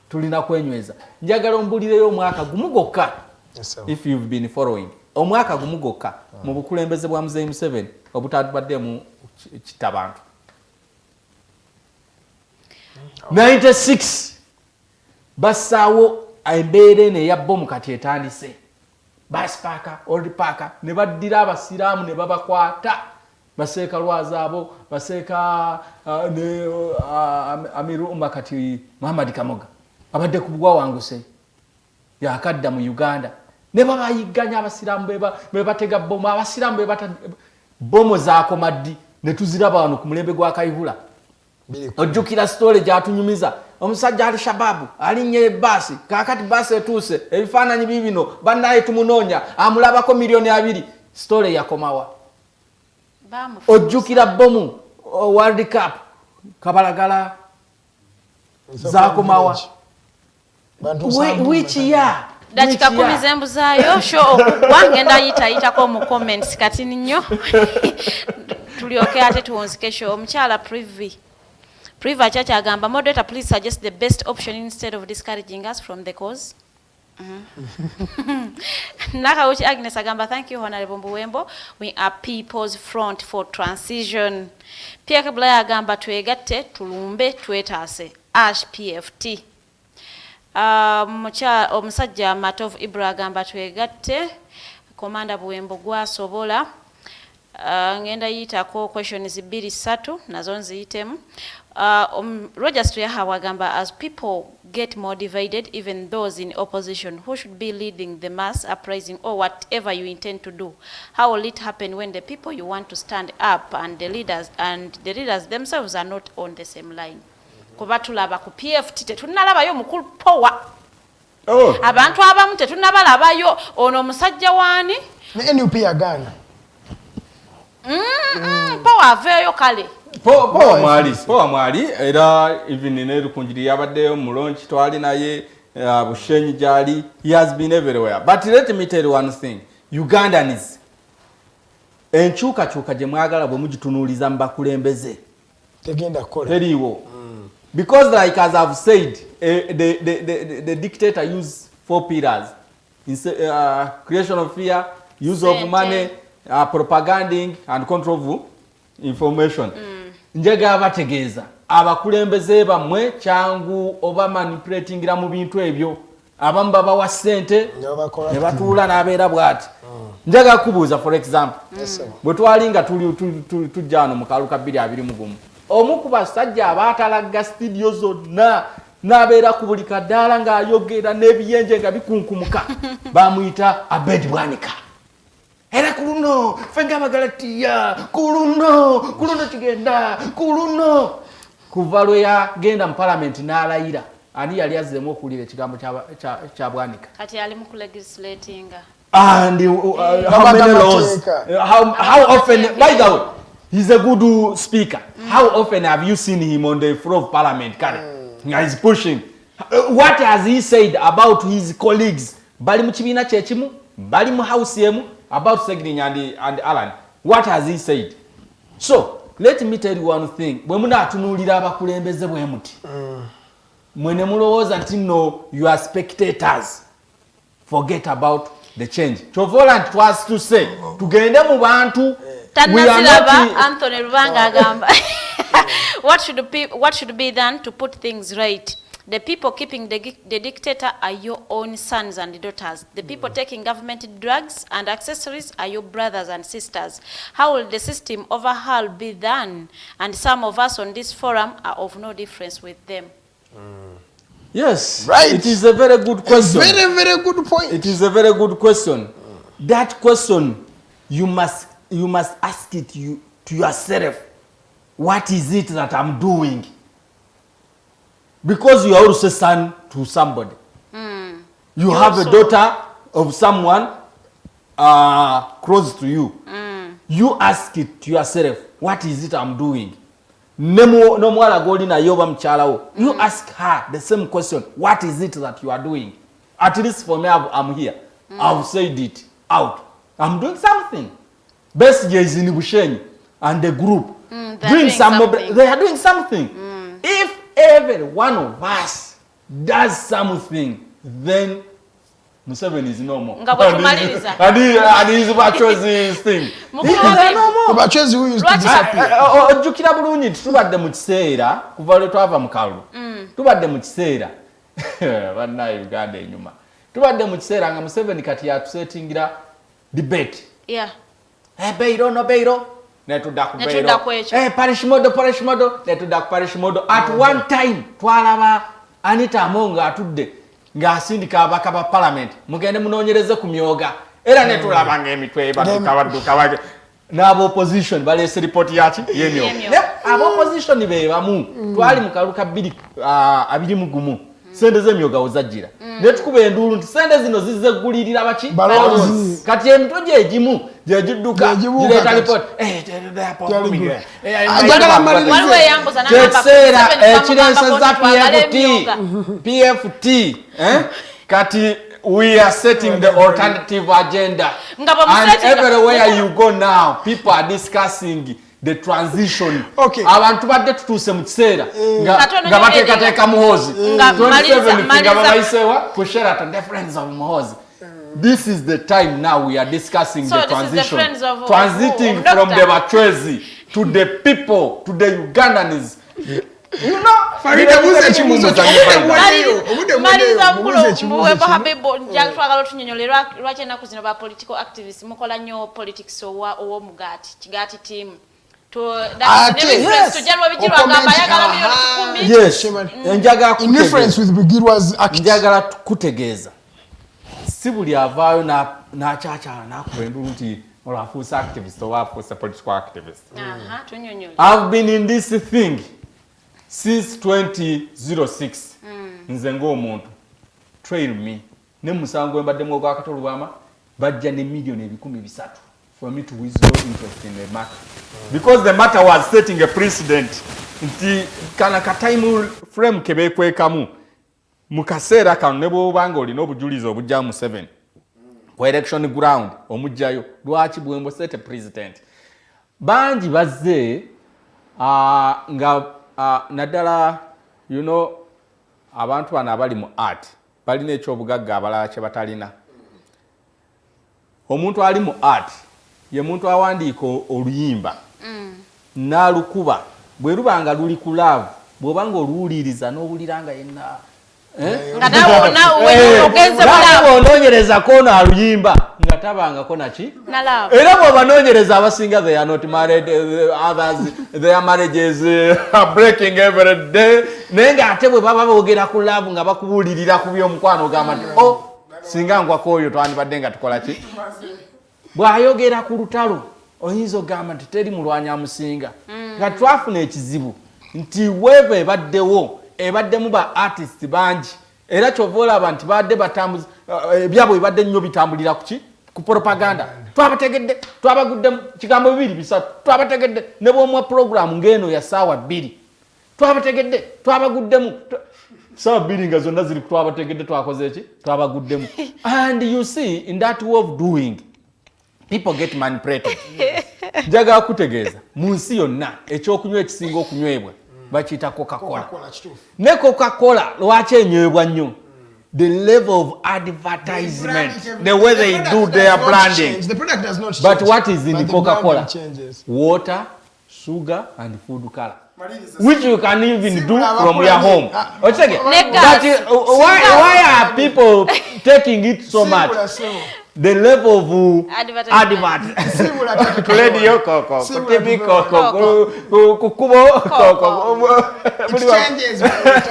Speaker 8: tulina kwenyweza njagala ombulireyo omwaka gumugokka. If you've been following omwaka gumugokka mu bukulembeze bwa Muzeeyi Museveni obutadde mu kitabantu 96 basawo embeera ne ya bomu kati etandise basipaka old paka ne baddira abasiraamu ne babakwata baseka lwazabo baseka ne amiru umakati Muhammad Kamoga abadde kubugwa wanguse yakadda mu Uganda ne babayiganya abasiramu bebatega bomu abasiramu bebata bomu zaako maddi ne tuziraba wano ku mulembe gwa Kayihula ojjukira story gyatunyumiza omusajja ali shababu alinye basi kakati basi etuse ebifaananyi bibino bannaye tumunoonya amulabako milioni 2 story yakomawa ojjukira bomu World Cup kabalagala zakomawa which year
Speaker 9: dakika 10 zembuzayo show okugwa ngenda yitako mu comments kati nnyo tulioke ate tuwonzike show omukyala Priva Chacha agamba moderator please suggest the best option instead of discouraging us from the cause. Nakauchi Agnes agamba thank you Honorable Buwembo, we are People's Front for Transition. Pia kabla agamba twegatte tulumbe twetaase ash PFT. Omusajja Matov Ibra agamba twegatte Commander Buwembo gwasobola. Ngenda yitako questions 2-3 nazo nziyitemu. Rogers Tuyahawa agamba as people get more divided, even those in opposition, who should be leading the mass uprising or whatever you intend to do? How will it happen when the people you want to stand up and the leaders themselves are not on the same line? Kuba tulaba ku PFT tetunalabayo mukulu power. Abantu abamu tetunabalabayo ono musajja wani
Speaker 2: NUP agana
Speaker 9: power aveyo kale
Speaker 8: power mwali era even ne rukunjiri yabaddeyo mulonchi twali naye bushenyi jali he has been everywhere. But let me tell you one thing, Ugandans enchuka gye mwagala bwe mugitunuuliza mbakulembeze
Speaker 2: tegenda kola
Speaker 8: teriwo because like as I've said the dictator used 4 pillars creation of fear, use of money, propaganding and control of information. Njega abategeeza abakulembeze bamwe kyangu oba manipulatingira mu bintu ebyo abamu babawa ssente ne batuula n'abeera bw'ati. Njega kubuuza for example bwe twalinga tujja wano mu kaluka 221 omu ku basajja abaatalaga studio zonna n'abeera ku buli kadaala ng'ayogera n'ebiyenje nga bikunkumuka bamuyita Abed Bwanika. Era kuluno fenga magalatiya kuluno kigenda kuluno kuva lwe yagenda mu parliament n'alayira ani yali azzeemu okuwulira ekigambo kya Bwanika
Speaker 9: kati ali mu legislating
Speaker 8: and how many laws how often by the way he's a good speaker. How often have you seen him on the floor of parliament he's pushing what has he said about his colleagues bali mu kibiina kyekimu bali mu house yemu about Segrinya and Alan? What has he said? So let me tell you one thing, bwe munatunuulira abakulembeze bwe muti mwene mulowooza nti no you are spectators, forget about the change. Chovola ntwas to say tugende mu bantu
Speaker 9: Anthony Rubanga agamba. What should be done to put things right? The people keeping the dictator are your own sons and daughters. The people taking government drugs and accessories are your brothers and sisters. How will the system overhaul be done? And some of us on this forum are of no difference with them.
Speaker 8: Yes,
Speaker 2: right.
Speaker 8: It is a very good question.
Speaker 2: Very, very good point.
Speaker 8: It is a very good question. That question, you must ask it to yourself. What is it that I'm doing? Because you are also son to somebody. You have a daughter of someone close to you. You ask it to yourself, what is it I'm doing? You ask her the same question, what is it that you are doing? At least for me, I'm here. I've said it out. I'm doing something. Best is in Bushen and the group. They are doing something. If every one of us does something, then Museveni is no more. And he's Bachozi's thing.
Speaker 2: Bachozi who used to disappear.
Speaker 8: Ojjukira bulungi tubadde mu kiseera kuva lwe twava mu kalulu. Tubadde mu kiseera bannaUganda enyuma. Tubadde mu kiseera nga Museveni kati yatusetingira debate.
Speaker 9: Yeah.
Speaker 8: Beiro no beiro. Netudda ku beiro. Parish modo. Netudda ku parish modo. At one time twalaba Anita Amonga atudde ng'asindika abaka ba parliament. Mugende munoonyereze ku myoga. Era netulaba ng'emitwe badduka wage. N'abo opposition balese report yaki yemyoga. Abo opposition be bamu. Twali mu kaluka 21. Sente z'emyoga ozajjira. Ne tukuba enduulu nti sente zino zizeggulirira baki?
Speaker 2: Balozi.
Speaker 8: Kati emitwe gye egimu gye gidduka gireeta report. Tekiseera ekireesezza PFT. Kati we are setting the alternative agenda. And everywhere you go now, people are discussing the transition.
Speaker 2: Okay.
Speaker 8: Abantu badde tutuuse mu kiseera nga bateekateeka muhoozi. 27 nga babayiseewa ku Sheraton, the friends of Muhoozi. This is the time now we are discussing the transition. Transiting from the Bachwezi to the people, to the Ugandans. You know,
Speaker 2: Farida muze chimuzo
Speaker 9: Mariza Buwembo Habib njagala tunyonyolera lwaki na kuzina ba political activists mukola nnyo politics owo mugati kigati team to that difference to jalwa bijirwa gamba yagala milioni 10.
Speaker 8: Yes, njagala
Speaker 2: in difference with Bigirwa's act.
Speaker 8: Njagala kutegeeza si buli avaayo na chacha na kubendu nti olafuusa activist or wafuusa political activist.
Speaker 9: Tunyonyole.
Speaker 8: I've been in this thing since 2006. Nze ng'omuntu trail me ne musango embaddemu ogwakatolubama bajja ne million 13 for me to withdraw interest in the matter, because the matter was setting a precedent nti kana ka time frame kebekwekamu mu kaseera kano ne bw'obanga olina obujulizi obujja mu 7 ku election ground omujjayo lwaki Buwembo set a president. Bangi bazze nga naddala you know abantu bano abali mu art balina ekyobugagga abalala kye batalina. Omuntu ali mu art ye muntu awandiika oluyimba n'alukuba bwe lubanga luli ku love bw'obanga oluwuliriza n'owuliranga yenna onoonyereza kono aluyimba nga tabangako naki era bw'obanoonyereza abasinga they are not married, others their marriages are breaking every day, naye ng'ate bwe baba boogera ku love nga bakubuulirira ku by'omukwano ogamba nti singa ngwako oyo twandibadde nga tukola ki. Bw'ayogera ku lutalo oyinza ogamba nti teri mulwanya amusinga. Nga twafuna ekizibu nti weeva ebaddemu ba artist bangi era kyova olaba nti badde batambuza ebyabwe bibadde nnyo bitambulira ku propaganda. Twabategedde twabaguddemu kigambo 2-3 twabategedde ne bw'omwa program ng'eno ya ssaawa 2 twabategedde twabaguddemu ssaawa 2 nga zonna ziri twabategedde twakoze eki twabaguddemu. And you see in that way of doing people get manipulated. Njagala kutegeeza mu nsi yonna ekyokunywa ekisinga okunywebwa bakiyita Coca-Cola. Ne Coca-Cola lwaki enywebwa nnyo the level of advertisement, the way they do their branding.
Speaker 2: The product does not change.
Speaker 8: But what is in Coca-Cola?
Speaker 2: Changes.
Speaker 8: Water, sugar, and food color. Which you can even do from your home. Why are people taking it so much? The level of advertisement.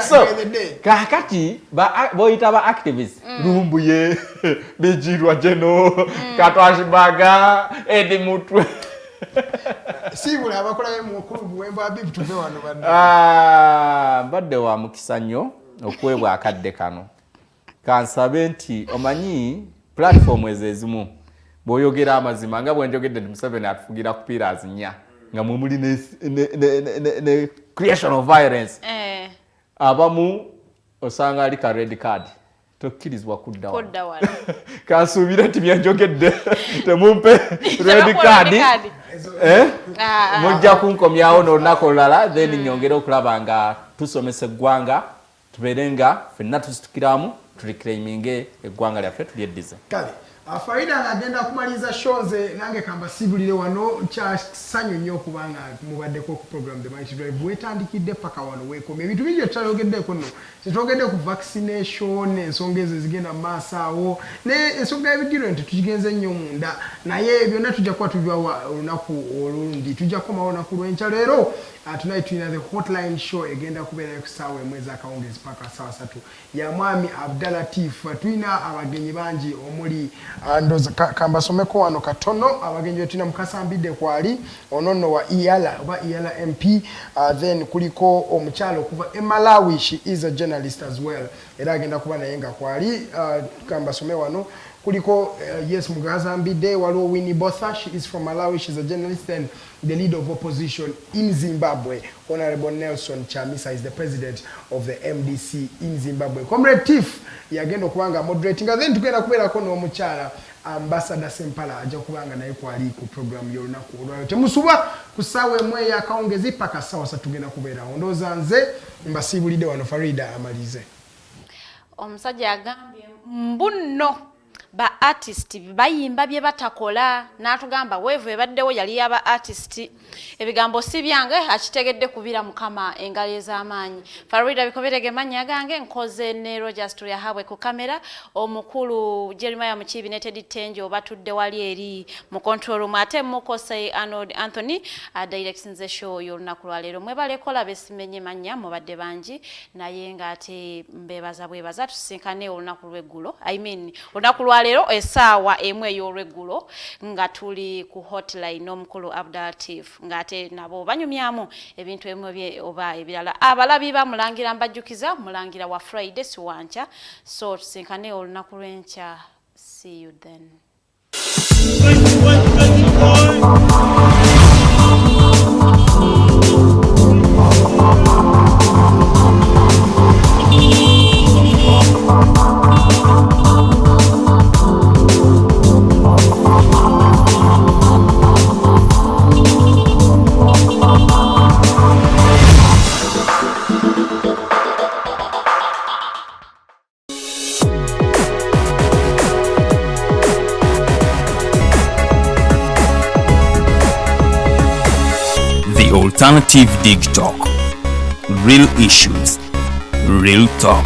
Speaker 8: So, kakati boita ba activists. Rumbuye, bijirwa jeno, katwashibaga, edimutwe.
Speaker 2: Sibula abakola mukuru Buwembo Habib tuve wano badde.
Speaker 8: Badde wa mukisa nnyo okwebwa akadde kano. Kansabe nti omanyi platform ezezimu boyogera amazima nga bwenjogedde nti Museveni atufugira kupiira azinya nga mwe ne creation of violence. Abamu osanga ali ka red card. Tokkirizibwa kudda wano. Kansuubira nti byenjogedde temumpe red card. Mujja kunkomyawo n'olunaku olulala then nyongera okulaba nga tusomesa eggwanga tubeere nga ffenna tusitukiramu tuliclaiminge eggwanga lyaffe tulyeddize.
Speaker 2: Kale Farida agenda kumaliza shonze nange kamba sibulire wano kya sanyu nnyo kubanga mubaddeko ku program The Mighty Drive wetandikidde paka wano weekomye ebintu bingi tutalogeddeko nno tetwogedde ku vaccination ensonga ezo zigenda mu maaso awo ensonga y'ebigiro nti tukigenze nnyo munda naye byonna tujja kuba tubiwa olunaku olundi tujja kukomawo olunaku lw'enkya leero tonight tulina the hotline show egenda kubeera ku ssaawa emu ez'akawungezi paka ssaawa 3 ya mwami Abdalatif tulina abagenyi bangi omuli ndoza kambasomeko wano katono abagenyi tulina mukasambidde kwali onono wa Iyala oba Iyala MP then kuliko omukyalo okuva e Malawi, she is a journalist as well era agenda kuba naye nga kwali kambasome wano kuliko yes mugazambidde waliwo Winnie Botha, she is from Malawi, she's a journalist and the leader of opposition in Zimbabwe. Honorable Nelson Chamisa is the president of the MDC in Zimbabwe. Comrade Tiff yagenda okubanga moderating then tugenda kubeerako n'omukyala Ambassador Sempala ajja kubanga naye kwali ku program y'olunaku olwayo temusuba ku ssaawa emu ey'akawungezi paka ssaawa 3 tugenda kubeerawo ndowooza nze mbasiibulidde wano Farida amalize.
Speaker 9: Omusajja agambye mbunno ba artist bayimba bye batakola natugamba wevu ebaddewo yali yaba artist ebigambo si byange akitegedde kubira mukama engalo ez'amaanyi. Farida Bikobere manya gange nkoze ne Rogers tuyahabwe ku kamera omukulu Jeremiah Mukibi ne Teddy Tenjo batudde wali eri mu control room ate mukosi Arnold Anthony directing the show y'olunaku lwaleero mwebale kola besimenye manya mubadde bangi naye nga ate mbebaza bwebaza tusinkane olunaku lw'eggulo olunaku lwaleero essaawa emu ey'olweggulo nga tuli ku hotline n'omukulu Abdalatif ngate nabo banyumyamu ebintu ebimwe oba ebirala abalabi bamulangira mbajjukiza mulangira wa Friday siwancha so tusinkane olunaku lw'enkya. See you then.
Speaker 1: Alternative Dig Talk. Real issues, real talk.